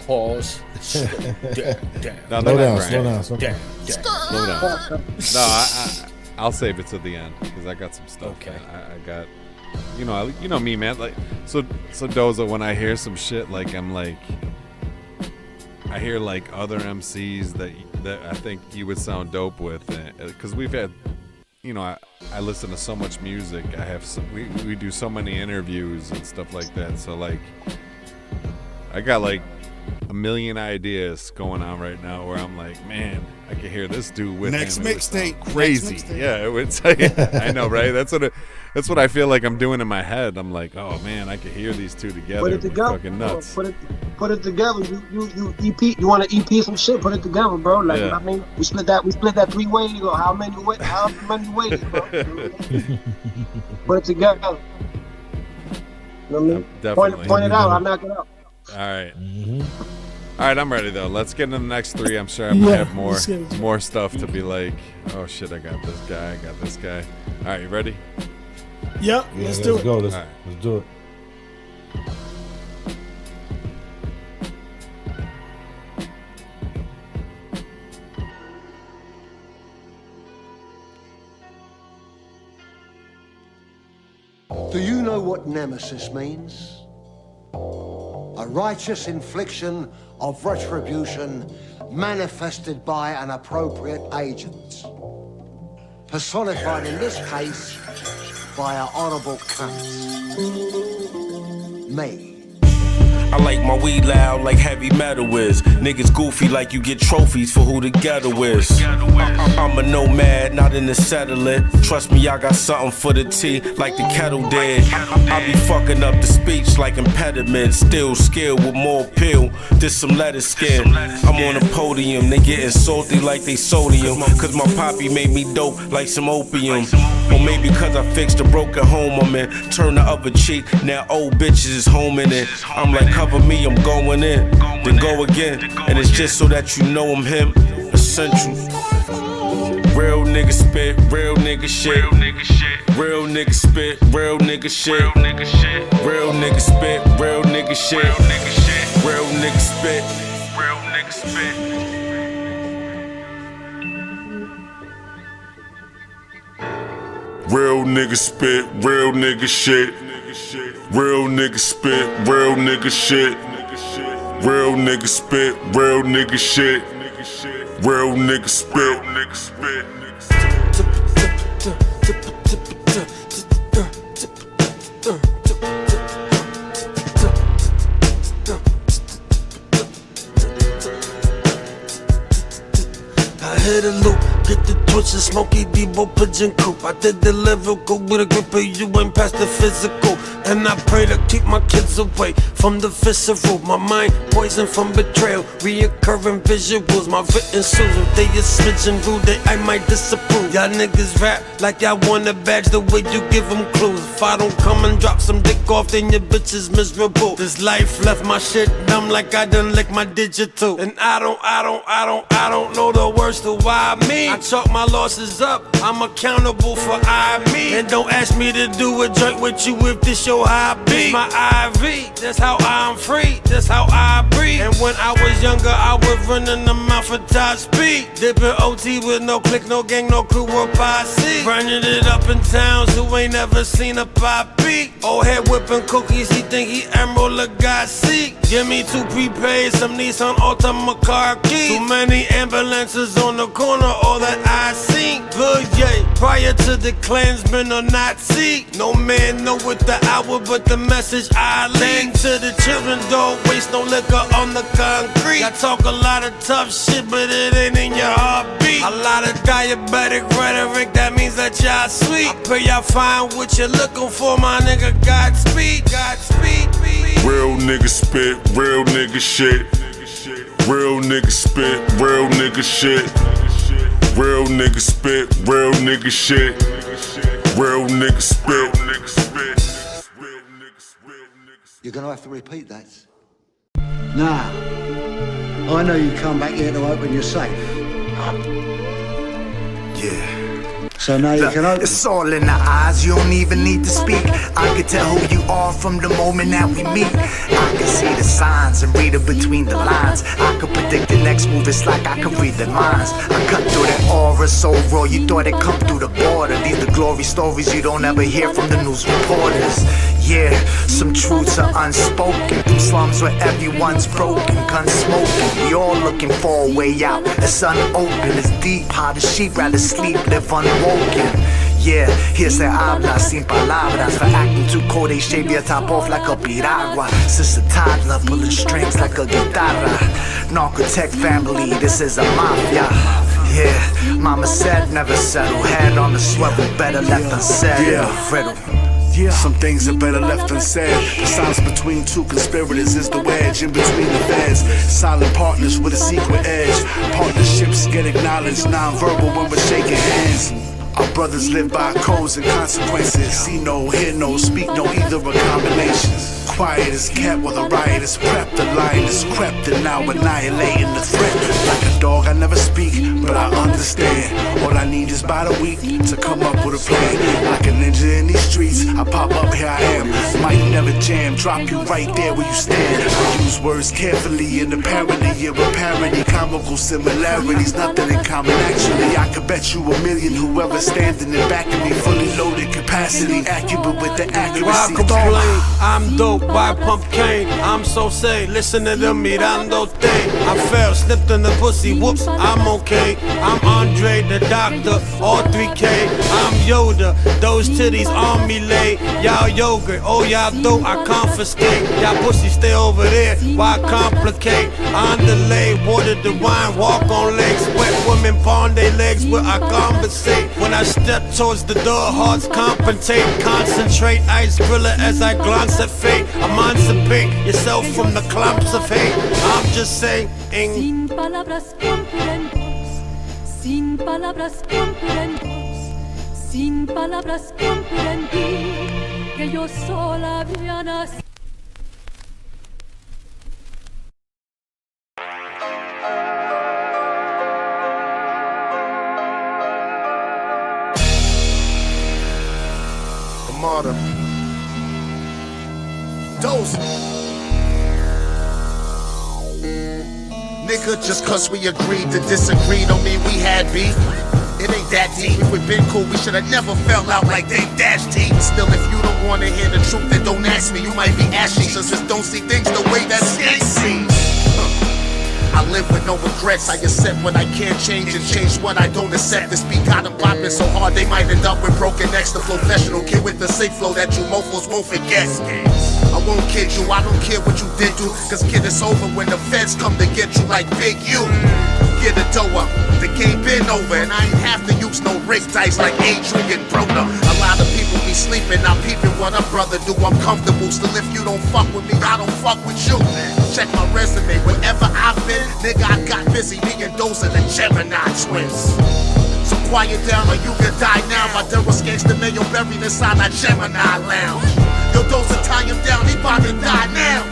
Pause. Slow down. No, I'll save it to the end because I got some stuff. Okay. I got you know me, man. Like, so Doza, when I hear some shit, like I'm like, I hear like other MCs that I think you would sound dope with, because we've had, you know, I listen to so much music. I have we do so many interviews and stuff like that. So like, I got like a million ideas going on right now where I'm like, man, I can hear this dude with next mixtape, crazy. Yeah, it would say, I know, right? That's what I feel like I'm doing in my head. I'm like, oh man, I can hear these two together. Put it together. Fucking nuts. Put it together. You EP. You want to EP some shit? Put it together, bro. Like, I mean, we split that 3 ways. Or how many ways, bro? Put it together. You know what I mean? Definitely. Point it out. I'll knock it out. All right. All right, I'm ready though. Let's get into the next 3. I'm sure I'm gonna have more stuff to be like, oh shit, I got this guy, I got this guy. All right, you ready? Yep. Let's do it. Go. Let's do it. Do you know what nemesis means? A righteous infliction of retribution manifested by an appropriate agent. Personified in this case by our honorable cunt. Me. I like my weed loud like heavy metal is. Niggas goofy like you get trophies for who the ghetto is. I'm a nomad, not in the settling. Trust me, I got something for the tea like the kettle did. I be fucking up the speech like impediments. Still skilled with more pill, just some lettuce skin. I'm on a podium, they getting salty like they sodium. Cause my poppy made me dope like some opium. Or maybe cause I fixed a broken home I'm in. Turn the other cheek, now old bitches is home in it. I'm like, cover me, I'm going in, then go again. And it's just so that you know I'm him. Essential. Real nigga spit, real nigga shit. Real nigga spit, real nigga shit. Real nigga spit, real nigga shit. Real nigga spit, real nigga spit. Real nigga spit, real nigga shit. Real nigga spit, real nigga shit. Real nigga spit, real nigga shit. Real nigga spit. I hit a loop, get the twitch and smoky Debo pigeon coop. I did the level, go with a grip, but you ain't past the physical. And I pray to keep my kids away from the visceral. My mind poisoned from betrayal, reoccurring visuals. My written suits, if they a smidgen rude, they I might disapprove. Y'all niggas rap like y'all want a badge the way you give them clues. If I don't come and drop some dick off, then your bitch is miserable. This life left my shit numb like I done licked my digital. And I don't know the words to why me. I chalk my losses up, I'm accountable for me. And don't ask me to do a joint with you if this your hobby. My IV, that's how I'm free, that's how I breathe. And when I was younger, I was running the mouth at top speed. Dipping OT with no click, no gang, no crew or posse. Running it up in towns who ain't never seen a poppy. Old head whipping cookies, he think he Emerald Lagasse. Give me 2 prepaid, some Nissan Altima car keys. Too many ambulances on the corner, all that I seen. Good, yeah, prior to the Klansman or Nazi. No man know what the hour, but the message I lean to the children. Don't waste no liquor on the concrete. I talk a lot of tough shit, but it ain't in your heartbeat. A lot of diabetic rhetoric, that means that y'all sweet. I pray y'all find what you're looking for, my nigga. Godspeed, Godspeed. Real nigga spit, real nigga shit. Real nigga spit, real nigga shit. Real nigga spit, real nigga shit. Real nigga spit. You're gonna have to repeat that. Now, I know you come back here to open your safe. Yeah. So now you can open. It's all in the eyes, you don't even need to speak. I can tell who you are from the moment that we meet. I can see the signs and read it between the lines. I could predict the next move, it's like I could read their minds. I cut through that aura so raw, you thought it come through the border. These the glory stories you don't ever hear from the news reporters. Yeah, some truths are unspoken. Through slums where everyone's broken, guns smoking. We all looking for a way out. It's unopened, it's deep. How the sheep rather sleep, live unwoken. Yeah, here se habla sin palabras. For acting too cold, they shave your top off like a piragua. Sister toddler pulling strings like a guitarra. Narcotech family, this is a mafia. Yeah, mama said never settle. Head on the swivel, better left unsaid. Yeah, riddle. Yeah. Some things are better left unsaid. The silence between two conspirators is the wedge in between the beds. Silent partners with a secret edge. Partnerships get acknowledged, non-verbal when we're shaking hands. Our brothers live by codes and consequences. See no, hear no, speak no, either are combinations. Quiet is kept while the riot is prepped. The lion is crept and now annihilating the threat. Like a dog I never speak, but I understand. All I need is about a week to come up with a plan. Like a ninja in these streets, I pop up, here I am. Might never jam, drop you right there where you stand. I use words carefully in the parody of a parody. Comical similarities, nothing in common actually. I could bet you $1 million whoever standing in back of me. Fully loaded capacity, accurate with the accuracy. Why complain? I'm dope. Why pump cane? I'm so sane. Listen to them mirándote. I fell, slipped in the pussy. Whoops, I'm okay. I'm Andre the Doctor. All 3K. I'm Yoda. Those titties on me lay. Y'all yogurt. Oh y'all dope. I confiscate. Y'all pussy stay over there. Why complicate? On delay. Water the wine. Walk on legs. Wet women pawn their legs where I compensate. When I step towards the door, hearts compensate. Concentrate. Ice griller as I glance at fate. Emancipate yourself from the clumps of hate. I'm just saying. Sin palabras comprendos, sin palabras comprendos, sin palabras comprendí que yo sola había nacido. Martyr. Doza. Nigga, just cause we agreed to disagree don't mean we had beef. It ain't that deep. If we've been cool, we should've never fell out like they dashed team. Still, if you don't wanna hear the truth, then don't ask me. You might be ashy, so just don't see things the way that they see. I live with no regrets. I accept what I can't change and change what I don't accept. This beat got them popping so hard they might end up with broken necks. The professional kid with the sick flow that you mofos won't forget. I won't kid you, I don't care what you did do. Cause kid, it's over when the feds come to get you like Big U. Get the dough up, the game been over. And I ain't have to use no rig dice like Adrian Broner. A lot of people be sleeping, I'm peeping what a brother do. I'm comfortable, still if you don't fuck with me, I don't fuck with you. Check my resume, wherever I've been, nigga, I got busy. Me and Doza the Gemini twins. So quiet down or you can die now. My Deros gangsta mayo buried inside that Gemini lounge. Yo, Doza, tie him down, he about to die now.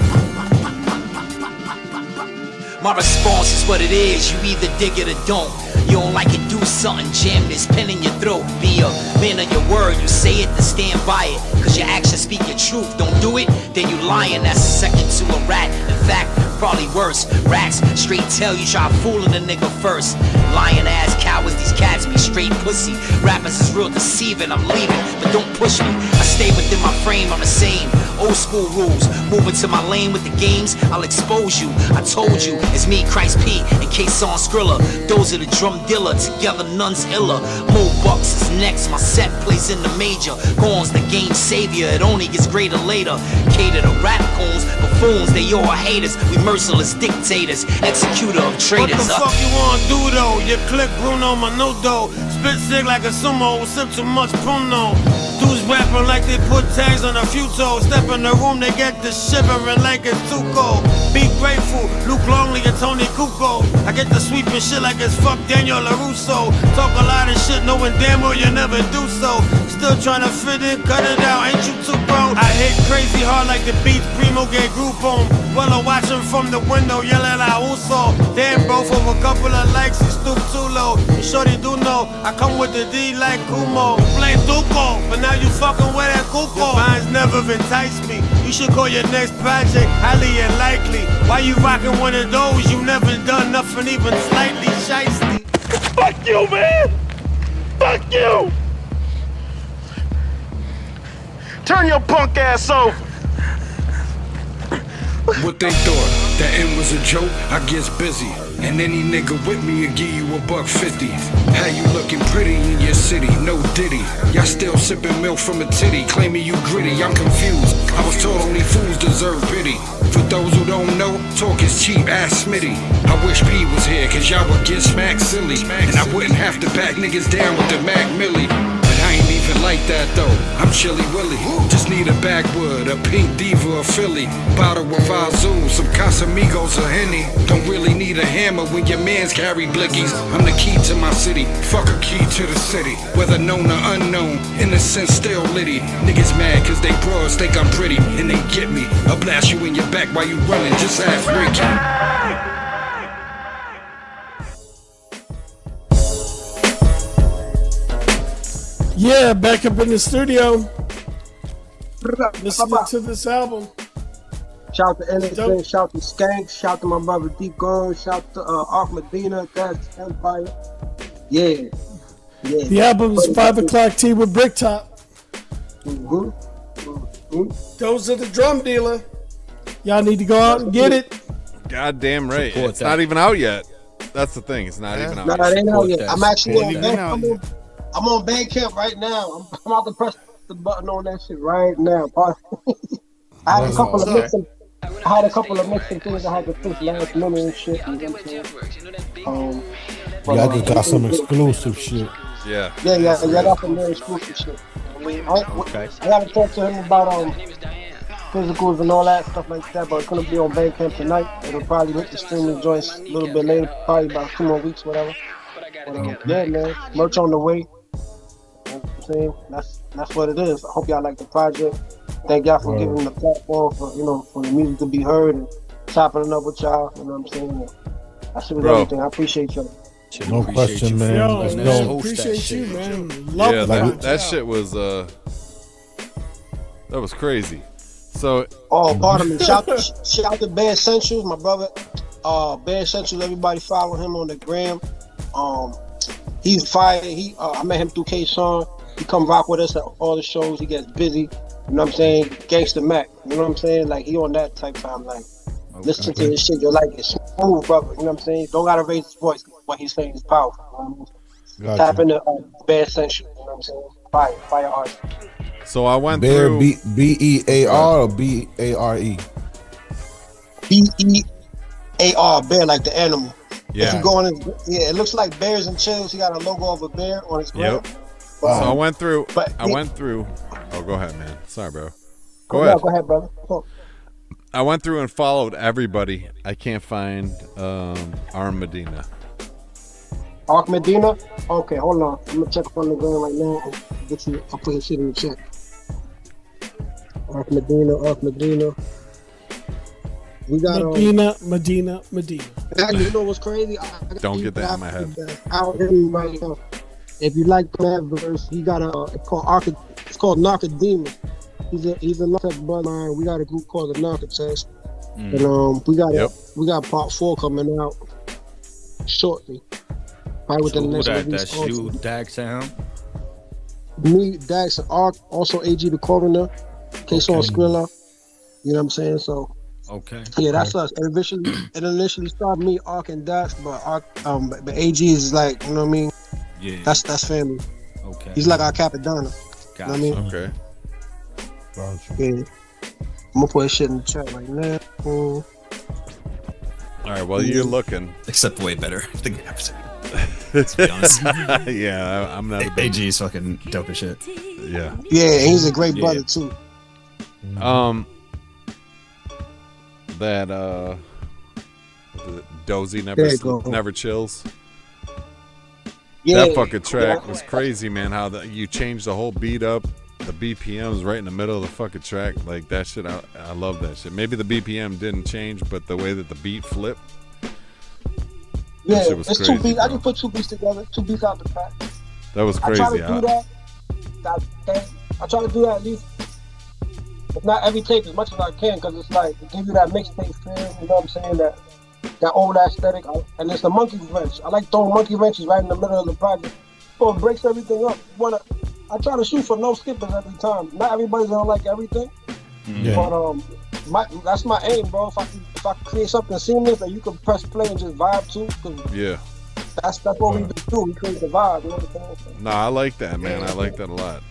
My response is what it is, you either dig it or don't. You don't like it, do something, jam this pen in your throat. Be a man of your word, you say it, then stand by it. Cause your actions speak your truth, don't do it, then you lying, that's a second to a rat. In fact, probably worse, rats straight tell you try fooling a nigga first. Lying ass cowards, these cats be straight pussy. Rappers is real deceiving, I'm leaving, but don't push me. I stay within my frame, I'm the same. Old school rules, moving to my lane with the games, I'll expose you. I told you, it's me, Christ P, and K-Son Skrilla. Those are the drum dealer, together none's iller. Mo Bucks is next, my set plays in the major. Gorn's the game savior, it only gets greater later. Cater to rap coons, buffoons, they all haters. We merciless dictators, executor of traitors. What the fuck you wanna do though? You click Bruno Manodo. Spit sick like a sumo, sip too much Pruno. Dudes rapping like they put tags on a few toes. Step in the room, they get the shivering like it's too cold. Be grateful, Luke Longley and Tony Kukoc. I get the sweeping shit like it's fuck Daniel LaRusso. Talk a lot of shit knowing damn well you never do so. Still trying to fit in, cut it out, ain't you too grown? I hit crazy hard like the beats Primo get group on. Well, I watch him from the window, yelling out Uso. Damn bro, for a couple of likes, he stooped too low. You shorty do know, I come with the D like Kumo. Play Duco, but now you fucking with that Kuko. Your vines never enticed me. You should call your next project highly unlikely. Why you rocking one of those? You never done nothing even slightly shiesty. Fuck you, man! Fuck you! Turn your punk ass over! What they thought, that end was a joke, I gets busy. And any nigga with me will give you $1.50. How you looking pretty in your city, no diddy. Y'all still sipping milk from a titty, claiming you gritty, I'm confused. I was told only fools deserve pity. For those who don't know, talk is cheap, ass Smitty. I wish P was here, cause y'all would get smacked silly. And I wouldn't have to back niggas down with the Mac Millie. I ain't even like that though, I'm Chilly Willy. Just need a backwood, a pink diva, a Philly. Bottle of Azul, some Casamigos, a Henny. Don't really need a hammer when your mans carry blickies. I'm the key to my city, fuck a key to the city. Whether known or unknown, innocent still litty. Niggas mad cause they bros think I'm pretty, and they get me. I'll blast you in your back while you running, just ask Ricky. Yeah, back up in the studio, listening to this album. Shout out to NSA, shout out to Skank, shout out to my brother Deep Gone, shout out to Ark Medina, that's Empire. Yeah. The album's 5 o'clock tea with Bricktop. Those are the drum dealer. Y'all need to go out and get it. Goddamn right. It's not even out yet. That's the thing. It's not even out. No, it ain't out yet. I'm actually I'm on Bandcamp right now. I'm about to press the button on that shit right now. I had a couple of mixing things I had to fix last minute and shit. I just got some exclusive shit. Yeah. I got some more exclusive shit. I gotta talk to him about physicals and all that stuff like that, but it's gonna be on Bandcamp tonight. It'll probably hit the streaming joints a little bit later, probably about 2 more weeks, whatever. Yeah, man, merch on the way. You know what I'm saying? That's what it is. I hope y'all like the project. Thank y'all for giving the platform for the music to be heard and chopping it up with y'all. You know what I'm saying? That shit was everything. I appreciate y'all. No question, man. Yo, appreciate you, man. Love that shit was that was crazy. So pardon me. Shout out to Bear Essentials, my brother. Bear Essentials, everybody follow him on the gram. He's fire. I met him through K-Sean. He come rock with us at all the shows. He gets busy. You know what I'm saying? Gangsta Mac. You know what I'm saying? Like, he on that type time. Like, listen to his shit. You'll like it. Smooth, brother. You know what I'm saying? Don't gotta raise his voice. What he's saying is powerful. Tap into Bear Essentials. You know what I'm saying? Fire art. So I went Bear, through B-E-A-R or B-A-R-E? B-E-A-R, bear, like the animal. Yeah. If you go on it looks like Bears and Chills. He got a logo of a bear on his gram. Yep. So I went through. Oh, go ahead, man. Sorry, bro. Go ahead, brother. I went through and followed everybody. I can't find Arm Medina. Ark Medina? Okay, hold on. I'm gonna check on the gram right now. I'll put his shit in the chat. Ark Medina. We got Medina. Actually, you know what's crazy? Don't get that in my head. Out him right now. If you like that verse, he got it's called Narcodemon. He's a Narcotic bloodline. We got a group called the Narcotics. And we got part 4 coming out shortly. Probably within the next week. That's you, Dax, and him? Me, Dax, and Ark, also AG the Coroner, K-Sean Skrilla. You know what I'm saying? So yeah, that's us. It initially started me, Ark, and Dax, but AG is like, you know what I mean? Yeah. That's family. Okay. He's like our Capadonna. Gotcha. You know what I mean? Okay. Yeah. I'm gonna put his shit in the chat right now. All right, well, you're looking. Except way better. I think to be honest. Yeah, I'm not. AG is fucking dope as shit. Yeah. Yeah, he's a great brother too. That Dozy never chills. Yeah, that fucking track was crazy, man. How you changed the whole beat up, the BPMs right in the middle of the fucking track, like that shit. I love that shit. Maybe the BPM didn't change, but the way that the beat flipped. Yeah, it's crazy, 2 beats. I just put 2 beats together, 2 beats out the track. That was crazy. I try to do that at least not every tape as much as I can, because it's like to give you that mixtape feel. You know what I'm saying? That old aesthetic, and it's the monkey wrench. I like throwing monkey wrenches right in the middle of the project. So it breaks everything up. I try to shoot for no skippers every time. Not everybody's gonna like everything, but that's my aim, bro. If I create something seamless that you can press play and just vibe to, that's what we do. We create the vibe. You know what I'm saying? No, I like that, man. I like that a lot.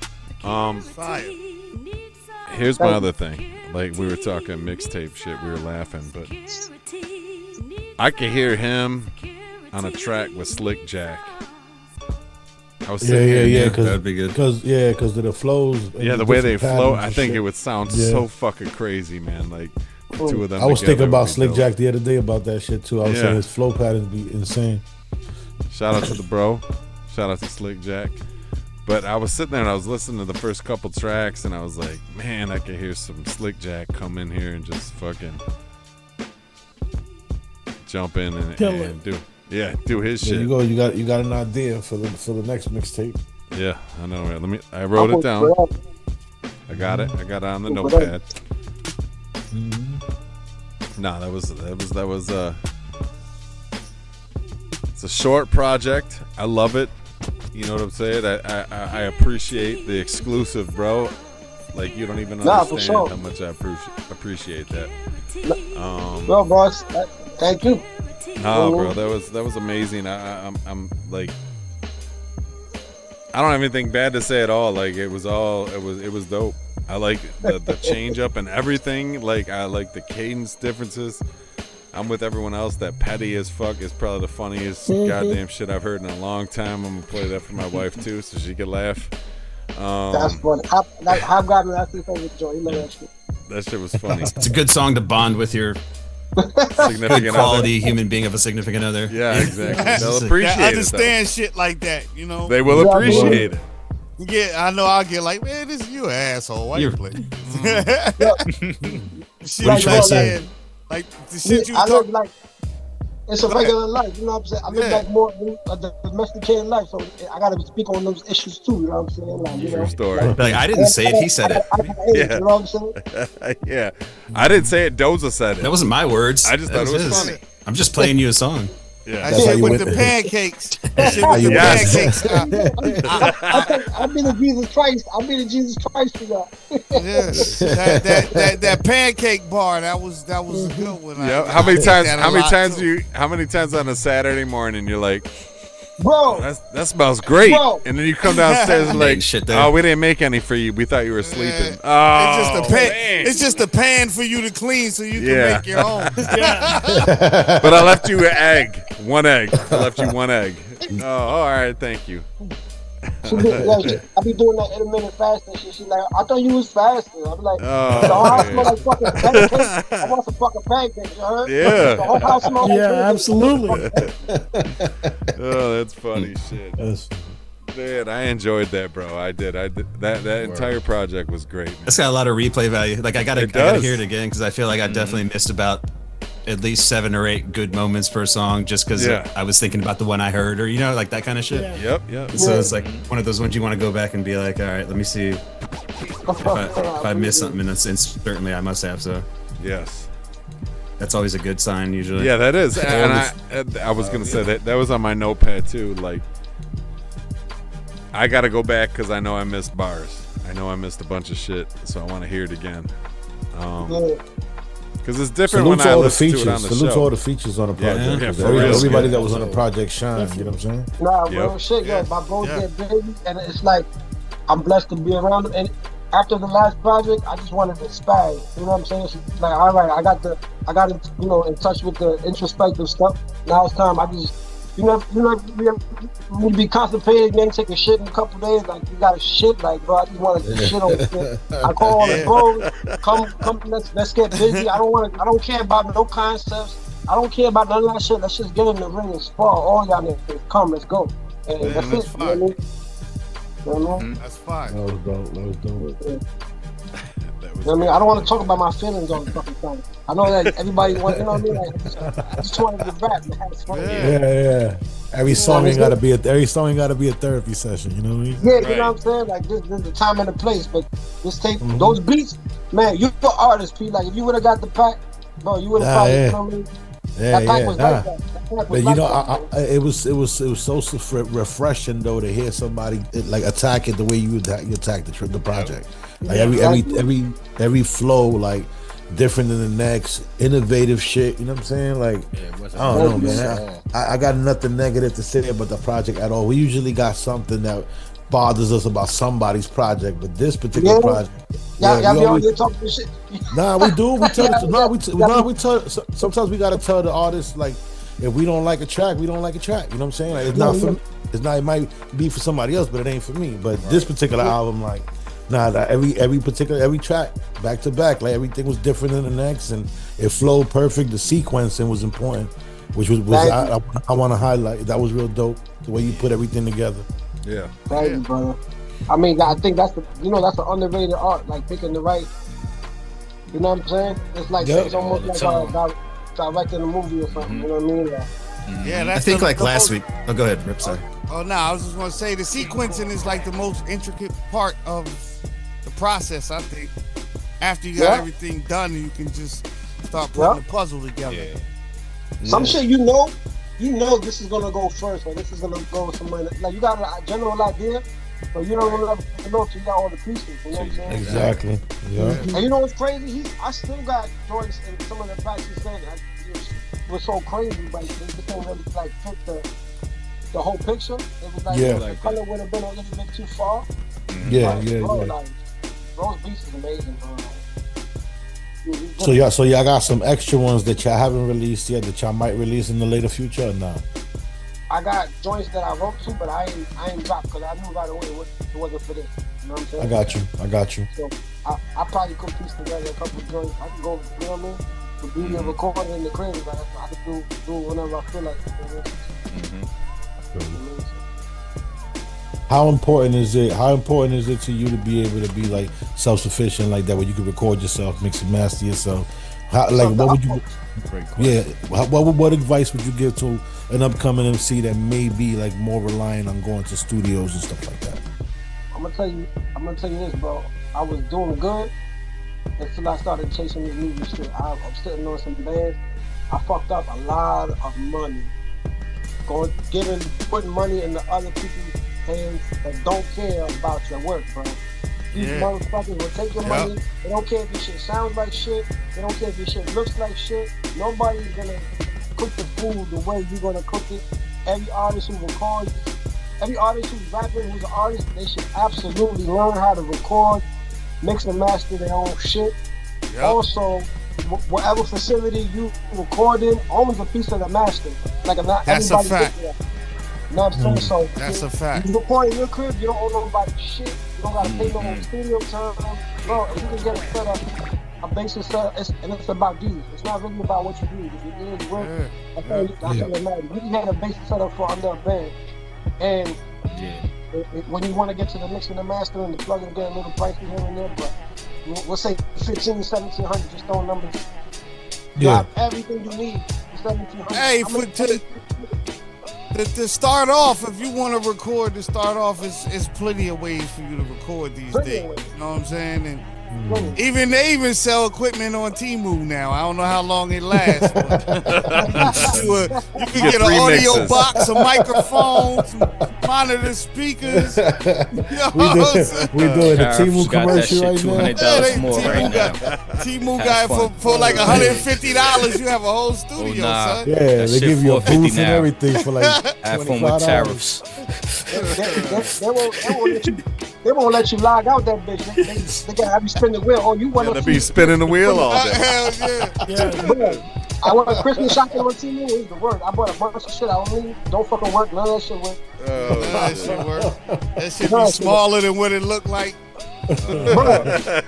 Here's my other thing. Like we were talking mixtape shit, we were laughing, but I could hear him on a track with Slick Jack. I was yeah, that'd be good. Because of the flows. Yeah, the way they flow, I think shit. it would sound so fucking crazy, man. Like the two of them. I was thinking about Slick dope. Jack the other day about that shit too. I was saying his flow patterns be insane. Shout out to the bro. Shout out to Slick Jack. But I was sitting there and I was listening to the first couple tracks and I was like, man, I could hear some Slick Jack come in here and just fucking jump in and do his shit. You got an idea for the next mixtape. Yeah, I know. Right? I wrote it down. I got it on the notepad. Nah, that was it's a short project. I love it. You know what I'm saying? I appreciate the exclusive, bro. Like you don't even understand how much I appreciate that. Bro, boss, thank you. No, bro, that was amazing. I'm like, I don't have anything bad to say at all. Like it was dope. I like the change up and everything. Like I like the cadence differences. I'm with everyone else. That petty as fuck is probably the funniest goddamn shit I've heard in a long time. I'm gonna play that for my wife too, so she can laugh. That's funny. Hhobgoblin, that's his favorite joint. He love that shit. That shit was funny. It's a good song to bond with your good quality human being of a significant other. Yeah, exactly. They'll appreciate I it. understand shit like that, you know. They will appreciate it. Yeah, I know. I'll get like, man, this you an asshole. Why you play? Shit, What you trying to say? Like the shit you I talk. live like it's a regular life, you know what I'm saying? I live like more a domesticated life, so I gotta speak on those issues too, you know what I'm saying? Like, you True know, story. Like I didn't say it, he said it. Yeah. You know what I'm saying? Yeah, I didn't say it. Doza said it. That wasn't my words. I just thought it was his. funny. I'm just playing you a song. Yeah, That shit with the pancakes. That shit with the pancakes. I've been to Jesus Christ. I've been to Jesus Christ for y'all. Yes, that pancake bar. That was a good one. Yeah. How many times on a Saturday morning you're like, bro, that smells great, bro. and then you come downstairs and like, shit there. oh, we didn't make any for you. We thought you were sleeping. It's just a pan for you to clean so you can make your own. But I left you an egg. One egg. I left you one egg. Oh, all right. Thank you. I be doing that intermittent fasting shit. She like, I thought you was fasting. I'm like, the whole house smell like fucking pancakes. I want some fucking pancakes, you heard? Yeah. The whole house smell like absolutely. Oh, that's funny shit. Man, I enjoyed that, bro. I did. That entire project was great. Man. It's got a lot of replay value. Like I gotta hear it again because I feel like I definitely missed about at least 7 or 8 good moments per song just because I was thinking about the one I heard or like that kind of shit. Yeah. Yep. So it's like one of those ones you want to go back and be like, all right, let me see if I missed something, and certainly I must have. So yes, that's always a good sign usually. Yeah, that is. And I was gonna say that was on my notepad too. Like I gotta go back because I know I missed bars. I know I missed a bunch of shit, so I want to hear it again. Because it's different when I listen to it on the show. Salute to all the features on the project. Yeah, everybody that was on the project shined, you know what I'm saying? Nah, real shit, my bros get busy, and it's like, I'm blessed to be around them, and after the last project, I just wanted to spaz, you know what I'm saying? It's like, all right, I got in touch with the introspective stuff, now it's time, I just, we be constipated, then take a shit in a couple days. Like you got a shit, like bro. I just want to shit on shit. I call all the bros, come, let's get busy. I don't care about no concepts. I don't care about none of that shit. Let's just get in the ring and spar. All y'all niggas, come, let's go. And that's it. Fine. You know what I mean? That's fine. That was dope. I mean, I don't want to talk about my feelings on the fucking thing. I know that everybody wants, you know what I mean? Like, I just wanted to rap and have fun. Yeah. Every song ain't gotta be a therapy session. You know what I mean? Yeah, you know what I'm saying? Like this is the time and the place. But this tape, those beats Man, you're an artist, P. Like, if you would have got the pack, bro, you would have probably, you know what I mean? That pack was like that. That pack was But you like know, that, it was so refreshing though to hear somebody like attack it the way you attack the project. Like every flow, like different than the next, innovative shit. You know what I'm saying? Like I don't know, man. I got nothing negative to say about the project at all. We usually got something that bothers us about somebody's project, but this particular project. Y'all be on here talking shit. Nah, we do. We tell. We tell. Sometimes we gotta tell the artist, like, if we don't like a track, we don't like a track. You know what I'm saying? Like, it's not for me. It's not. It might be for somebody else, but it ain't for me. But this particular album, like, every track back to back, like everything was different than the next, and it flowed perfect. The sequencing was important, which was I want to highlight. That was real dope. The way you put everything together. Yeah. Thank you, brother. I mean, I think that's the underrated art, like picking the right. You know what I'm saying? It's like it's almost like directing a movie or something. You know what I mean? Like, yeah, that's I think like last week. Oh, go ahead, Rip. Sorry. Oh no, I was just gonna say the sequencing is like the most intricate part of the process. I think after you got everything done, you can just start putting the puzzle together. Yeah. Some shit, you know this is gonna go first, or this is gonna go somewhere. Like you got a general idea, but you don't really know till you got all the pieces. You know what I'm saying? Exactly. Yeah. And you know what's crazy? I still got joints in some of the tracks he said was so crazy, but it just didn't really like fit the whole picture. It was like the color would have been a little bit too far. Yeah. Like, Rose Beast is amazing, bro. So y'all got some extra ones that y'all haven't released yet that y'all might release in the later future or not? I got joints that I wrote to, but I ain't dropped because I knew right away it wasn't for this. You know what I'm saying? I got you. So I probably could piece together a couple of joints. I can go, you know what I mean? The beauty of recording in the crib, but I can do whenever I feel like it. How important is it to you to be able to be like self-sufficient like that, where you can record yourself, mix and master yourself? What would you? What advice would you give to an upcoming MC that may be like more reliant on going to studios and stuff like that? I'm gonna tell you this, bro. I was doing good until I started chasing this music shit. I'm sitting on some bands. I fucked up a lot of money, putting money into other people's hands that don't care about your work, bro. These motherfuckers will take your money. They don't care if your shit sounds like shit. They don't care if your shit looks like shit. Nobody's gonna cook the food the way you're gonna cook it. Every artist who records, every artist who's rapping, who's an artist, they should absolutely learn how to record, mix and master their own shit. Also, whatever facility you record in owns a piece of the master. Like not that's everybody a fact. You know what I'm saying? So that's a fact. You record in your crib, you don't owe nobody shit. You don't gotta pay no studio time. Bro, if you can get it set up, a basis set, and it's about you. It's not really about what you do. If it is work, that's what it matters. We had a basis set up for under a band. And when you want to get to the mixing and mastering, the plug and get a little prices here and there, but we'll say 15, 1700, just throwing numbers. You have everything you need for 1700. Hey, to start off, if you want to record, it's plenty of ways for you to record these days. You know what I'm saying? And they even sell equipment on Temu now. I don't know how long it lasts. You can get an audio box, a microphone, some monitor speakers. We're doing a Temu commercial right now. Temu got for like $150. You have a whole studio, son. Yeah, they give you a booth and everything for like iPhone with tariffs. They won't let you log out that bitch. They gotta have you spin the wheel. Oh, you want to be spinning the wheel all day. Hell yeah. I went Christmas shopping on Temu. It was the word. I bought a bunch of shit. I don't fucking work. None of that shit work. That shit work. That shit be smaller than what it looked like.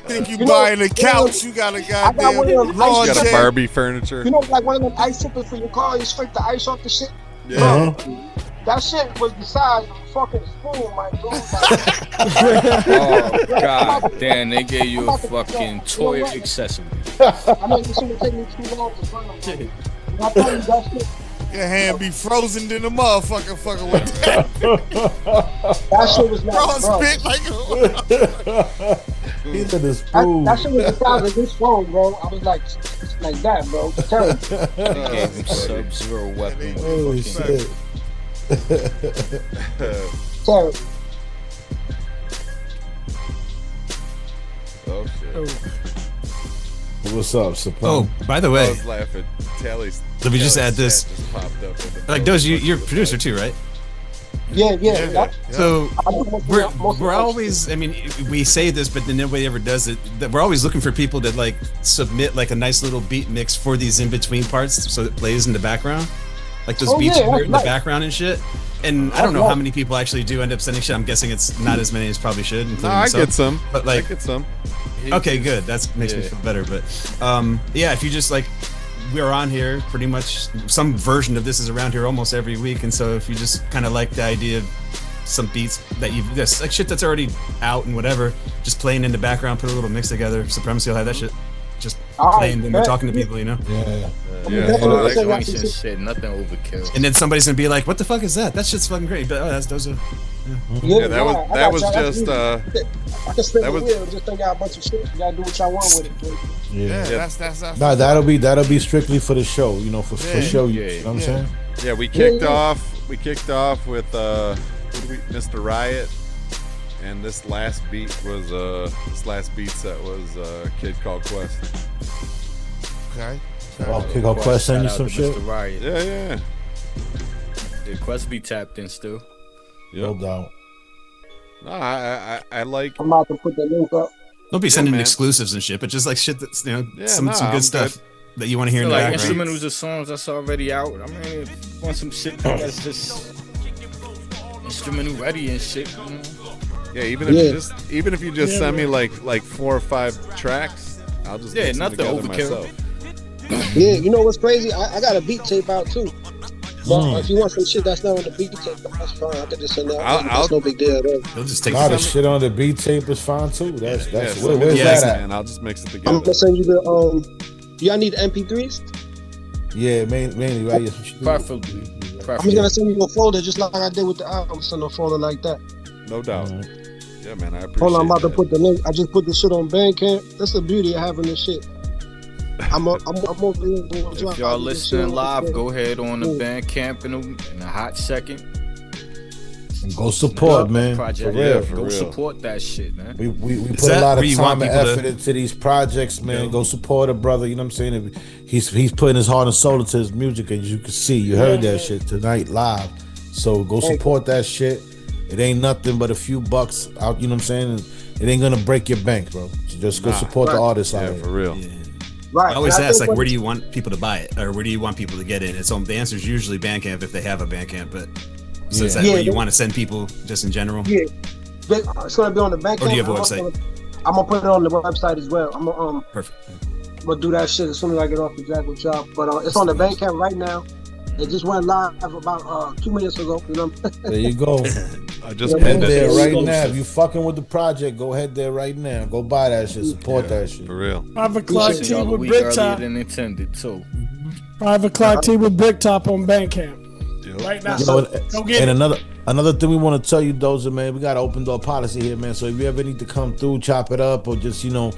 Think you buying a couch? You got a goddamn lawn chair. Got a Barbie furniture. You know, like one of them ice sippers for your car. You scrape the ice off the shit. Yeah. That shit was the size of a fucking spoon, my dude. Oh, god damn, they gave you a fucking toy accessory. I mean, this shit would take me too long to run them. I told you that shit. Your hand be frozen in the motherfucker fucking with that. That shit was like, Bro, bro. spit like He said this fool. That shit was the size of this phone, bro. I was like that, bro. It's terrible. They gave him Sub-Zero weapon. Holy shit. Terrible. Oh shit. What's up, Sapone? Oh, by the I way, was laughing. Tally's. let me just Tally's add this. chat just popped up with the Like, Doza, you're a producer too, right? Yeah. So I do most we're of the always, I mean, we say this, but then nobody ever does it. That we're always looking for people that like submit like a nice little beat mix for these in between parts, so it plays in the background, like those beats you hear in the background and shit. And I don't know how many people actually do end up sending shit. I'm guessing it's not as many as probably should. No, I get some. But like, I get some. okay, good. That makes me feel better. But yeah, if you just like, we're on here pretty much. Some version of this is around here almost every week, and so if you just kind of like the idea of some beats that you've just like shit that's already out and whatever, just playing in the background, put a little mix together. Supremacy will have that shit just playing when we're talking to people, you know. Shit, nothing overkill. And then somebody's gonna be like, "What the fuck is that? That shit's fucking great." But that's Doza. Yeah, that was just I can spin the wheel, just think out a bunch of shit. You gotta do what y'all want with it, bro. Yeah, that's nah, that'll be strictly for the show, you know, for show. You know what I'm saying? Yeah, we kicked off with Mr. Riot, and this last beat set was a Kid Called Quest. Okay. Oh, Kid Called Quest send you some shit. Mr. Riot. Yeah. Did Quest be tapped in still? No doubt. No, I like. I'm about to put the link up. Don't be sending exclusives and shit, but just like shit that's some good stuff that you want to hear in the like background. instrumentals or songs that's already out. I mean, if you want some shit that's just instrumental ready and shit. You know? Yeah, even if you just send me like 4 or 5 tracks, I'll just mix them together myself. Yeah, you know what's crazy? I got a beat tape out too. But if you want some shit that's not on the beat tape, that's fine. I could just send that. That's no big deal at all. He'll just take the shit on the beat tape is fine too. That's where's that at? Man, I'll just mix it together. I'm gonna send you the y'all need MP3s? Yeah, mainly right. Yes, preferably. I'm just gonna send you a folder just like I did with the album. Send a folder like that. No doubt. Yeah, man, I appreciate it. Hold on, I'm about to put the link. I just put the shit on Bandcamp. That's the beauty of having this shit. I'm over here. If y'all listening live, go ahead on the Bandcamp in a hot second. And go support, man. Project. For real. Go support that shit, man. We put a lot of time and effort into these projects, man. Go support a brother. You know what I'm saying? He's putting his heart and soul into his music, and you can see, you heard that shit tonight live. So go support that shit. It ain't nothing but a few bucks out. You know what I'm saying? It ain't gonna break your bank, bro. So just go support the artists out there. For real. Yeah. Right. I always ask, like, where do you want people to buy it, or where do you want people to get it? And so the answer is usually Bandcamp if they have a Bandcamp. But so is that where you want to send people just in general? Yeah, it's gonna be on the Bandcamp. Or do you have a website? I'm gonna put it on the website as well. I'm gonna Perfect. I'm gonna do that shit as soon as I get off the jack with y'all. But it's on the Bandcamp right now. It just went live about 2 minutes ago. You know. There you go. I just head there right now. If you fucking with the project, go ahead there right now. Go buy that shit. Support that shit. For real. 5 o'clock tea with Bricktop. Than intended too. 5 o'clock tea with Bricktop on Bandcamp. Right now. Go get it. Another thing we want to tell you, Doza, man, we got an open door policy here, man. So if you ever need to come through, chop it up, or just, so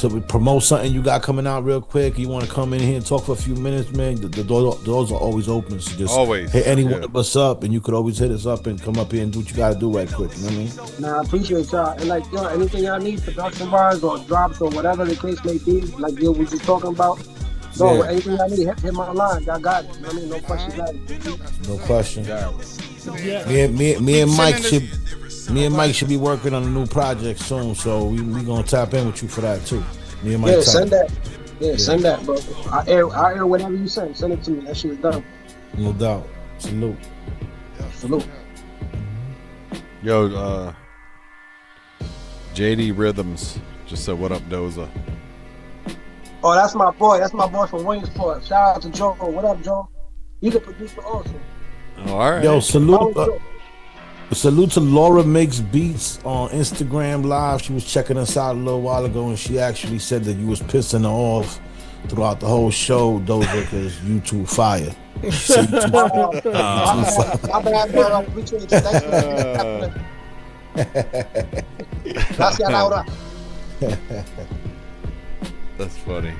we promote something you got coming out real quick, you want to come in here and talk for a few minutes, man, the doors are always open. So just hit any one of us up, and you could always hit us up and come up here and do what you got to do right quick. You know what I mean? Nah, I appreciate y'all. And anything y'all need, production bars or drops or whatever the case may be, like we was just talking about. So anything I need, hit my line. Y'all got it. You know what I mean? No question. Got it. No question. Yeah. Me and Mike should be working on a new project soon, so we gonna tap in with you for that too. Me and Mike. Yeah, send that. Yeah, send that, bro. I air whatever you send. Send it to me. That shit is done. No doubt. Salute. Salute. Yo, JD Rhythms just said, "What up, Doza?" Oh, that's my boy. That's my boy from Williamsport. Shout out to Joe. What up, Joe? He's a producer also. Oh, all right. Yo, salute to Laura Makes Beats on Instagram Live. She was checking us out a little while ago, and she actually said that you was pissing her off throughout the whole show, Doza, because you too fire. My bad, bro. We changed that. Gracias, Laura. That's funny.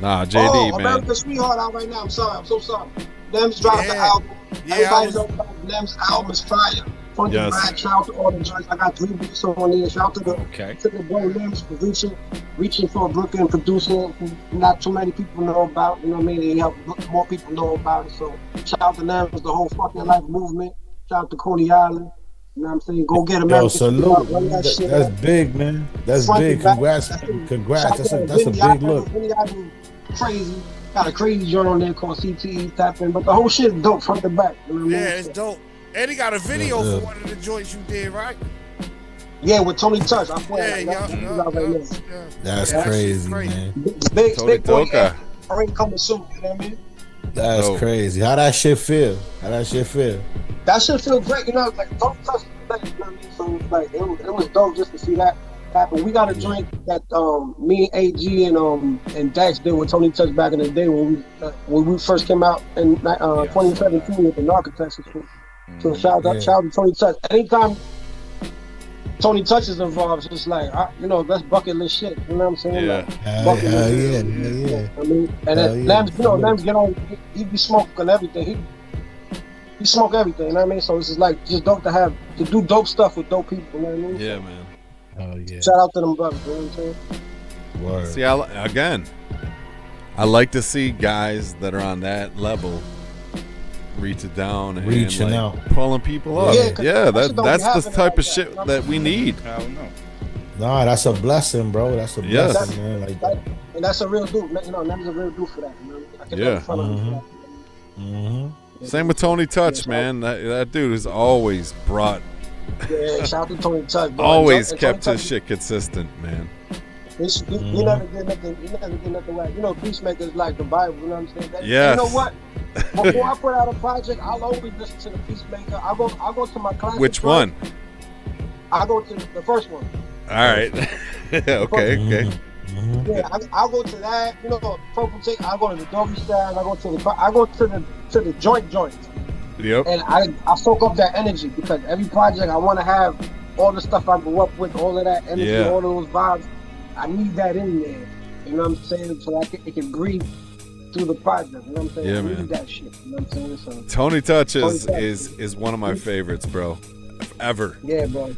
Nah, JD, man. America's Sweetheart out right now. I'm sorry. I'm so sorry. Nem's dropped the album. Everybody knows about Nem's album is fire. From the rap, shout out to all the joints. I got 3 beats on there. Shout out to the boy Nems for reaching for a Brooklyn producer who not too many people know about. You know what I mean? He helped more people know about it. So shout out to Nems, the whole fucking life movement. Shout out to Coney Island. You know what I'm saying? Go get American. Salute. That's big, man. That's big. Congrats. Congrats. That's a big look. Crazy. Got a crazy joint on there called CTE Tapping, but the whole shit is dope front to back. You know what I mean? It's dope. And he got a video for one of the joints you did, right? Yeah, with Tony Touch. I That's crazy, man. Big boy. Already coming soon. You know what I mean? That's crazy. How that shit feel? That shit feel great. You know, like Tony Touch. You know what I mean? So like it was dope just to see that happen. We got a joint that me and AG and Dax did with Tony Touch back in the day when we first came out in 2017 with the Narcotex and shit. So shout out to Tony Touch. Anytime Tony Touch is involved, it's like that's bucket list shit. You know what I'm saying? Yeah. Yeah. I mean, and then Lambs get on. He be smoking everything. He smoke everything. You know what I mean? So it's just like dope to do dope stuff with dope people. You know what I mean? Yeah, man. Oh yeah. Shout out to them brothers. You know what I'm saying? Word. See, I like to see guys that are on that level reaching down and out, pulling people up. Yeah, that's the type of shit that we need. I don't know. Nah, that's a blessing, bro. That's a blessing, man. Like that. And that's a real dude. You know, Nem's a real dude for that. You know? Same with Tony Touch, man. That dude has always brought. Yeah, shout out to Tony Touch. Bro. Always kept his shit consistent, man. He never did nothing right. You know, Peacemaker's like the Bible. You know what I'm saying? Yes. You know what? Before I put out a project, I'll always listen to the Peacemaker. I'll go to my classic. Which one? I'll go to the first one. All right. Okay. Yeah, I'll go to that. You know, Purple Tick. I'll go to the Doggy Style. I go to the joints. Yep. And I soak up that energy because every project I want to have all the stuff I grew up with, all of that energy, all of those vibes. I need that in there. You know what I'm saying? So it can breathe through the project. You know what I'm saying? Yeah, I man. need that shit. You know what I'm saying? So, Tony Touch is one of my favorites, bro. Ever. Yeah, bro.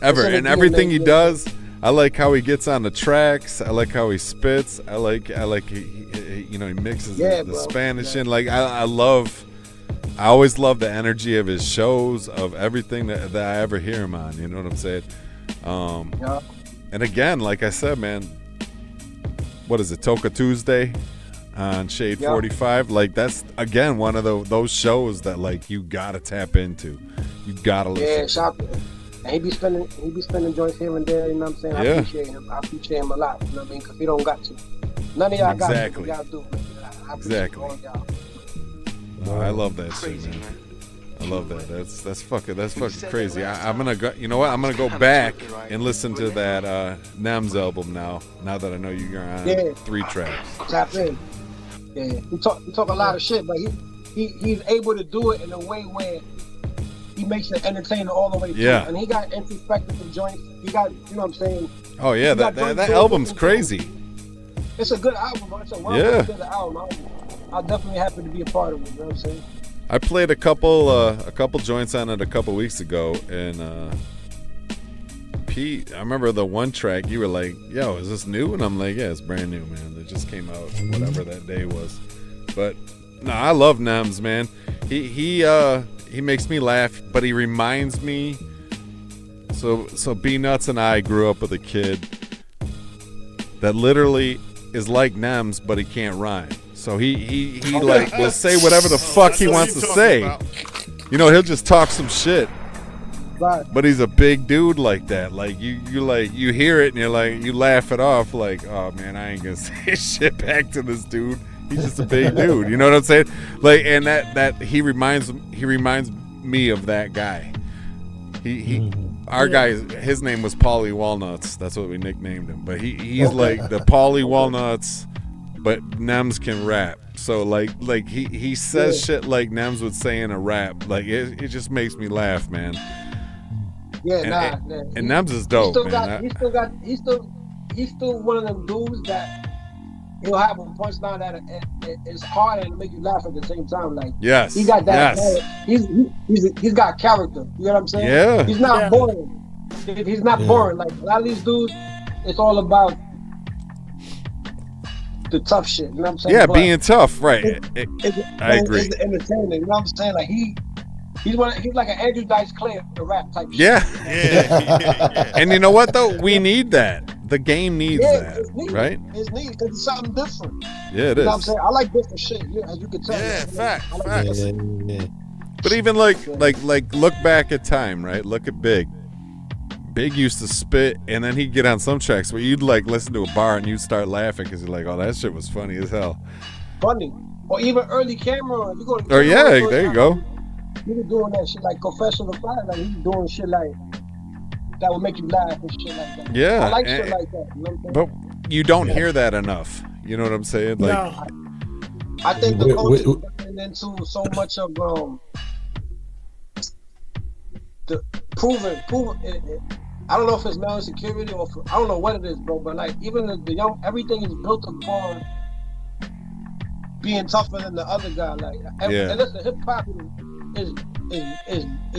Ever. And everything he does, I like how he gets on the tracks. I like how he spits. I like he mixes the Spanish in. Like I always love the energy of his shows, of everything that I ever hear him on. You know what I'm saying? And again, like I said, man, what is it, Toka Tuesday on Shade 45? Like that's again one of those shows that like you gotta tap into. You gotta listen. Yeah, shout out. And he be spending joints here and there. You know what I'm saying? I appreciate him. I appreciate him a lot. You know what I mean? Because he don't got to. None of y'all got to. Y'all do. I appreciate all y'all. Oh, I love that shit, man. I love that. That's fucking crazy. I'm gonna go. You know what? I'm gonna go back and listen to that Nems album now. Now that I know you're on 3 tracks. Tap in. Yeah, he talk a lot of shit, but he's able to do it in a way where he makes it entertaining all the way through. Yeah. And he got introspective joints. He got, you know what I'm saying? Oh yeah, that album's crazy. It's a good album, bro. It's a good album. I'm definitely happy to be a part of it. You know what I'm saying? I played a couple joints on it a couple weeks ago, and Pete, I remember the one track you were like, "Yo, is this new?" And I'm like, "Yeah, it's brand new, man. It just came out whatever that day was." But no, I love Nems, man. He makes me laugh, but he reminds me. So B Nuts and I grew up with a kid that literally is like Nems, but he can't rhyme. So he like will say whatever the fuck he wants to say. You know, he'll just talk some shit. Right. But he's a big dude like that. Like you hear it and you're like, you laugh it off like, oh man, I ain't gonna say shit back to this dude. He's just a big dude. You know what I'm saying? Like, and that he reminds me of that guy. Our guy, his name was Paulie Walnuts. That's what we nicknamed him. But he's like the Paulie Walnuts, but Nems can rap. So like he says shit like Nems would say in a rap. Like it just makes me laugh, man. Yeah, and Nems is dope, man. He's still one of them dudes that he'll have a punchline that is hard and make you laugh at the same time. Like yes, he got that. yes. He's got character. You know what I'm saying? Yeah. He's not boring. He's not boring. Like a lot of these dudes, it's all about the tough shit. You know what I'm saying? Yeah, but being tough, right? I agree. It's entertaining. You know what I'm saying? Like he's like an Andrew Dice Clay of the rap type shit. Yeah. And you know what though? We need that. The game needs that, right? It's needed because it's something different. Yeah, it is. You know what I'm saying? I like different shit. As you can tell. Yeah, fact. But even like look back at time, right? Look at Big. Big used to spit, and then he'd get on some tracks where you'd like listen to a bar and you'd start laughing because you're like, oh, that shit was funny as hell. Funny. Or even early Cameron. You go to there you go. He was doing that shit like Confession of Fire. Like he was doing shit like that would make you laugh and shit like that. Yeah. I like shit like that. You know what I'm saying? But you don't hear that enough. You know what I'm saying? Like, I think the culture is getting into so much of the proven. I don't know if it's male insecurity or I don't know what it is, bro. But like even the young, everything is built upon being tougher than the other guy. Like, and listen, hip hop is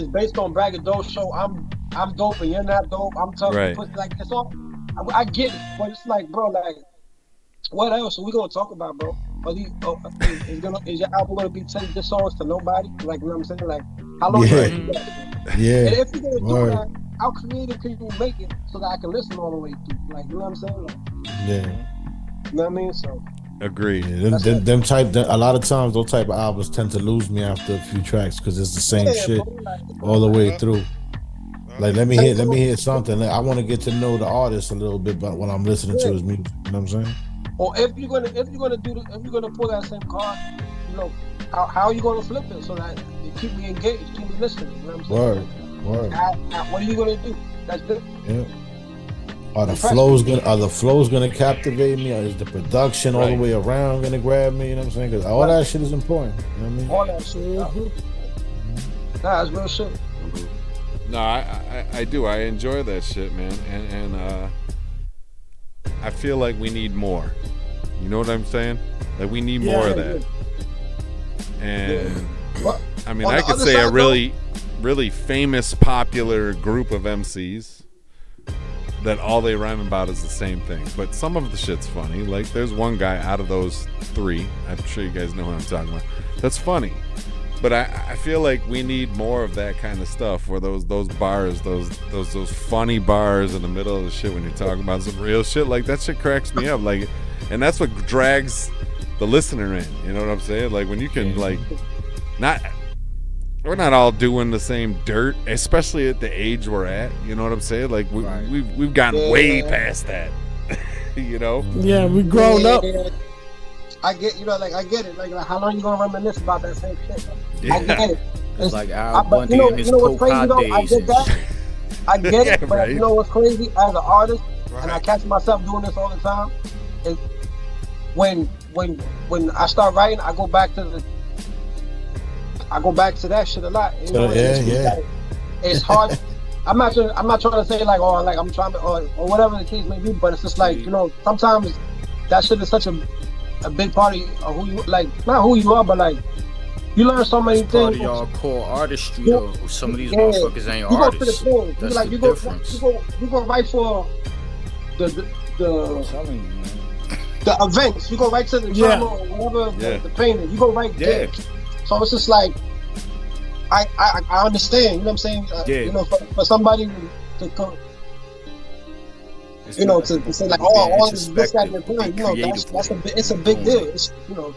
based on braggadocio. I'm dope and you're not dope. I'm tough. Right. Like it's all. I get it, but it's like, bro, like what else are we gonna talk about, bro? Is your album gonna be 10 diss songs to nobody? Like, you know what I'm saying? Like, how long? Yeah. And if you're gonna do that, how creative can you make it so that I can listen all the way through? Like, you know what I'm saying? Like, you know what I mean? So. Agreed. Yeah, a lot of times those type of albums tend to lose me after a few tracks because it's the same shit all the way through. Like let me hear something. Like, I want to get to know the artist a little bit, but when I'm listening to his music, you know what I'm saying? Or if you're gonna pull that same card, you know, how are you gonna flip it so that you keep me engaged, keep me listening? You know what I'm saying? Word. What are you gonna do? That's good. Yeah. Are the flows gonna captivate me? Or is the production all the way around gonna grab me? You know what I'm saying? Because all that shit is important. You know what I mean? All that shit. That's real shit. No, I do. I enjoy that shit, man. And I feel like we need more. You know what I'm saying? Like we need more of that. And I mean, I could say a really famous, popular group of MCs that all they rhyme about is the same thing. But some of the shit's funny. Like there's one guy out of those three, I'm sure you guys know who I'm talking about, that's funny. But I feel like we need more of that kind of stuff, where those bars, those funny bars in the middle of the shit when you're talking about some real shit. Like that shit cracks me up. Like, and that's what drags the listener in. You know what I'm saying? Like when you can we're not all doing the same dirt, especially at the age we're at. You know what I'm saying? Like we've gotten way past that. You know? Yeah, we grown up. I get, I get it. Like how long you gonna reminisce about that same shit? Yeah. I get it. It's like Al Bundy and his what's crazy coke though? days. I get that. I get it, but right. you know what's crazy? As an artist, and I catch myself doing this all the time, is when I start writing, I go back to that shit a lot. You know, it's hard. I'm not trying to say like, oh, like I'm trying to, or whatever the case may be, but it's just like, sometimes that shit is such a big part of who you, like, not who you are, but like you learn so many things. Part of y'all core artistry though. Some of these motherfuckers ain't artists. That's the difference. You go write for the events. You go right to the drama or whatever the painting. You go right there. So it's just like I understand. You know what I'm saying? You know, for somebody to come. To say like, all this that you're doing, it's a big deal. It's,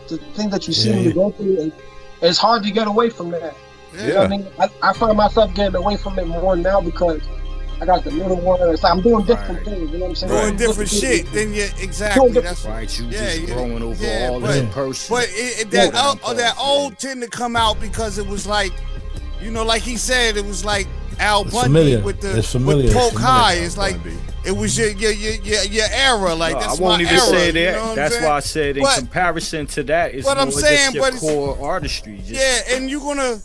the thing that you see when you go through, it's hard to get away from that. Yeah. You know what I mean? I find myself getting away from it more now because I got the little one. It's like I'm doing different things. You know what I'm saying? Doing different shit. Then exactly. That's right. You just growing over all as a person. But that old tend to come out because it was like, like he said, it was like Al Bundy with Polk High. It's like it was your era. Like No, that's I won't my even era. say You that. know what That's I'm why I saying? said in But- comparison to that, it's What more I'm saying, just your but core artistry. Just yeah, and you're gonna,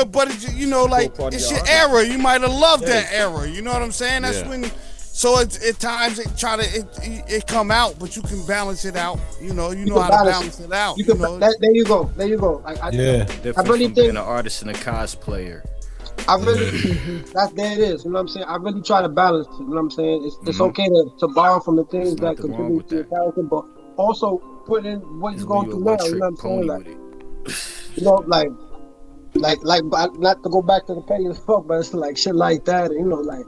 but you know, like part of it's your your art. era. You might have loved Yeah. that era. You know what I'm saying? That's Yeah. when. So at times it come out, but you can balance it out. You know can how to balance it out. You can, know? there you go. There you go. I different really from think being an artist and a cosplayer. I really there it is. You know what I'm saying? I really try to balance it. You know what I'm saying? It's okay to borrow from the things that nothing wrong contribute with to your character, but also put in what you're going through now. You know what I'm saying? Like, you know, like, but not to go back to the petty as fuck, but it's like shit like that. And, you know, like,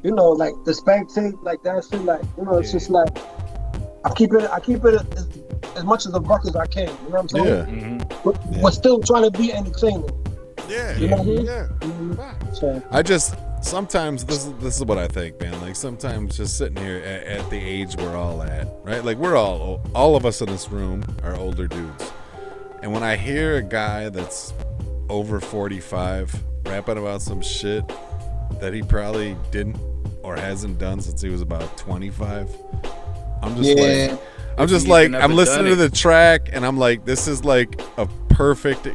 you know, like the spank tape, like that shit. Like, you know, it's just like I keep it as much as a buck as I can. You know what I'm saying? Yeah. But we're still trying to be entertaining. Yeah, You know what I mean? yeah. So, I just sometimes this is what I think, man. Like sometimes just sitting here at the age we're all at, right? Like we're all of us in this room are older dudes, and when I hear a guy that's over 45 rapping about some shit that he probably didn't or hasn't done since he was about 25, I'm just I'm listening to the track and I'm like, this is like a perfect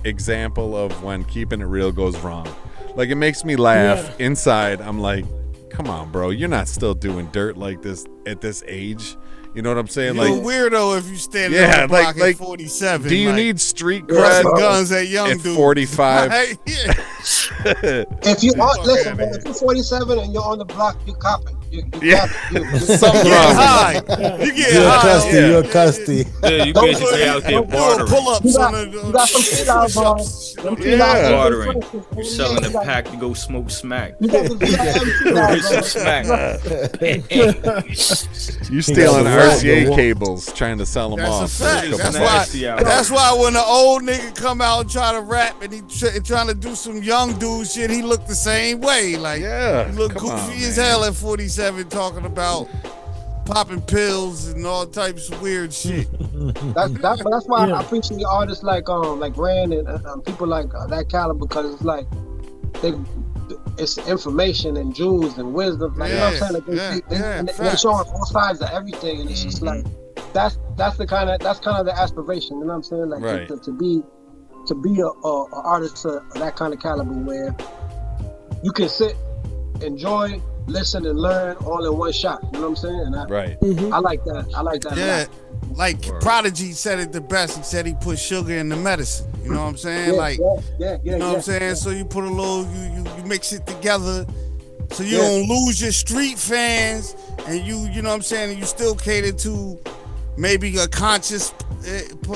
example of when keeping it real goes wrong. Like it makes me laugh inside. I'm like, come on, bro, you're not still doing dirt like this at this age. You know what I'm saying? You're like a weirdo if you stand on the block at 47. Do you like, need street busting cred guns at young at dudes? 45? Right? Yeah. if you listen, man, if you're 47 and you're on the block, you're copping. You Something wrong. High. You get You're high. custy. You're custy. Yeah, you basically out there bartering. Pull-ups on the You got some feet out, bro. Bartering. You're selling a pack to go smoke smack. You got Some smack. You stealing RCA cables, trying to sell them off. That's a fact. That's why when the old nigga come out and try to rap and he trying to do some young dude shit, he look the same way. Like, he look goofy as hell at 47 talking about popping pills and all types of weird shit. That's why I appreciate artists like Rand and people like that caliber, because it's like it's information and jewels and wisdom. Like, you know what I'm saying? Like, they're showing all sides of everything, and it's just like that's kind of the aspiration. You know what I'm saying? Like to be a artist of that kind of caliber where you can sit, enjoy, listen, and learn all in one shot. You know what I'm saying? And I like that. I like that. Yeah. Like Prodigy said it the best. He said he put sugar in the medicine. You know what I'm saying? You know what I'm saying? So you put a little, you mix it together, so you don't lose your street fans, and you know what I'm saying? And you still cater to maybe a conscious,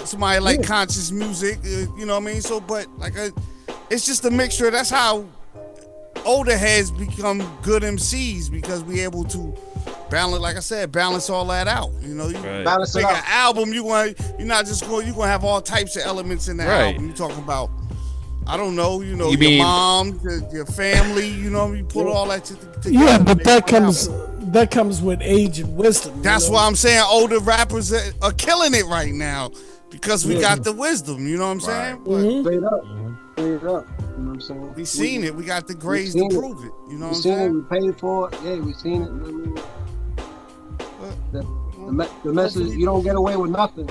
somebody like conscious music. You know what I mean? So, but like it's just a mixture. That's how older heads become good MCs, because we able to balance, like I said, balance all that out. You know, you balance make it an out. album, you're not just going, you're gonna have all types of elements in the album. You talking about, I don't know, your mom, your family, you put all that together. Yeah, but that comes with age and wisdom. That's why I'm saying older rappers are killing it right now, because we got the wisdom. You know what I'm saying? But, straight up. You know what I'm saying? We seen it. We got the grades to prove it. You know what I'm seen saying? it. We paid for it. Yeah, we seen it. You know what I mean? The message, you don't get away with nothing.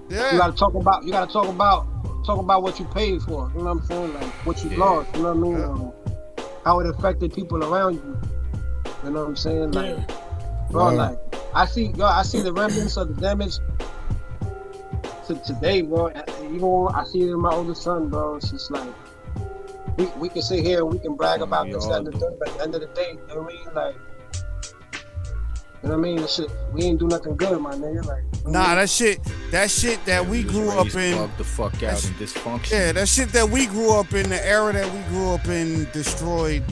Yeah. You gotta talk about what you paid for. You know what I'm saying? Like what you lost. You know what I mean? How it affected people around you. You know what I'm saying? Like, bro, like I see the remnants of the damage to today, bro. I see it in my oldest son, bro. It's just like we can sit here and we can brag about this and the third, but at the end of the day, you know what I mean? Like, you know what I mean? Shit, we ain't do nothing good, my nigga. Like, nah, that shit that we grew up in. Bug the fuck out of dysfunction. Yeah, that shit that we grew up in, the era that we grew up in, destroyed,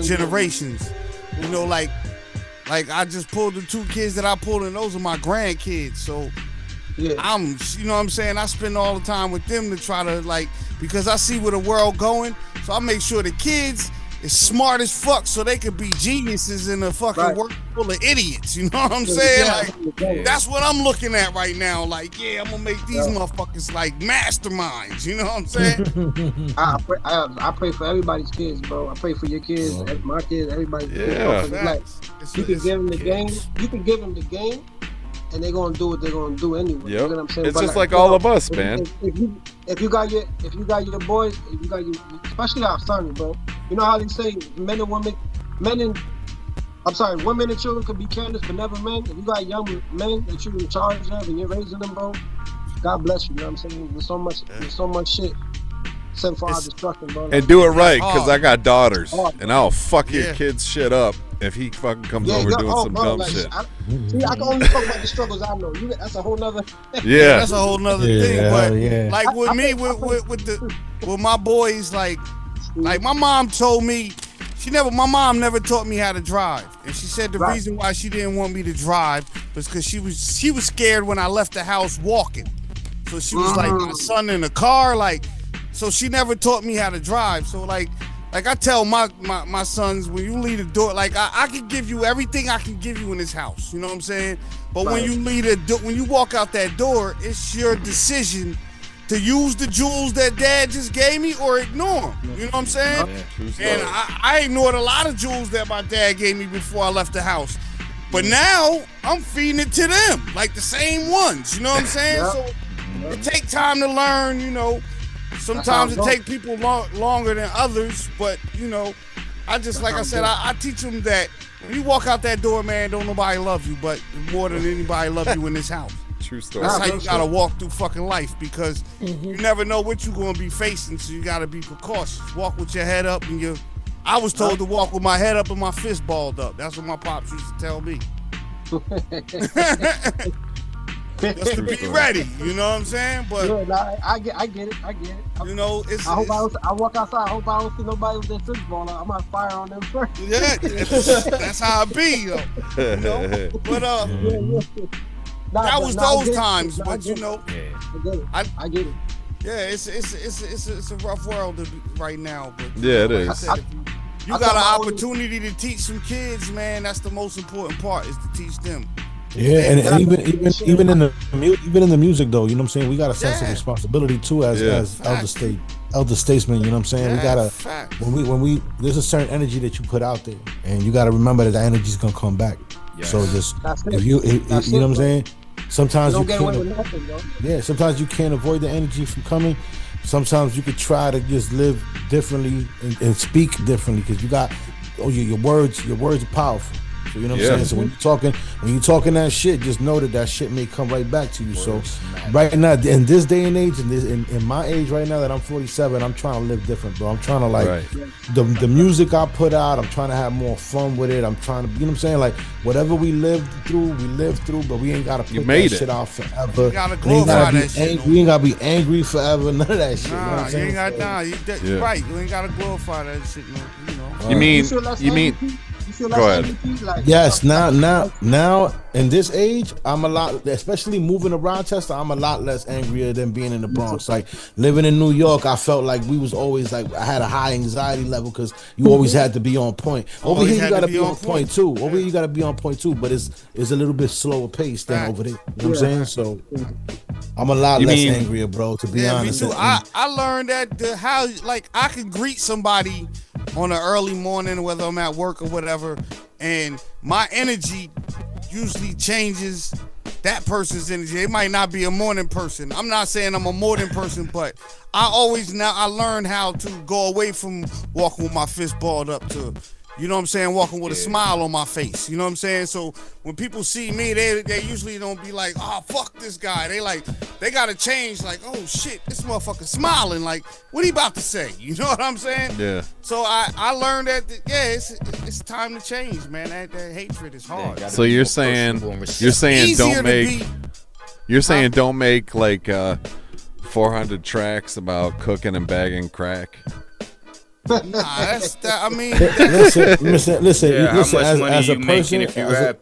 generations. You know, like I just pulled the 2 kids that I pulled, and those are my grandkids. So I'm, you know what I'm saying? I spend all the time with them to try to, like, because I see where the world going. So I make sure the kids is smart as fuck, so they could be geniuses in a fucking world full of idiots. You know what I'm saying? Like, that's what I'm looking at right now. Like, yeah, I'm gonna make these motherfuckers like masterminds. You know what I'm saying? I pray for everybody's kids, bro. I pray for your kids, my kids, everybody's kids. Bro, 'cause it's like, you can give them the game. You can give them the game, and they're gonna do what they're gonna do anyway. You know what I'm saying? It's But just like all of us, man. If you got your boys, if you got your, especially our sons, bro. You know how they say women and children could be careless, but never men. If you got young men that you're in charge of and you're raising them, bro, God bless you. You know what I'm saying? There's so much shit sent for our destruction, bro. And do it right, because I got daughters, and I'll fuck your kid's shit up if he fucking comes over doing some dumb shit. I can only talk about the struggles I know. That's a whole nother. That's a whole nother thing. But like with me, with my boys, like my mom told me, my mom never taught me how to drive, and she said the reason why she didn't want me to drive was because she was scared when I left the house walking. So she was like, my son in the car, like. So she never taught me how to drive. So like I tell my sons, when you leave the door, like I can give you everything I can give you in this house. You know what I'm saying? But when you walk out that door, it's your decision to use the jewels that Dad just gave me or ignore them. You know what I'm saying? And I ignored a lot of jewels that my dad gave me before I left the house. But now I'm feeding it to them, like the same ones. You know what I'm saying? So it takes time to learn, you know. Sometimes it takes people longer than others, but you know, I just like I said, I teach them that when you walk out that door, man, don't nobody love you, but more than anybody love you in this house. True story. That's how you gotta walk through fucking life, because you never know what you're gonna be facing, so you gotta be precautious. Walk with your head up and I was told to walk with my head up and my fist balled up. That's what my pops used to tell me. Just to be ready, you know what I'm saying? But I get it. You know, I walk outside. I hope I don't see nobody with their fistball. I might fire on them first. Yeah, that's how it be, though. You know? But that was those times. But you know, I get it. Yeah, it's a rough world right now. But yeah, it is. I said, if you got an opportunity to teach some kids, man, that's the most important part, is to teach them. Yeah, and even in the music though, you know what I'm saying? We got a sense of responsibility too as elder statesmen, you know what I'm saying? We gotta when we there's a certain energy that you put out there, and you gotta remember that energy's gonna come back. Yes. So just you know what I'm saying? Sometimes you can't sometimes you can't avoid the energy from coming. Sometimes you could try to just live differently and speak differently, because you got your words are powerful. So you know what I'm saying? So when you're talking that shit, just know that shit may come right back to you. So right now, in this day and age, in my age right now that I'm 47, I'm trying to live different, bro. I'm trying to the music I put out, I'm trying to have more fun with it. I'm trying to, you know what I'm saying? Like whatever we lived through, but we ain't gotta put that shit out forever. You gotta glorify that shit. We ain't gotta be angry forever, none of that shit. Nah, you know what I'm saying? You're right. You ain't gotta glorify that shit, you know. You mean go ahead. Yes, now in this age, I'm a lot, especially moving to Rochester, I'm a lot less angrier than being in the Bronx. Like living in New York, I felt like we was always like, I had a high anxiety level because you always had to be on point. Over here, you gotta be on point too. Over here, you gotta be on point too, but it's a little bit slower paced than over there. You know what I'm saying? So I'm a lot less angrier, bro, to be honest. Me too. I learned that how like I can greet somebody on an early morning, whether I'm at work or whatever, and my energy usually changes that person's energy. It might not be a morning person. I'm not saying I'm a morning person, but I learned how to go away from walking with my fist balled up to, you know what I'm saying, walking with a smile on my face. You know what I'm saying? So when people see me, they usually don't be like, oh, fuck this guy. They got to change, like, oh, shit, this motherfucker smiling. Like, what he about to say? You know what I'm saying? Yeah. So I learned that, it's time to change, man. That hatred is hard. So you're saying don't make like 400 tracks about cooking and bagging crack? Nah, that's that. I mean, listen. Yeah, how listen. much money As a you making person, if you rap?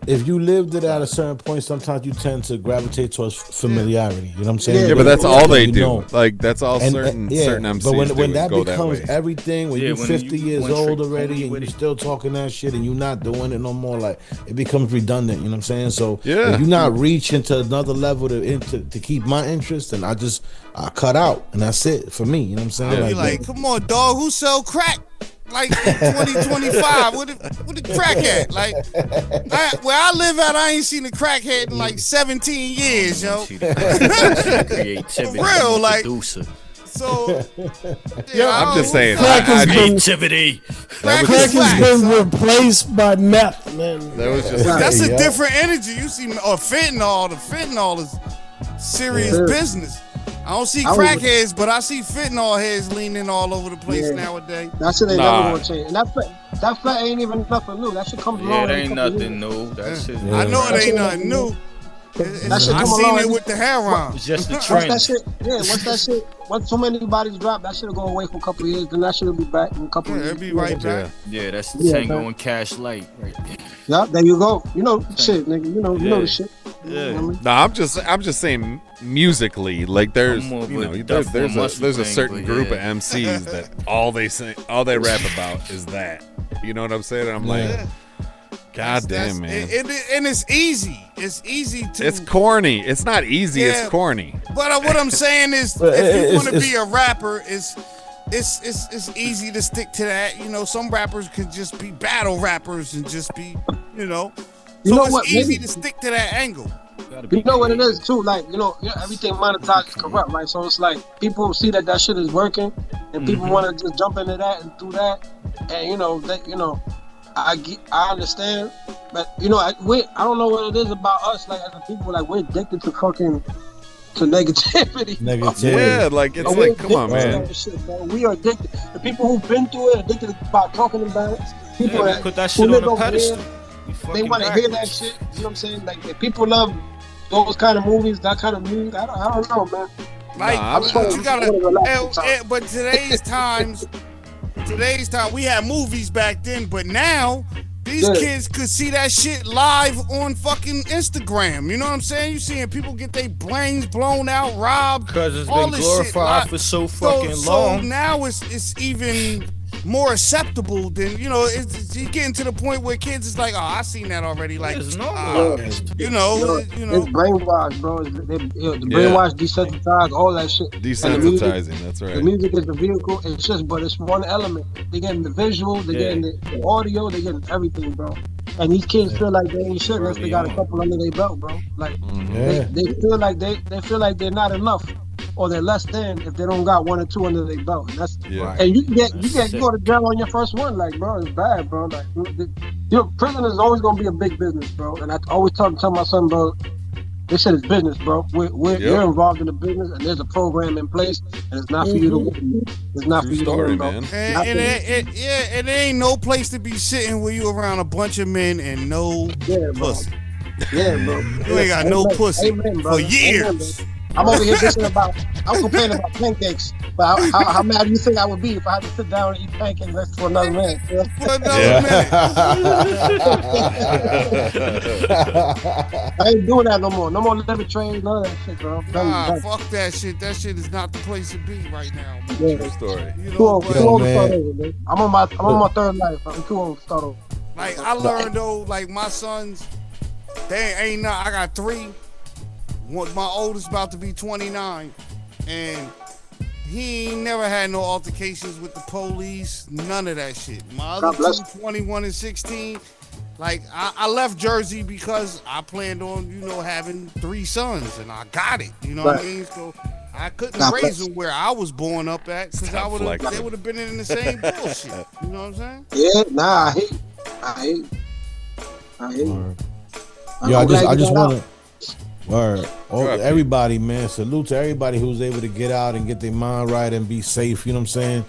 if you lived it at a certain point, sometimes you tend to gravitate towards familiarity. You know what I'm saying? Yeah, but that's all they You do. know. Like that's all certain Yeah, MCs but do when is that go that becomes way. everything, when Yeah, you're when 50 you years one old trick already pony and with you're it. still talking that shit and you're not doing it no more, like it becomes redundant. You know what I'm saying? So Yeah. if you're not reaching to another level to keep my interest, then I cut out and that's it for me. You know what I'm saying? I'll be like, come on, dog, who sell crack? Like 2025, what the crack at? Like, where I live at, I ain't seen a crackhead in like 17 years, yo. Creativity. For real, like. Producer. So, I'm just saying. Creativity. Crack has been replaced by meth, man. That was just. That's a different energy. You see, or fentanyl. The fentanyl is serious business. I don't see crackheads, but I see fentanyl heads leaning all over the place nowadays. That shit ain't never gonna change. And that fat ain't even nothing new. That shit comes along. Yeah, it ain't nothing new. That shit. I know it ain't nothing new. That shit I come seen along. it with the heroin. It's just the Once trend. that shit, once that shit, once so many bodies drop, that shit'll go away for a couple of years. Then that shit'll be back in a couple of years. It'll be right back. Yeah, that's the Yeah, Tango man. and Cash Light right there. Yeah, there you go. You know shit, nigga. You know the shit. Yeah. No, I'm just saying musically, like there's I'm more of you a know Duff there's Muscle a thing, certain but group of yeah. MCs that all they rap about is that. You know what I'm saying? And I'm like, God damn, man. And it's easy. It's easy to. It's corny. It's not easy. Yeah. It's corny. But what I'm saying is, if you want to be a rapper, it's easy to stick to that. You know, some rappers could just be battle rappers and just be, you know. You So know it's what, easy maybe- to stick to that angle. You know what it is too, like everything monetized is corrupt, right? So it's like people see that shit is working, and people want to just jump into that and do that, and I understand, but I don't know what it is about us, like as a people, like we're addicted to negativity. Yeah, like it's like, come on, man. Shit, bro. We are addicted. The people who've been through it, addicted about talking about it. People Yeah, that put that who shit live on a over pedestal. there, they want to hear that shit. You know what I'm saying? Like if people love those kind of movies, that kind of music. I don't know, man. Like you gotta, but today's time, we had movies back then, but now these kids could see that shit live on fucking Instagram. You know what I'm saying? You seeing people get their brains blown out, robbed, Because it's all been this glorified shit for so fucking So long. now it's even more acceptable than it's getting to the point where kids is like, oh, I seen that already. Like, It's you It's know. brainwashed, bro. The brainwashed, desensitized, all that shit. Desensitizing, that's right. The music is the vehicle. But it's one element. They getting the visual, they getting the audio, they getting everything, bro. And these kids feel like they ain't shit unless they got a couple under their belt, bro. Like they feel like they feel like they're not enough, or they're less than if they don't got one or two under their belt. And that's and you go to jail on your first one, like, bro, it's bad, bro. Like, prison is always gonna be a big business, bro. And I always tell my son, bro, this shit is business, bro. You're involved in the business, and there's a program in place, and it's not for you to win. It's not for you to win, bro. And it ain't no place to be sitting where you around a bunch of men and no pussy. Yeah, bro. You ain't got no pussy for years. I'm over here I'm complaining about pancakes, but how mad do you think I would be if I had to sit down and eat pancakes next to another man? For another I ain't doing that no more. No more living trains, none of that shit, bro. Fuck that shit. That shit is not the place to be right now. Yeah. True story. Too old to start over, man. I'm on my third life. I'm too old to start over. Like I learned though, like my sons, they ain't not. I got 3. My oldest about to be 29, and he ain't never had no altercations with the police, none of that shit. My other 2, 21 and 16, like I left Jersey because I planned on, having 3 sons, and I got it. You know what I mean? So I couldn't raise them where I was born up at, because they would have been in the same bullshit. You know what I'm saying? Yeah, nah, I hate. Yo, I just want to. Everybody, man. Salute to everybody who's able to get out and get their mind right and be safe. You know what I'm saying?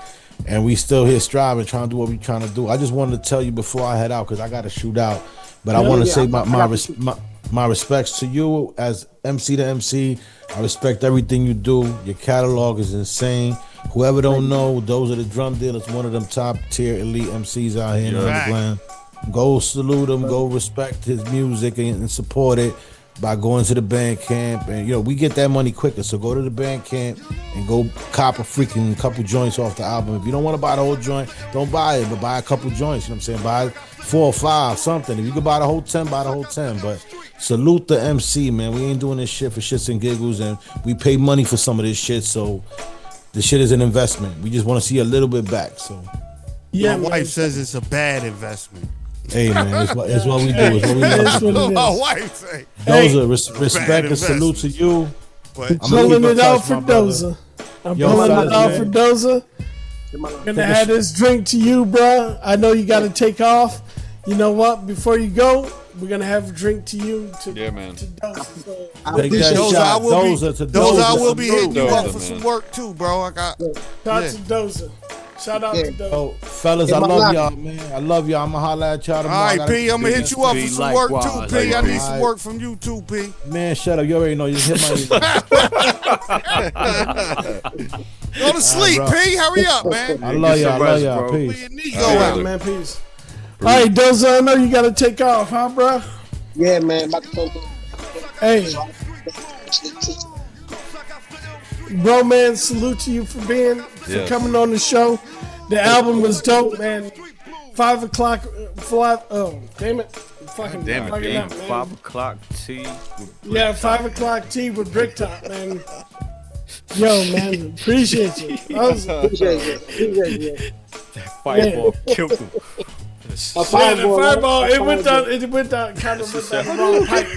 And we still here striving, trying to do what we trying to do. I just wanted to tell you before I head out, because I got to shoot out. But I want to say my respects to you as MC to MC. I respect everything you do. Your catalog is insane. Whoever don't know, those are the drum dealers, one of them top tier elite MCs out here in the underground. Go salute him, go respect his music and support it by going to the band camp. And we get that money quicker. So go to the band camp and go cop a freaking couple joints off the album. If you don't want to buy the whole joint, don't buy it, but buy a couple joints. You know what I'm saying? Buy 4 or 5, something. If you can buy the whole 10, buy the whole 10. But salute the MC, man. We ain't doing this shit for shits and giggles, and we pay money for some of this shit. So the shit is an investment. We just want to see a little bit back. So my wife says it's a bad investment. Hey man, it's what we do. It's what we love to do. My wife say. Doza, respect and salute to you. I'm pulling it out for Doza. I'm pulling it out for Doza. Gonna have this drink to you, bro. I know you got to take off. You know what? Before you go, we're gonna have a drink to you. Man. To Doza. Doza, I will be hitting you up for some work too, bro. I got. Shout to Doza. Shout out to Doza. Oh, fellas, I love y'all, man. I love y'all. I'm gonna holler at y'all tomorrow. All right, P, I'm gonna hit you up for some work too, P. I need some work from you too, P. Man, shut up. You already know. You just hit my. Go to sleep, P. Hurry up, man. I love y'all. I love y'all. Peace. Man, peace. All right, Doza, I know you gotta take off, huh, bro? Yeah, man. Hey. Bro, man, salute to you for coming on the show. The album was dope, man. 5 o'clock, oh, damn it. Fucking damn it, up, man. 5 o'clock tea. Yeah, 5 o'clock tea with Bricktop, man. Yo, man, appreciate you. Appreciate you. That fireball killed him. The fireball, it went down kind of went down the wrong pipe.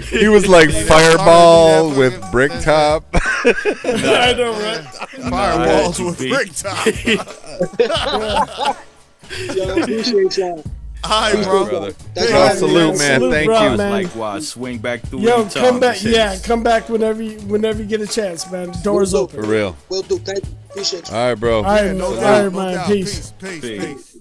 He was like Fireball with Bricktop. I know, right? Fireballs with Bricktop. Yo, appreciate y'all. All right, brother. Salute, man. Thank bro, you. Man. Likewise, swing back through. Yo, come back. Yeah, come back whenever you get a chance, man. The door's open. For real. Will do. Thank you. Appreciate you. All right, bro. All right, man. Peace. Peace. Peace.